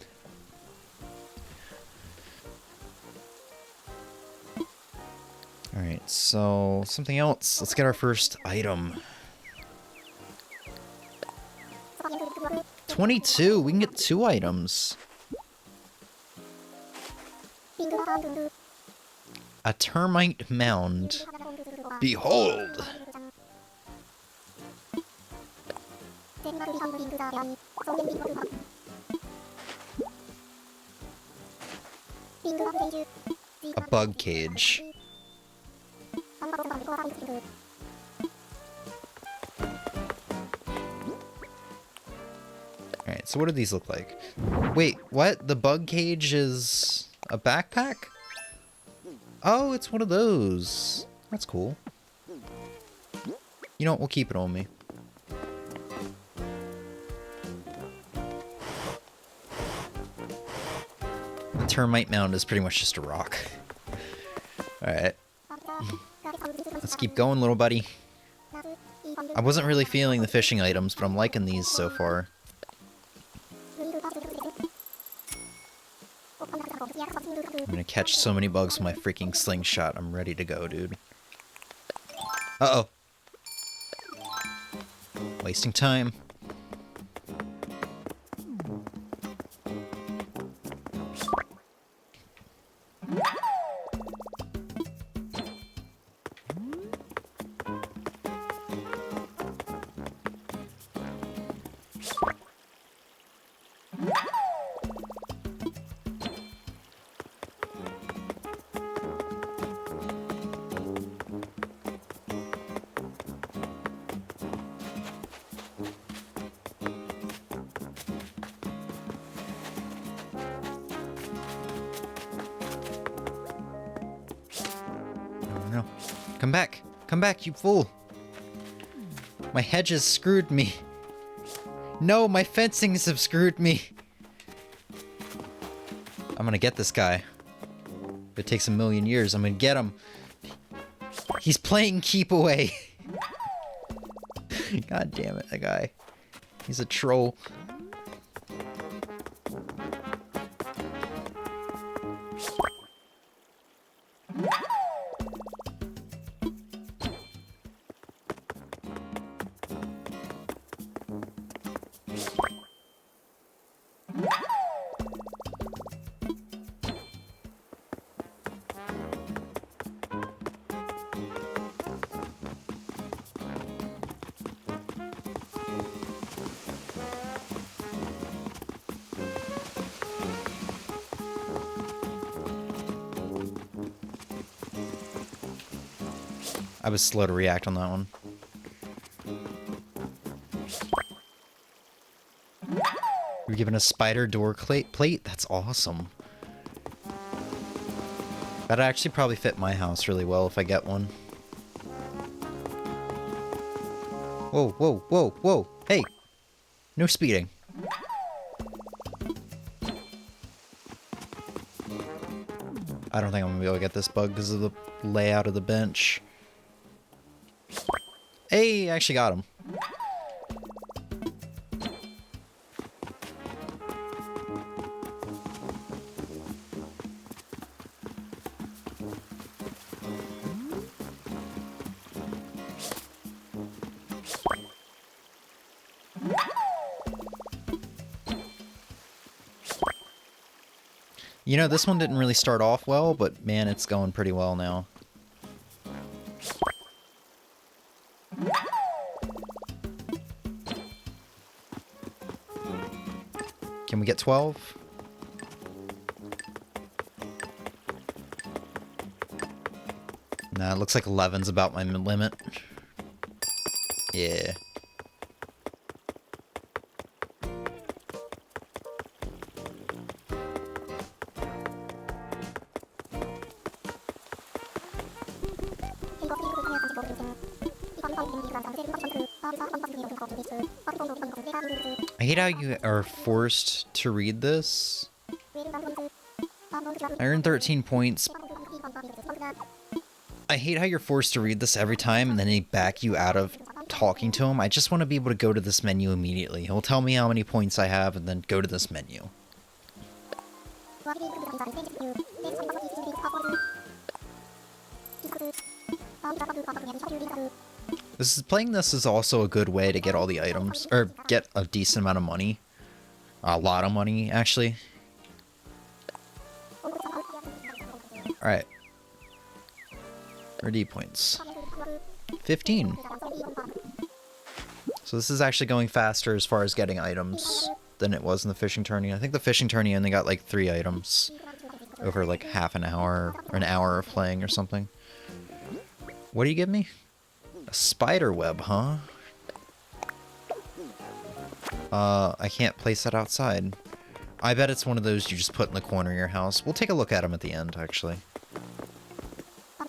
Alright, so something else. Let's get our first item. 22! We can get 2 items. A termite mound. Behold! A bug cage. Alright, so what do these look like? Wait, what? The bug cage is a backpack? Oh, it's one of those. That's cool. You know what? We'll keep it on me. The termite mound is pretty much just a rock. Alright. Let's keep going, little buddy. I wasn't really feeling the fishing items, but I'm liking these so far. I'm gonna catch so many bugs with my freaking slingshot. I'm ready to go, dude. Uh-oh. Wasting time. No. Come back! Come back, you fool! My hedges screwed me. No, my fencings have screwed me. I'm gonna get this guy. If it takes a million years, I'm gonna get him. He's playing keep away. God damn it, that guy. He's a troll. I was slow to react on that one. You're given a spider door plate? That's awesome. That'd actually probably fit my house really well if I get one. Whoa, whoa, whoa, whoa! Hey! No speeding. I don't think I'm gonna be able to get this bug because of the layout of the bench. Hey, I actually got him. You know, this one didn't really start off well, but man, it's going pretty well now. Can we get 12? Nah, it looks like 11's about my limit. Yeah. I hate how you are forced to read this. I earned 13 points. I hate how you're forced to read this every time and then they back you out of talking to him. I just want to be able to go to this menu immediately. He'll tell me how many points I have and then go to this menu. Playing this is also a good way to get all the items, or get a decent amount of money. A lot of money, actually. Alright. RD points. 15. So this is actually going faster as far as getting items than it was in the fishing tourney. I think the fishing tourney only got like 3 items over like half an hour or an hour of playing or something. What do you give me? A spider web, huh? I can't place that outside. I bet it's one of those you just put in the corner of your house. We'll take a look at them at the end, actually.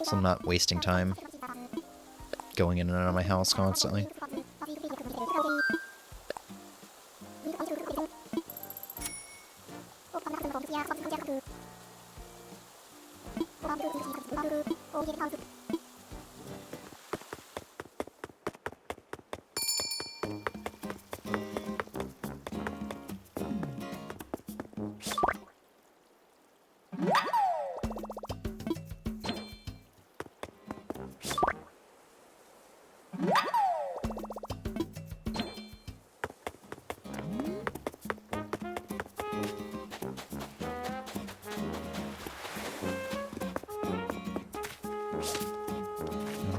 So I'm not wasting time going in and out of my house constantly.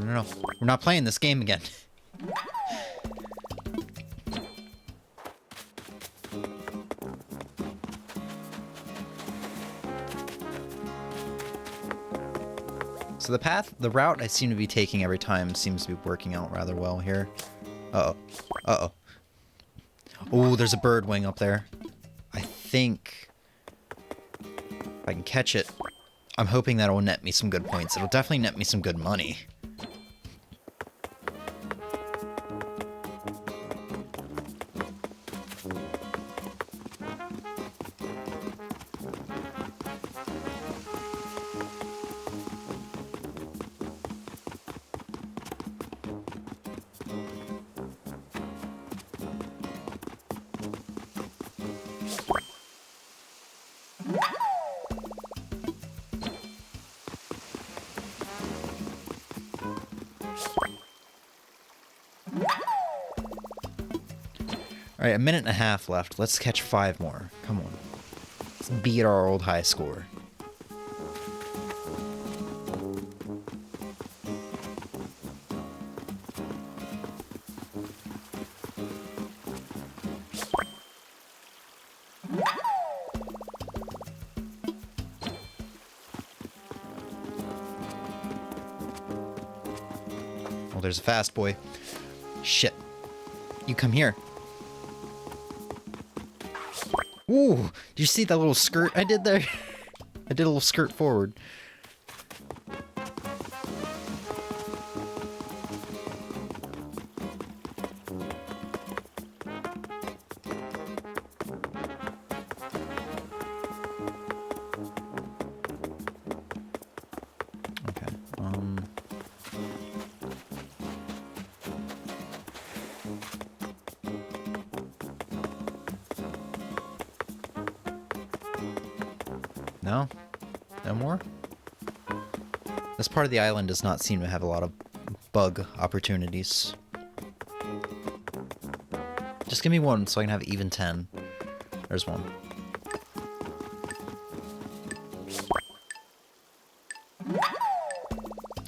No. We're not playing this game again. So the route I seem to be taking every time seems to be working out rather well here. Uh-oh. Uh-oh. Oh, there's a bird wing up there. I think if I can catch it, I'm hoping that'll net me some good points. It'll definitely net me some good money. Alright, a minute and a half left. Let's catch 5 more. Come on. Let's beat our old high score. Oh, there's a fast boy. Shit. You come here. Ooh, did you see that little skirt I did there? I did a little skirt forward. Okay, No? No more? This part of the island does not seem to have a lot of bug opportunities. Just give me one so I can have even 10. There's one.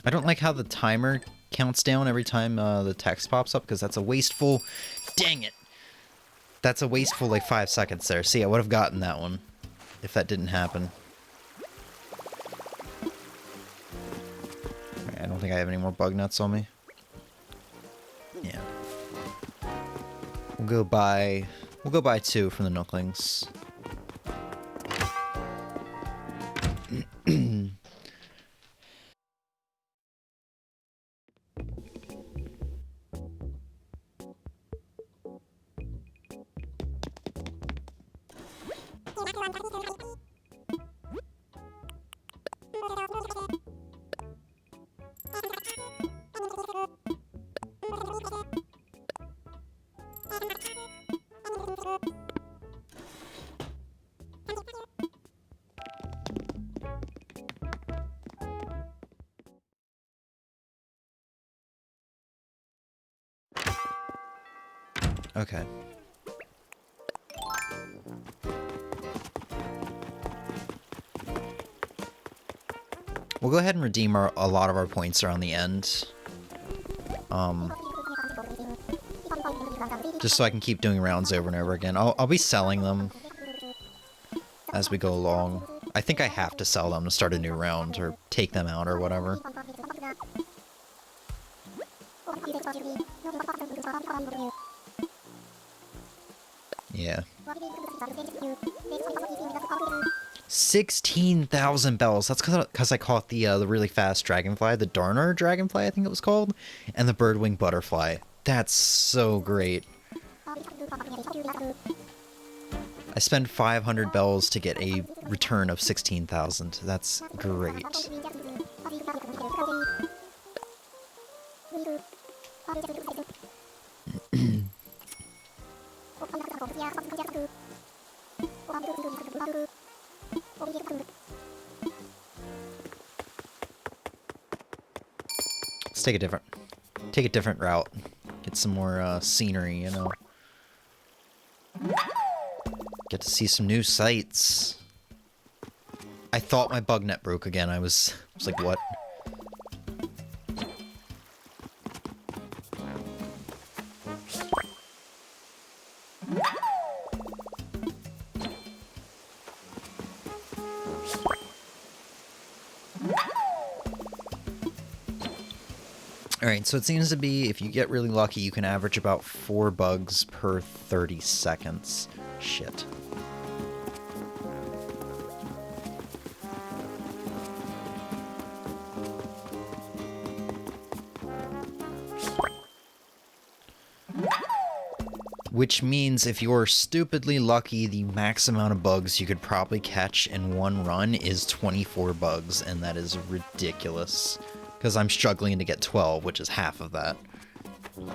I don't like how the timer counts down every time the text pops up, because that's a wasteful... Dang it! That's a wasteful, like, 5 seconds there. See, I would have gotten that one if that didn't happen. Right, I don't think I have any more bug nuts on me. Yeah. We'll go buy 2 from the Nooklings. Okay. We'll go ahead and redeem a lot of our points are on the end. Just so I can keep doing rounds over and over again. I'll be selling them as we go along. I think I have to sell them to start a new round, or take them out, or whatever. Yeah. 16,000 bells. That's because I caught the really fast dragonfly, the Darner dragonfly, I think it was called, and the birdwing butterfly. That's so great. I spent 500 bells to get a return of 16,000. That's great. Let's take a different route. Get some more scenery, you know. Get to see some new sights. I thought my bug net broke again. I was like, what? Alright, so it seems to be, if you get really lucky, you can average about 4 bugs per 30 seconds. Shit. Which means if you're stupidly lucky, the max amount of bugs you could probably catch in one run is 24 bugs, and that is ridiculous. Because I'm struggling to get 12, which is half of that. But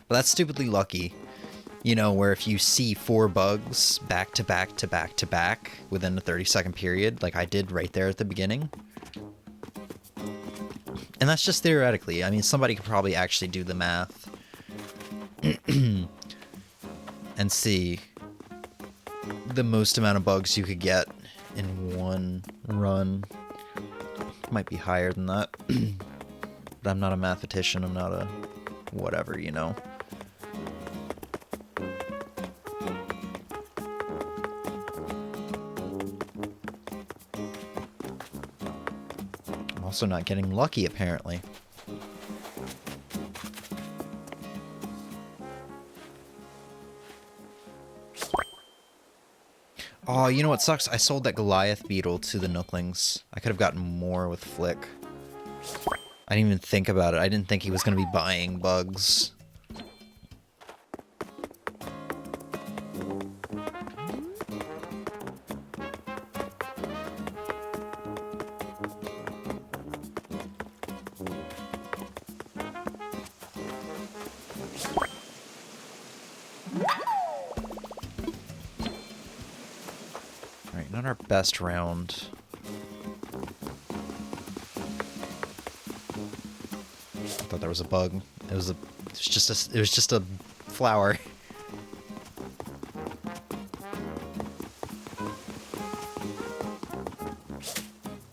that's stupidly lucky. You know, where if you see 4 bugs back to back to back to back within a 30-second period, like I did right there at the beginning. And that's just theoretically. I mean, somebody could probably actually do the math. And see the most amount of bugs you could get in one run. Might be higher than that. But I'm not a mathematician, I'm not a whatever, you know. I'm also not getting lucky, apparently. Oh, you know what sucks? I sold that Goliath beetle to the Nooklings. I could have gotten more with Flick. I didn't even think about it. I didn't think he was going to be buying bugs. Not our best round. I thought there was a bug. It was just a flower.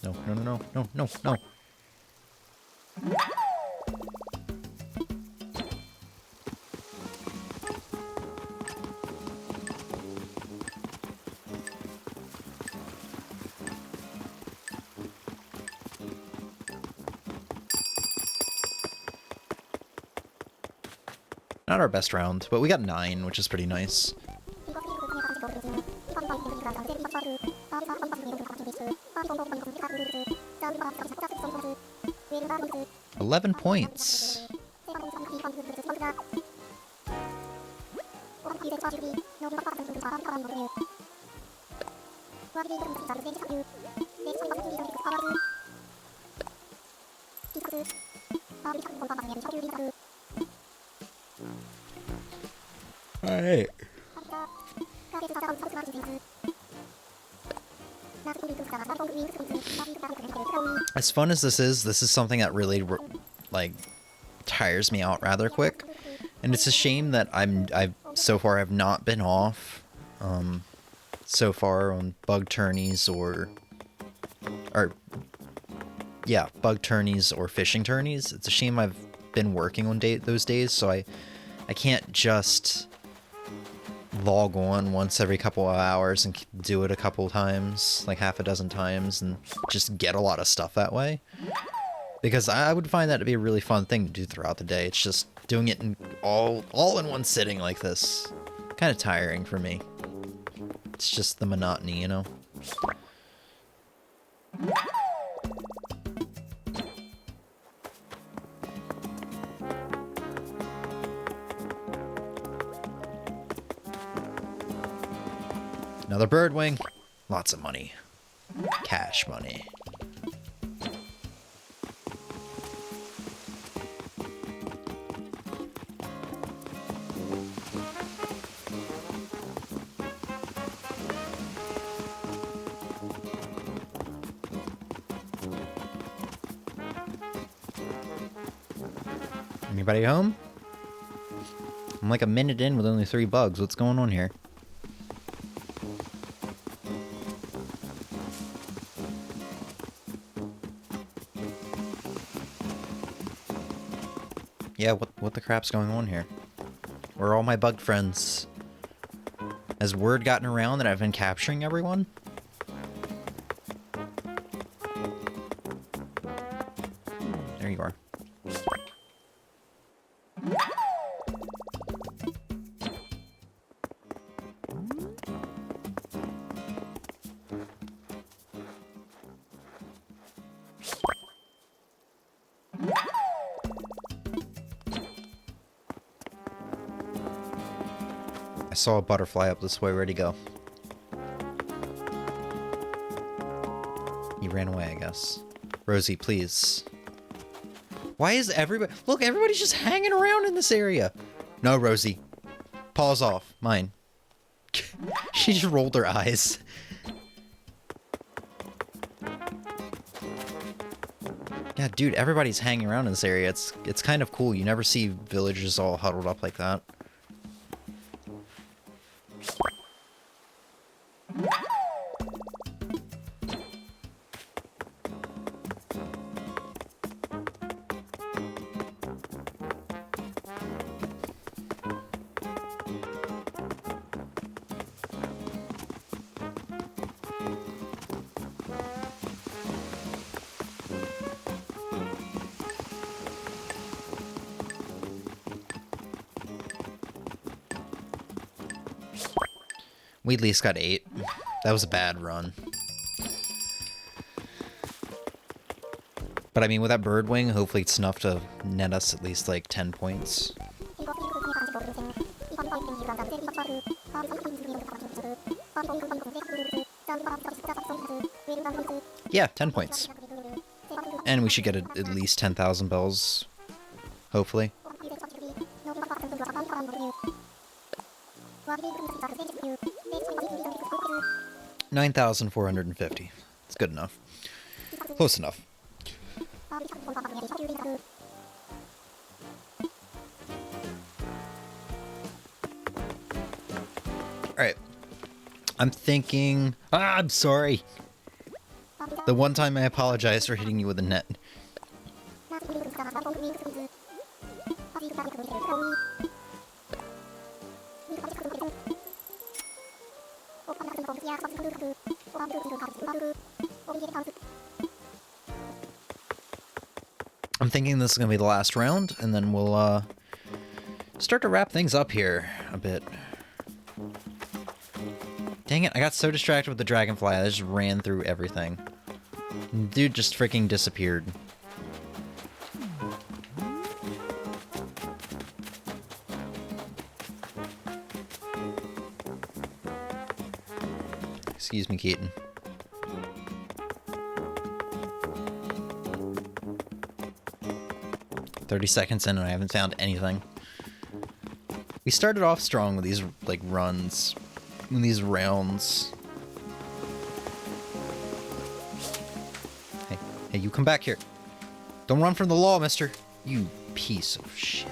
No, no, no, no, no, no, no. Not our best round, but we got 9, which is pretty nice. 11 points. Alright. As fun as this is something that really, like, tires me out rather quick. And it's a shame that I've so far have not been off, so far on bug tourneys or bug tourneys or fishing tourneys. It's a shame I've been working on those days, so I can't just log on once every couple of hours and do it a couple times, like half a dozen times, and just get a lot of stuff that way. Because I would find that to be a really fun thing to do throughout the day. It's just doing it in all in one sitting like this. Kind of tiring for me. It's just the monotony, you know? Another bird wing. Lots of money. Cash money. Anybody home? I'm like a minute in with only 3 bugs. What's going on here? Yeah, what the crap's going on here? Where are all my bug friends? Has word gotten around that I've been capturing everyone? There you are. I saw a butterfly up this way. Where'd he go? He ran away, I guess. Rosie, please. Why is everybody... Look, everybody's just hanging around in this area. No, Rosie. Paws off. Mine. She just rolled her eyes. Yeah, dude, everybody's hanging around in this area. It's kind of cool. You never see villagers all huddled up like that. We at least got 8. That was a bad run. But I mean, with that bird wing, hopefully it's enough to net us at least like 10 points. Yeah, 10 points. And we should get at least 10,000 bells. Hopefully. 9,450. It's good enough. Close enough. Alright. I'm thinking... I'm sorry! The one time I apologize for hitting you with a net. I'm thinking this is going to be the last round, and then we'll start to wrap things up here a bit. Dang it, I got so distracted with the dragonfly, I just ran through everything. Dude just freaking disappeared. Excuse me, Keaton. $30 in and I haven't found anything. We started off strong with these, like, runs. In these rounds. Hey, you come back here. Don't run from the law, mister. You piece of shit.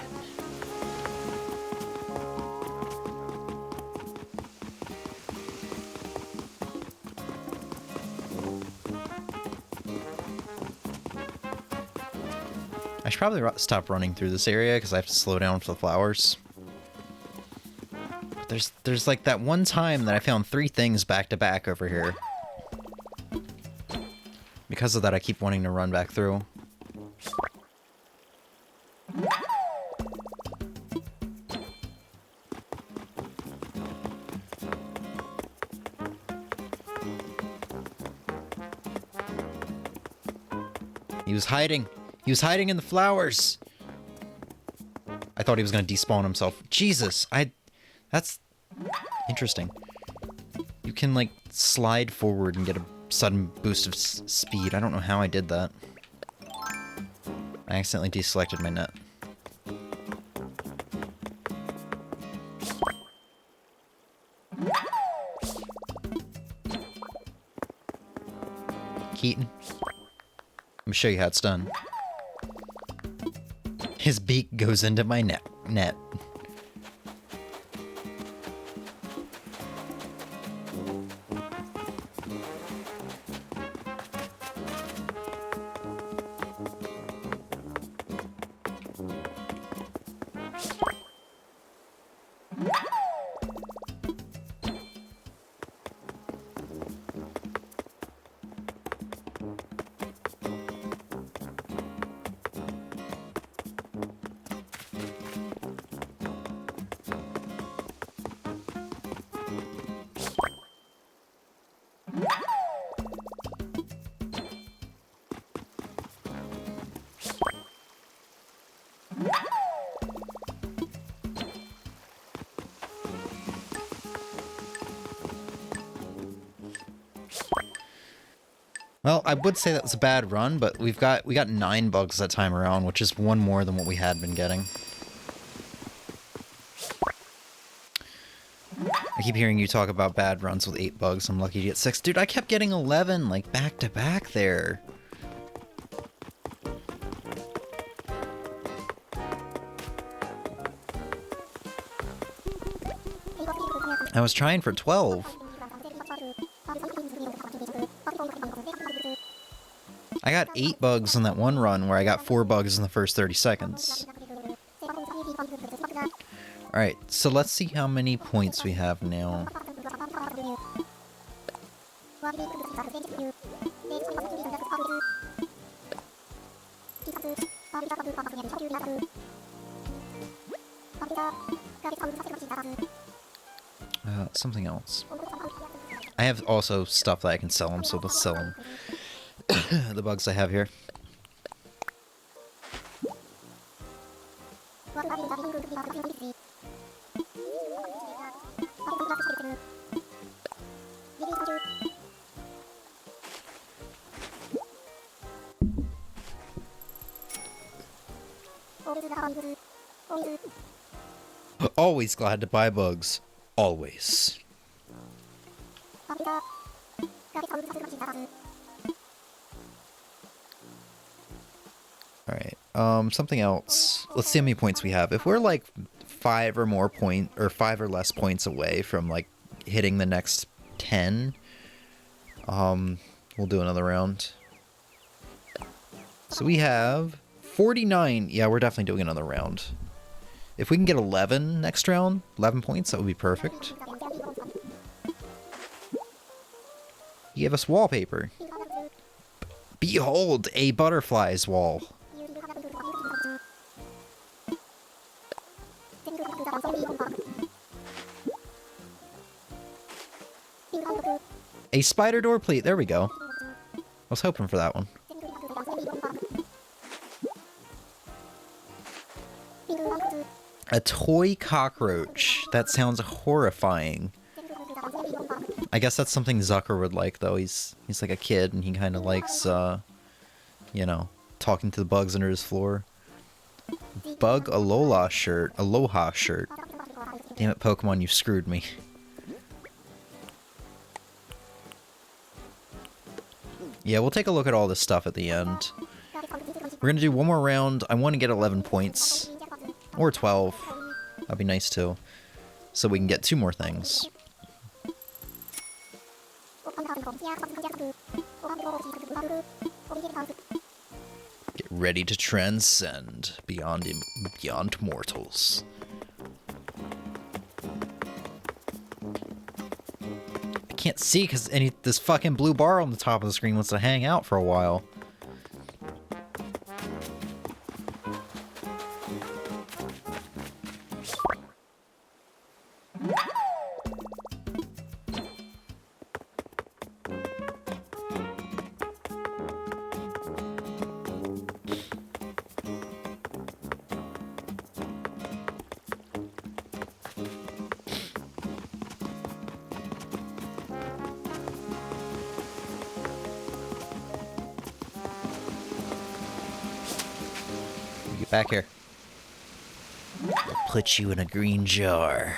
I should probably stop running through this area because I have to slow down for the flowers. But there's like that one time that I found 3 things back to back over here. Because of that, I keep wanting to run back through. He was hiding. He was hiding in the flowers. I thought he was going to despawn himself. Jesus, that's interesting. You can, like, slide forward and get a sudden boost of speed. I don't know how I did that. I accidentally deselected my net. Keaton, let me show you how it's done. His beak goes into my net. Well, I would say that was a bad run, but we got 9 bugs that time around, which is 1 more than what we had been getting. I keep hearing you talk about bad runs with 8 bugs. I'm lucky to get 6. Dude, I kept getting 11, like, back to back there. I was trying for 12. I got 8 bugs on that one run where I got 4 bugs in the first 30 seconds. Alright, so let's see how many points we have now. Something else. I have also stuff that I can sell them, so let's sell them. The bugs I have here. Always glad to buy bugs. Always. Alright, something else. Let's see how many points we have. If we're like 5 or less points away from like hitting the next 10, we'll do another round. So we have 49. Yeah, we're definitely doing another round. If we can get 11 next round, 11 points, that would be perfect. He gave us wallpaper. Behold, a butterfly's wall. A spider door plate. There we go. I was hoping for that one. A toy cockroach. That sounds horrifying. I guess that's something Zucker would like, though. He's like a kid, and he kind of likes, you know, talking to the bugs under his floor. Bug Alola shirt. Aloha shirt. Damn it, Pokemon, you screwed me. Yeah, we'll take a look at all this stuff at the end. We're gonna do one more round. I want to get 11 points. Or 12. That'd be nice, too. So we can get 2 more things. Get ready to transcend beyond mortals. I can't see because this fucking blue bar on the top of the screen wants to hang out for a while. Back here. I'll put you in a green jar.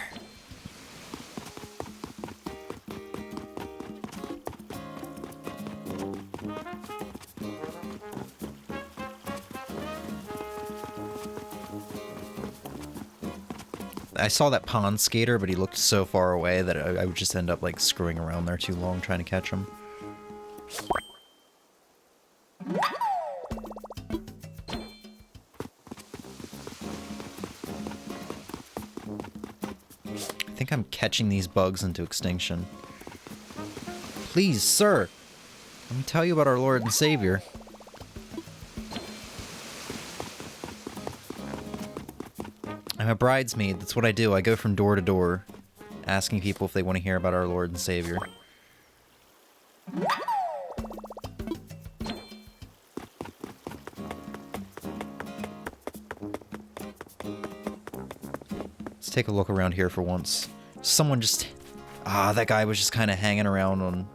I saw that pond skater, but he looked so far away that I would just end up like screwing around there too long trying to catch him. I think I'm catching these bugs into extinction. Please, sir! Let me tell you about our Lord and Savior. I'm a bridesmaid. That's what I do. I go from door to door, asking people if they want to hear about our Lord and Savior. Let's take a look around here for once. Someone just... Ah, that guy was just kind of hanging around on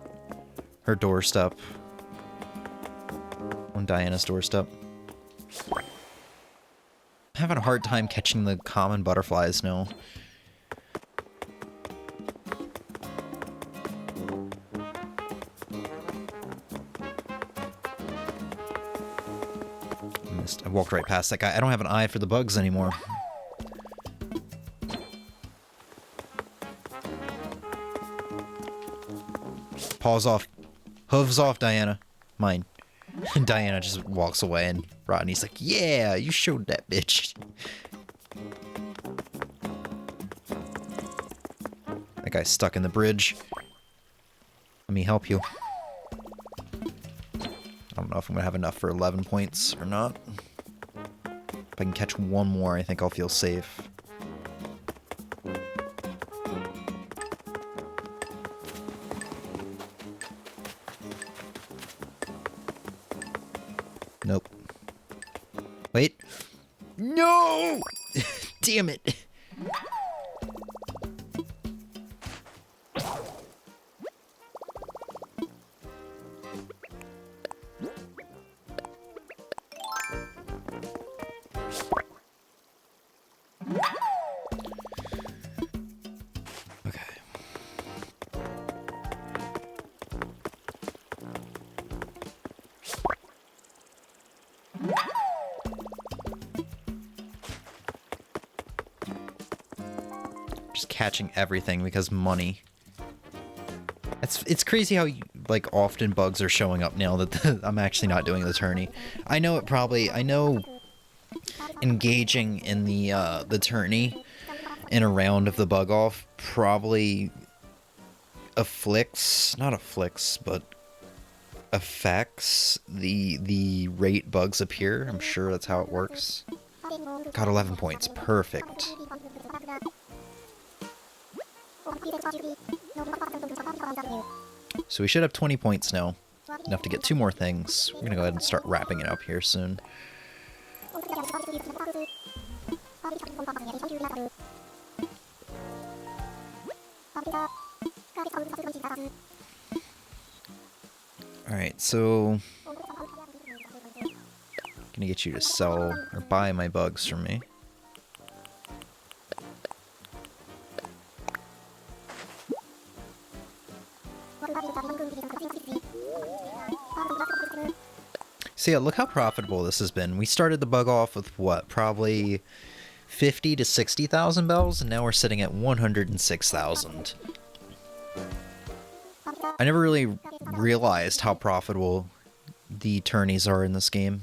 her doorstep. On Diana's doorstep. I'm having a hard time catching the common butterflies now. I walked right past that guy. I don't have an eye for the bugs anymore. Paws off. Hooves off, Diana. Mine. And Diana just walks away, and Rodney's like, yeah, you showed that bitch. That guy's stuck in the bridge. Let me help you. I don't know if I'm gonna have enough for 11 points or not. If I can catch one more, I think I'll feel safe. Nope. Wait. No! Damn it. Just catching everything because money. It's crazy how like often bugs are showing up now that I'm actually not doing the tourney. I know engaging in the tourney in a round of the bug off probably affects the rate bugs appear. I'm sure that's how it works. Got 11 points. Perfect. So we should have 20 points now. Enough to get 2 more things. We're gonna go ahead and start wrapping it up here soon. Alright, so... gonna get you to sell or buy my bugs from me. So yeah, look how profitable this has been. We started the bug off with what, probably 50 to 60,000 bells, and now we're sitting at 106,000. I never really realized how profitable the tourneys are in this game.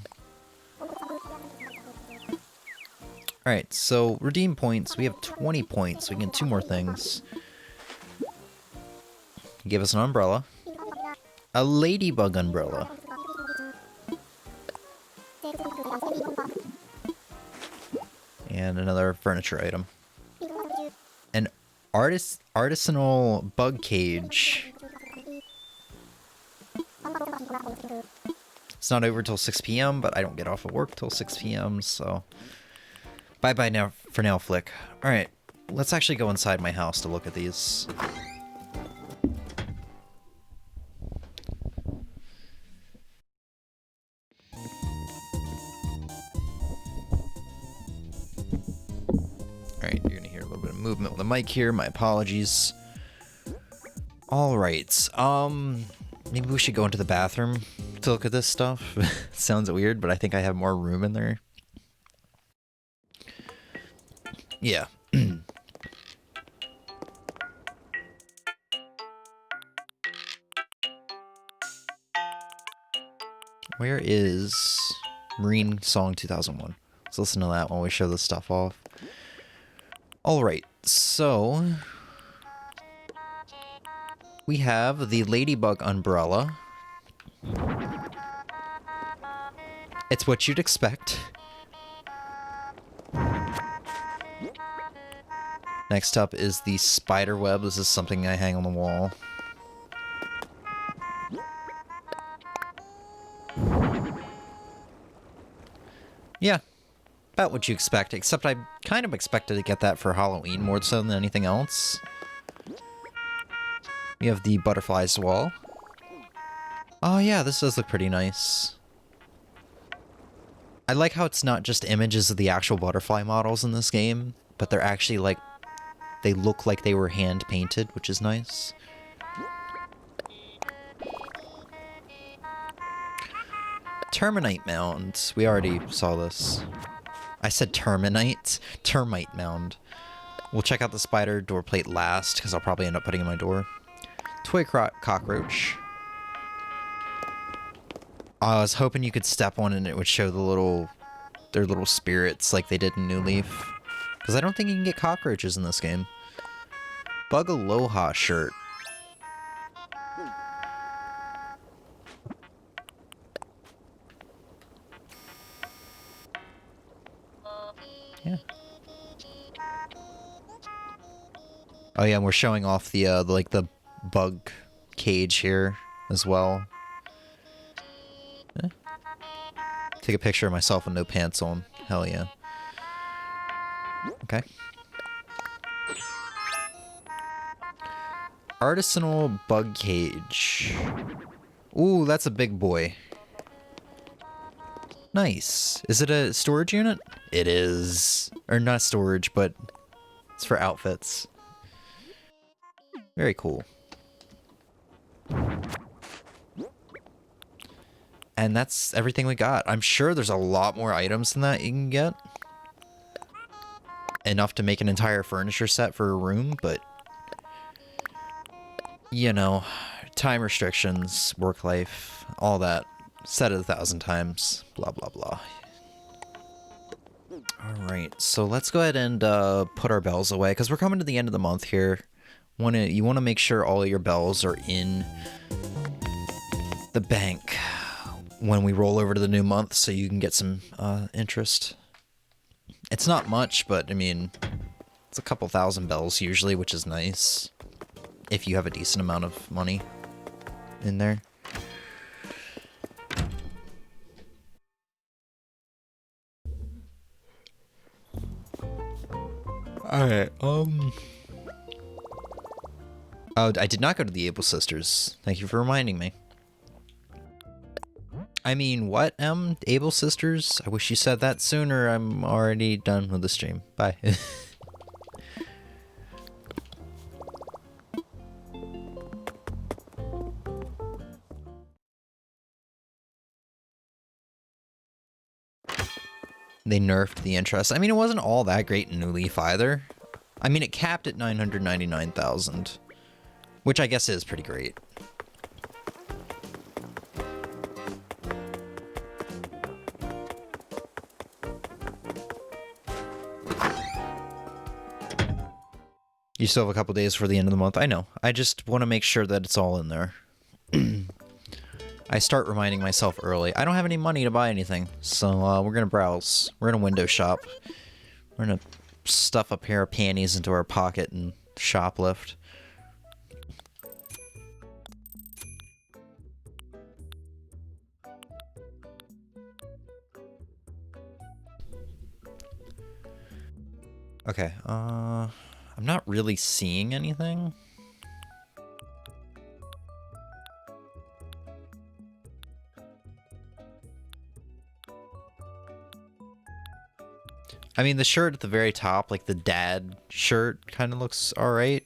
Alright, so redeem points. We have 20 points. We can get 2 more things. Give us an umbrella. A ladybug umbrella. And another furniture item. An artisanal bug cage. It's not over till 6 p.m., but I don't get off of work till 6 p.m., so... Bye-bye now for now, Flick. Alright, let's actually go inside my house to look at these. Alright, you're gonna hear a little bit of movement with the mic here. My apologies. Alright, maybe we should go into the bathroom to look at this stuff. Sounds weird, but I think I have more room in there. Yeah. Where is Marine Song 2001? Let's listen to that while we show this stuff off. Alright, so... we have the Ladybug umbrella. It's what you'd expect. Next up is the spider web. This is something I hang on the wall. Yeah, about what you expect, except I kind of expected to get that for Halloween more so than anything else. We have the butterflies wall. Oh yeah, this does look pretty nice. I like how it's not just images of the actual butterfly models in this game, but they're actually like, they look like they were hand painted, which is nice. Terminite mound. We already saw this. I said terminite. Termite mound. We'll check out the spider door plate last, because I'll probably end up putting it in my door. Toy cockroach. I was hoping you could step on and it would show their little spirits like they did in New Leaf. Because I don't think you can get cockroaches in this game. Bug Aloha shirt. Yeah. Oh yeah, and we're showing off the like the bug cage here as well. Eh. Take a picture of myself with no pants on. Hell yeah. Okay. Artisanal bug cage. Ooh, that's a big boy. Nice. Is it a storage unit? It is. Or not storage, but it's for outfits. Very cool. And that's everything we got. I'm sure there's a lot more items than that you can get. Enough to make an entire furniture set for a room, but... you know, time restrictions, work life, all that. Said it 1,000 times. Blah, blah, blah. Alright, so let's go ahead and put our bells away, because we're coming to the end of the month here. You want to make sure all of your bells are in the bank when we roll over to the new month, so you can get some interest. It's not much, but, I mean, it's a couple thousand bells usually, which is nice. If you have a decent amount of money in there. Alright, Oh, I did not go to the Able Sisters. Thank you for reminding me. I mean, what, Able Sisters? I wish you said that sooner. I'm already done with the stream. Bye. They nerfed the interest. I mean, it wasn't all that great in New Leaf either. I mean, it capped at 999,000, which I guess is pretty great. You still have a couple days for the end of the month. I know. I just want to make sure that it's all in there. I start reminding myself early. I don't have any money to buy anything, so we're going to browse. We're going to window shop. We're going to stuff a pair of panties into our pocket and shoplift. Okay, I'm not really seeing anything. I mean, the shirt at the very top, like the dad shirt, kind of looks alright.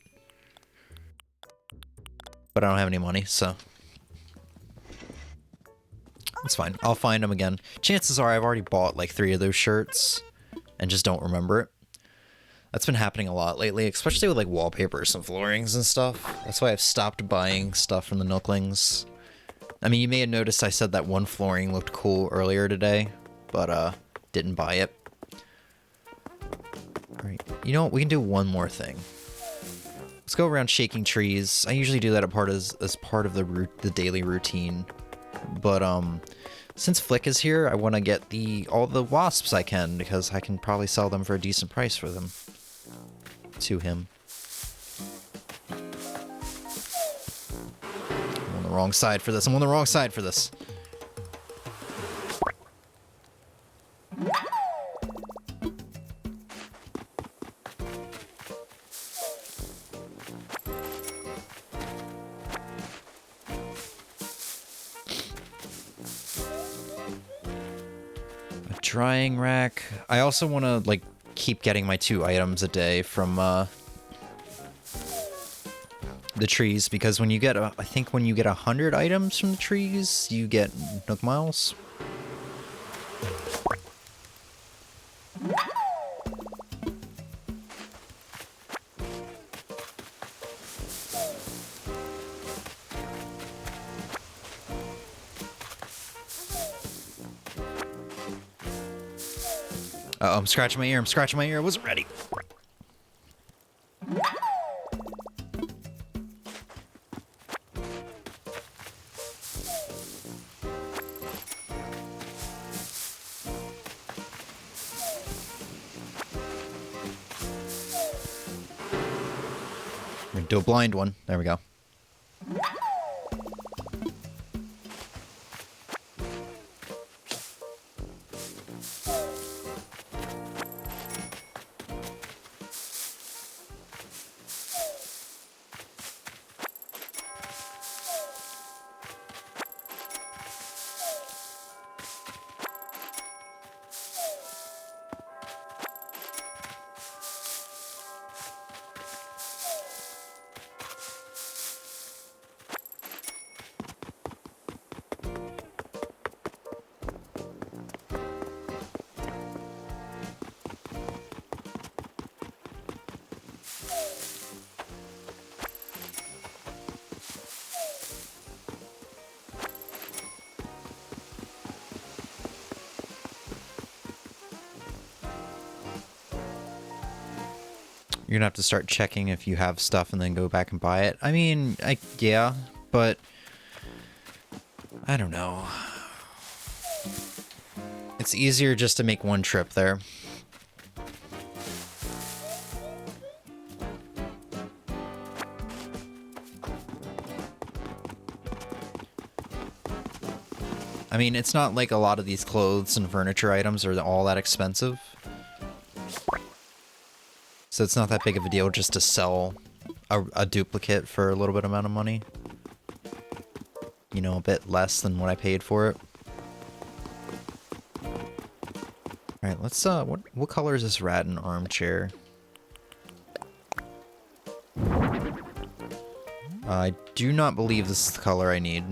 But I don't have any money, so it's fine. I'll find them again. Chances are I've already bought like 3 of those shirts and just don't remember it. That's been happening a lot lately, especially with like wallpapers and floorings and stuff. That's why I've stopped buying stuff from the Nooklings. I mean, you may have noticed I said that one flooring looked cool earlier today, but didn't buy it. Alright, you know what? We can do one more thing. Let's go around shaking trees. I usually do that as part of the daily routine. But since Flick is here, I want to get all the wasps I can, because I can probably sell them for a decent price for them. To him. I'm on the wrong side for this. I'm on the wrong side for this. A drying rack. I also want to, like, keep getting my 2 items a day from the trees, because when you get I think when you get 100 items from the trees, you get Nook Miles. Uh-oh, I'm scratching my ear. I'm scratching my ear. I wasn't ready. We're gonna do a blind one. There we go. You're gonna have to start checking if you have stuff and then go back and buy it. I mean, yeah, but I don't know. It's easier just to make one trip there. I mean, it's not like a lot of these clothes and furniture items are all that expensive. So it's not that big of a deal just to sell a duplicate for a little bit amount of money. You know, a bit less than what I paid for it. Alright, let's, what color is this Rattan armchair? I do not believe this is the color I need.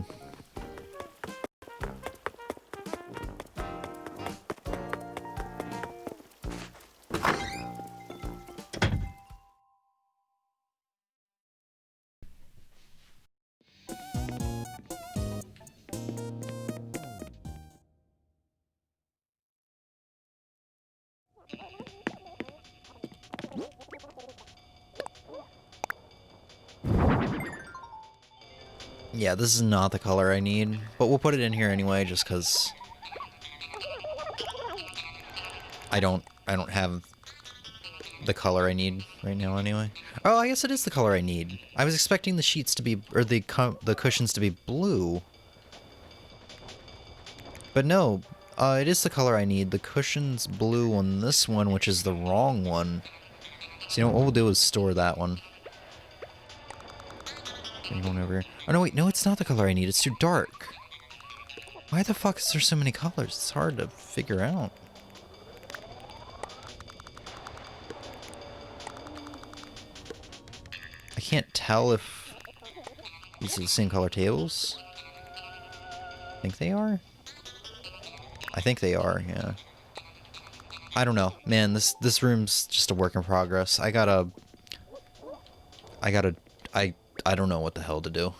Yeah, this is not the color I need, but we'll put it in here anyway, just because I don't have the color I need right now anyway. Oh, I guess it is the color I need. I was expecting the sheets to be, or the cushions to be blue. But no, it is the color I need. The cushion's blue on this one, which is the wrong one. So you know what we'll do is store that one. Anyone over here? Oh no, wait, no, it's not the color I need. It's too dark. Why the fuck is there so many colors? It's hard to figure out. I can't tell if these are the same color tables. I think they are. I think they are, yeah. I don't know. Man, this room's just a work in progress. I don't know what the hell to do.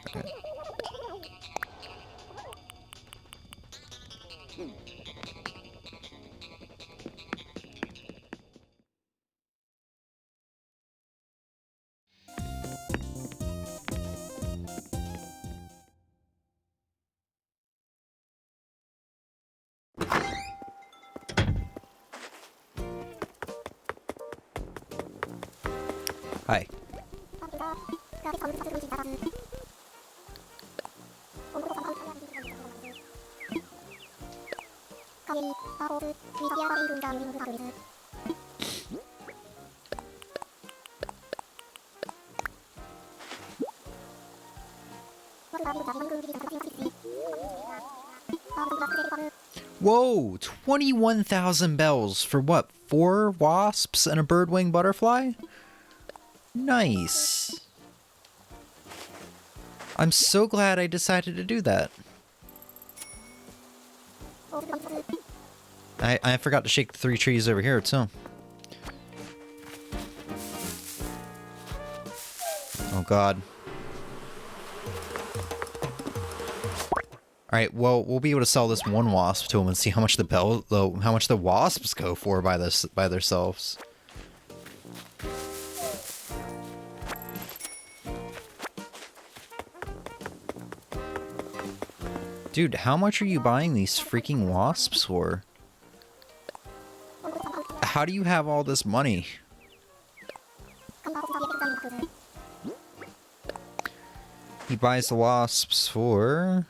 Okay. Hi. Whoa! 21,000 bells for what? 4 wasps and a birdwing butterfly? Nice. I'm so glad I decided to do that. I forgot to shake the 3 trees over here too. Oh god. Alright, well, we'll be able to sell this one wasp to him and see how much how much the wasps go for by themselves. Dude, how much are you buying these freaking wasps for? How do you have all this money? He buys the wasps for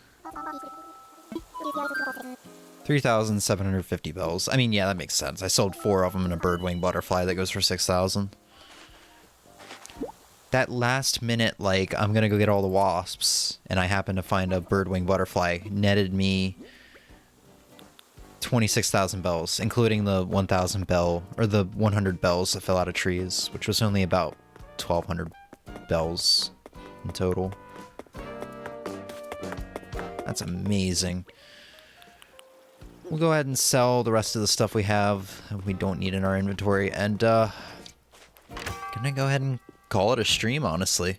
3,750 bells. I mean, yeah, that makes sense. I sold 4 of them in a birdwing butterfly that goes for 6,000. That last minute, like, I'm gonna go get all the wasps, and I happen to find a birdwing butterfly, netted me 26,000 bells, including the 1,000 bell, or the 100 bells that fell out of trees, which was only about 1,200 bells in total. That's amazing. We'll go ahead and sell the rest of the stuff we have, we don't need in our inventory, and, gonna go ahead and call it a stream, honestly.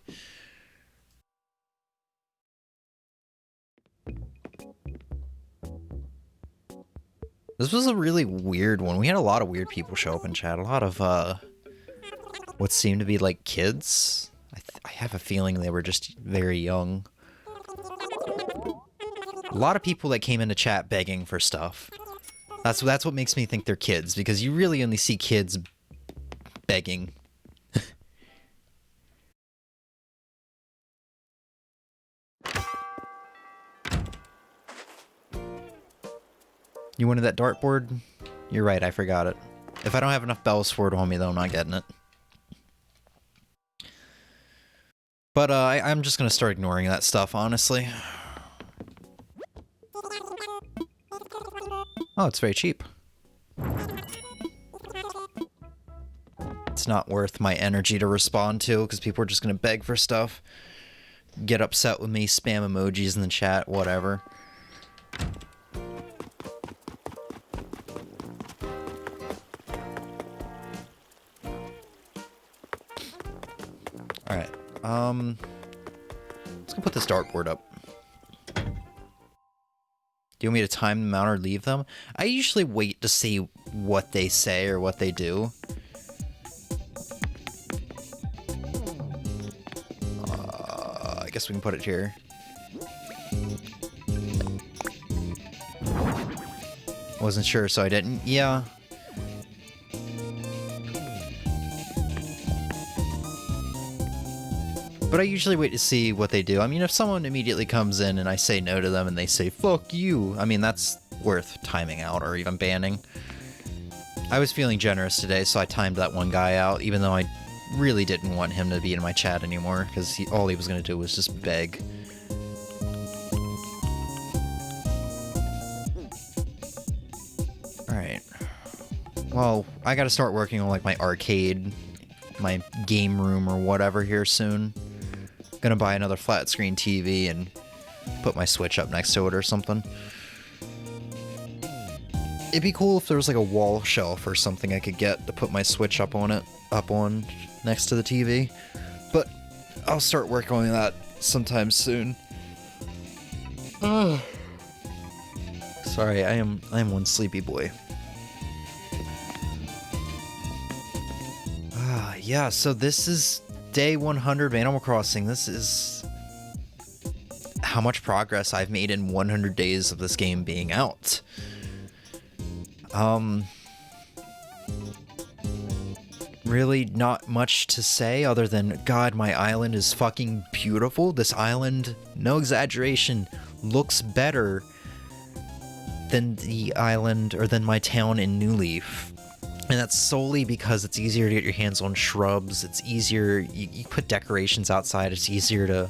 This was a really weird one. We had a lot of weird people show up in chat. A lot of, what seemed to be, like, kids. I have a feeling they were just very young. A lot of people that came into chat begging for stuff. That's what makes me think they're kids, because you really only see kids begging. You wanted that dartboard? You're right, I forgot it. If I don't have enough bells for it on me, though, I'm not getting it. But I'm just gonna start ignoring that stuff, honestly. Oh, it's very cheap. It's not worth my energy to respond to, because people are just gonna beg for stuff. Get upset with me, spam emojis in the chat, whatever. Alright, let's go put this dartboard up. Do you want me to time them out or leave them? I usually wait to see what they say or what they do. I guess we can put it here. Wasn't sure, so I didn't. Yeah. But I usually wait to see what they do. I mean, if someone immediately comes in and I say no to them and they say, fuck you, I mean, that's worth timing out or even banning. I was feeling generous today, so I timed that one guy out, even though I really didn't want him to be in my chat anymore, because all he was going to do was just beg. Alright. Well, I gotta start working on, like, my arcade, my game room or whatever here soon. Gonna buy another flat screen TV and put my Switch up next to it or something. It'd be cool if there was like a wall shelf or something I could get to put my Switch up on next to the TV. But I'll start working on that sometime soon. Sorry, I am one sleepy boy. Yeah, so this is day 100 of Animal Crossing. This is how much progress I've made in 100 days of this game being out. Really not much to say other than, God, my island is fucking beautiful. This island, no exaggeration, looks better than the island or than my town in New Leaf. And that's solely because it's easier to get your hands on shrubs. It's easier, you put decorations outside, it's easier to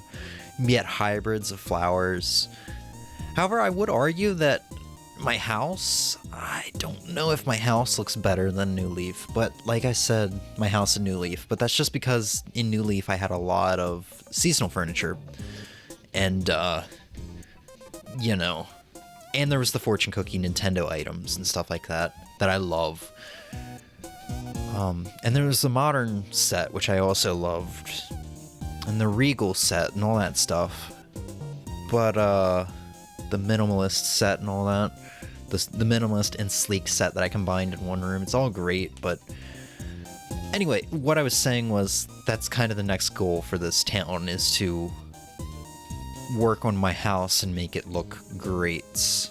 get hybrids of flowers. However, I would argue that my house, I don't know if my house looks better than New Leaf, but like I said, my house in New Leaf, but that's just because in New Leaf I had a lot of seasonal furniture. And, you know, and there was the fortune cookie Nintendo items and stuff like that I love. And there was the modern set, which I also loved, and the Regal set and all that stuff. But, the minimalist set and all that, the minimalist and sleek set that I combined in one room, it's all great, but anyway, what I was saying was that's kind of the next goal for this town, is to work on my house and make it look great.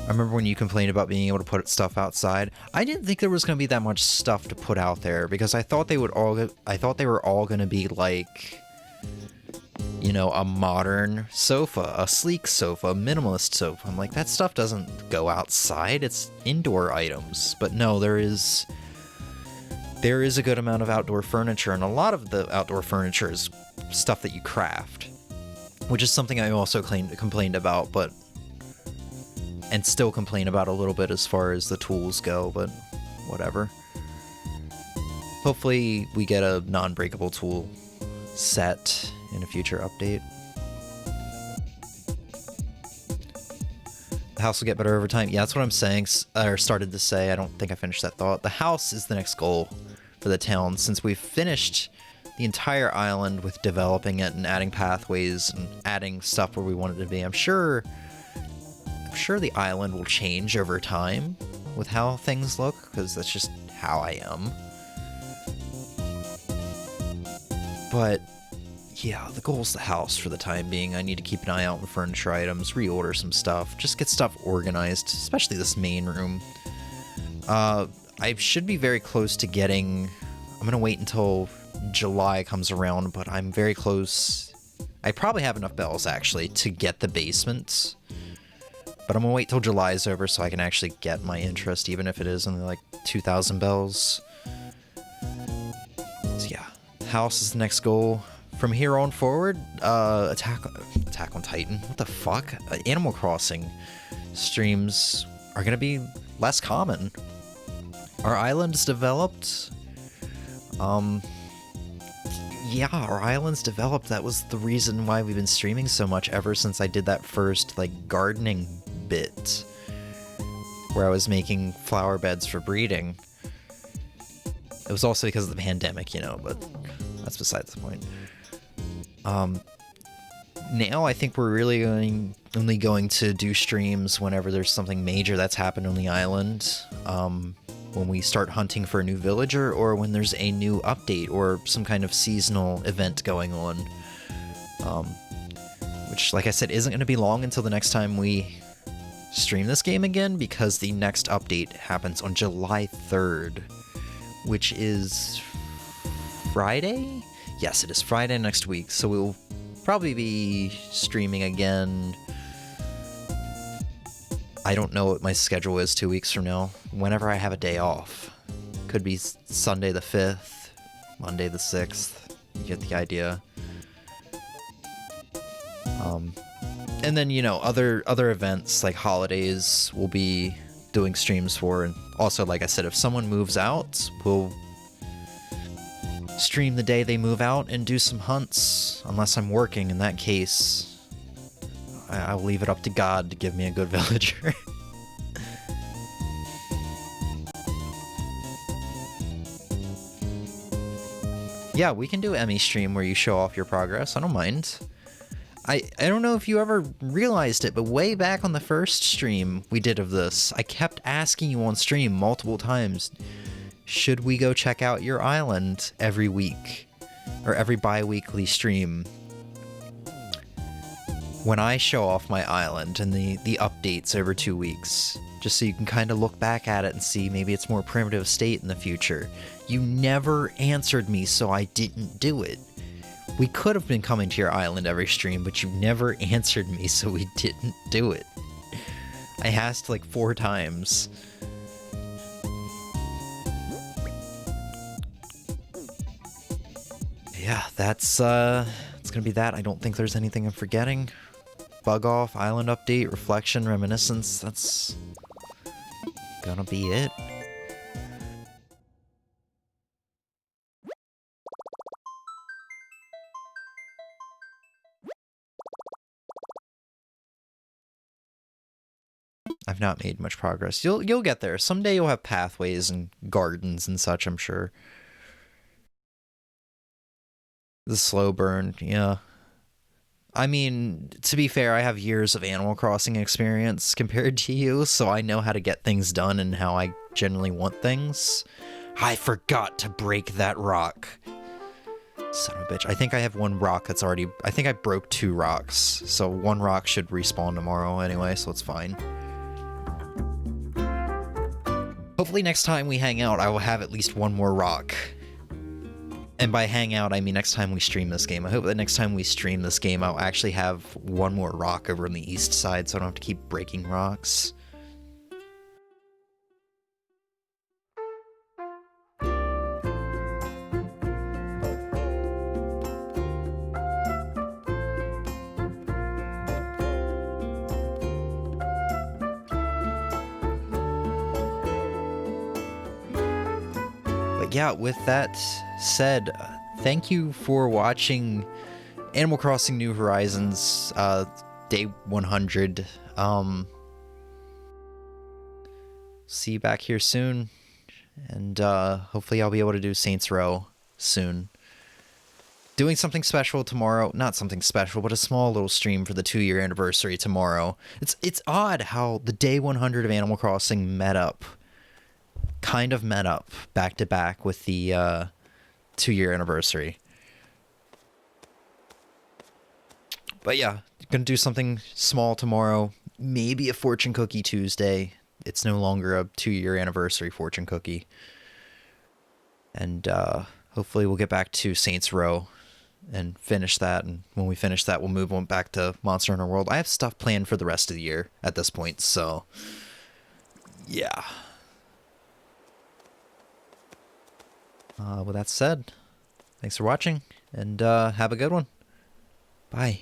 I remember when you complained about being able to put stuff outside. I didn't think there was going to be that much stuff to put out there, because I thought they were all going to be like, you know, a modern sofa, a sleek sofa, a minimalist sofa. I'm like, that stuff doesn't go outside. It's indoor items. But no, there is a good amount of outdoor furniture, and a lot of the outdoor furniture is stuff that you craft, which is something I also complained about, and still complain about a little bit as far as the tools go, but whatever. Hopefully we get a non-breakable tool set in a future update. The house will get better over time. Yeah, that's what I'm saying, or started to say. I don't think I finished that thought. The house is the next goal for the town, since we've finished the entire island with developing it and adding pathways and adding stuff where we want it to be. I'm sure the island will change over time with how things look, because that's just how I am. But yeah, the goal is the house for the time being. I need to keep an eye out on the furniture items, reorder some stuff, just get stuff organized, especially this main room. I should be very close to getting... I'm going to wait until July comes around, but I'm very close. I probably have enough bells, actually, to get the basement But I'm gonna wait till July is over so I can actually get my interest, even if it is only like 2,000 bells. So yeah, house is the next goal. From here on forward, Attack on Titan. What the fuck? Animal Crossing streams are gonna be less common. Our island's developed. Yeah, our island's developed. That was the reason why we've been streaming so much ever since I did that first, like, gardening bit where I was making flower beds for breeding. It was also because of the pandemic, you know, but that's besides the point. Now I think we're really only going to do streams whenever there's something major that's happened on the island. When we start hunting for a new villager, or when there's a new update or some kind of seasonal event going on. Which, like I said, isn't going to be long until the next time we stream this game again, because the next update happens on July 3rd, which is Friday? Yes, it is Friday next week, so we'll probably be streaming again. I don't know what my schedule is 2 weeks from now. Whenever I have a day off. Could be Sunday the 5th, Monday the 6th. You get the idea. And then, you know, other events like holidays we'll be doing streams for. And also, like I said, if someone moves out, we'll stream the day they move out and do some hunts. Unless I'm working, in that case, I'll leave it up to God to give me a good villager. Yeah, we can do Emmy stream where you show off your progress. I don't mind. I don't know if you ever realized it, but way back on the first stream we did of this, I kept asking you on stream multiple times, should we go check out your island every week? Or every bi-weekly stream? When I show off my island and the updates over 2 weeks, just so you can kind of look back at it and see maybe it's more primitive state in the future. You never answered me, so I didn't do it. We could have been coming to your island every stream, but you never answered me, so we didn't do it. I asked like 4 times. Yeah, that's it's gonna be that. I don't think there's anything I'm forgetting. Bug off, island update, reflection, reminiscence. That's gonna be it. I've not made much progress. You'll get there. Someday you'll have pathways and gardens and such, I'm sure. The slow burn, yeah. I mean, to be fair, I have years of Animal Crossing experience compared to you, so I know how to get things done and how I generally want things. I forgot to break that rock. Son of a bitch. I think I have one rock that's already... I think I broke 2 rocks, so 1 rock should respawn tomorrow anyway, so it's fine. Hopefully next time we hang out, I will have at least 1 more rock. And by hang out, I mean next time we stream this game. I hope that next time we stream this game, I'll actually have 1 more rock over on the east side, so I don't have to keep breaking rocks. But yeah, with that said, thank you for watching Animal Crossing New Horizons day 100. See you back here soon, and hopefully I'll be able to do Saints Row soon. Doing something special tomorrow, not something special, but a small little stream for the 2-year anniversary tomorrow. It's odd how the day 100 of Animal Crossing kind of met up back to back with the 2-year anniversary. But yeah, gonna do something small tomorrow. Maybe a fortune cookie Tuesday. It's no longer a 2-year anniversary fortune cookie. And hopefully we'll get back to Saints Row and finish that. And when we finish that, we'll move on back to Monster Hunter World. I have stuff planned for the rest of the year at this point, so yeah. With that said, thanks for watching, and have a good one. Bye.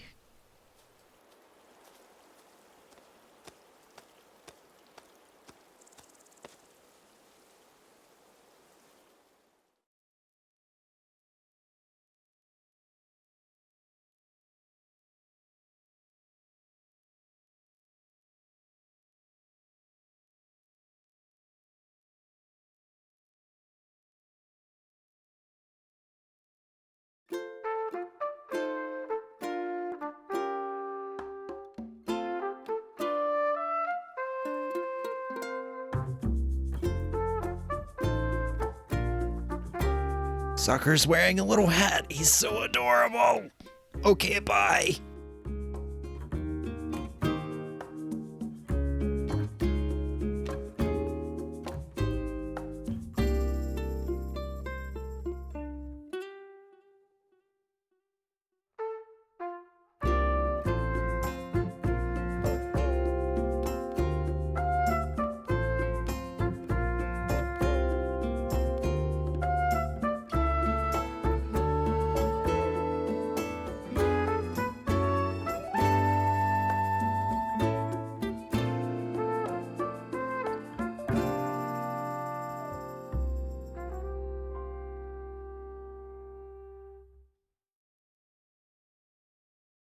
Sucker's wearing a little hat. He's so adorable. Okay, bye.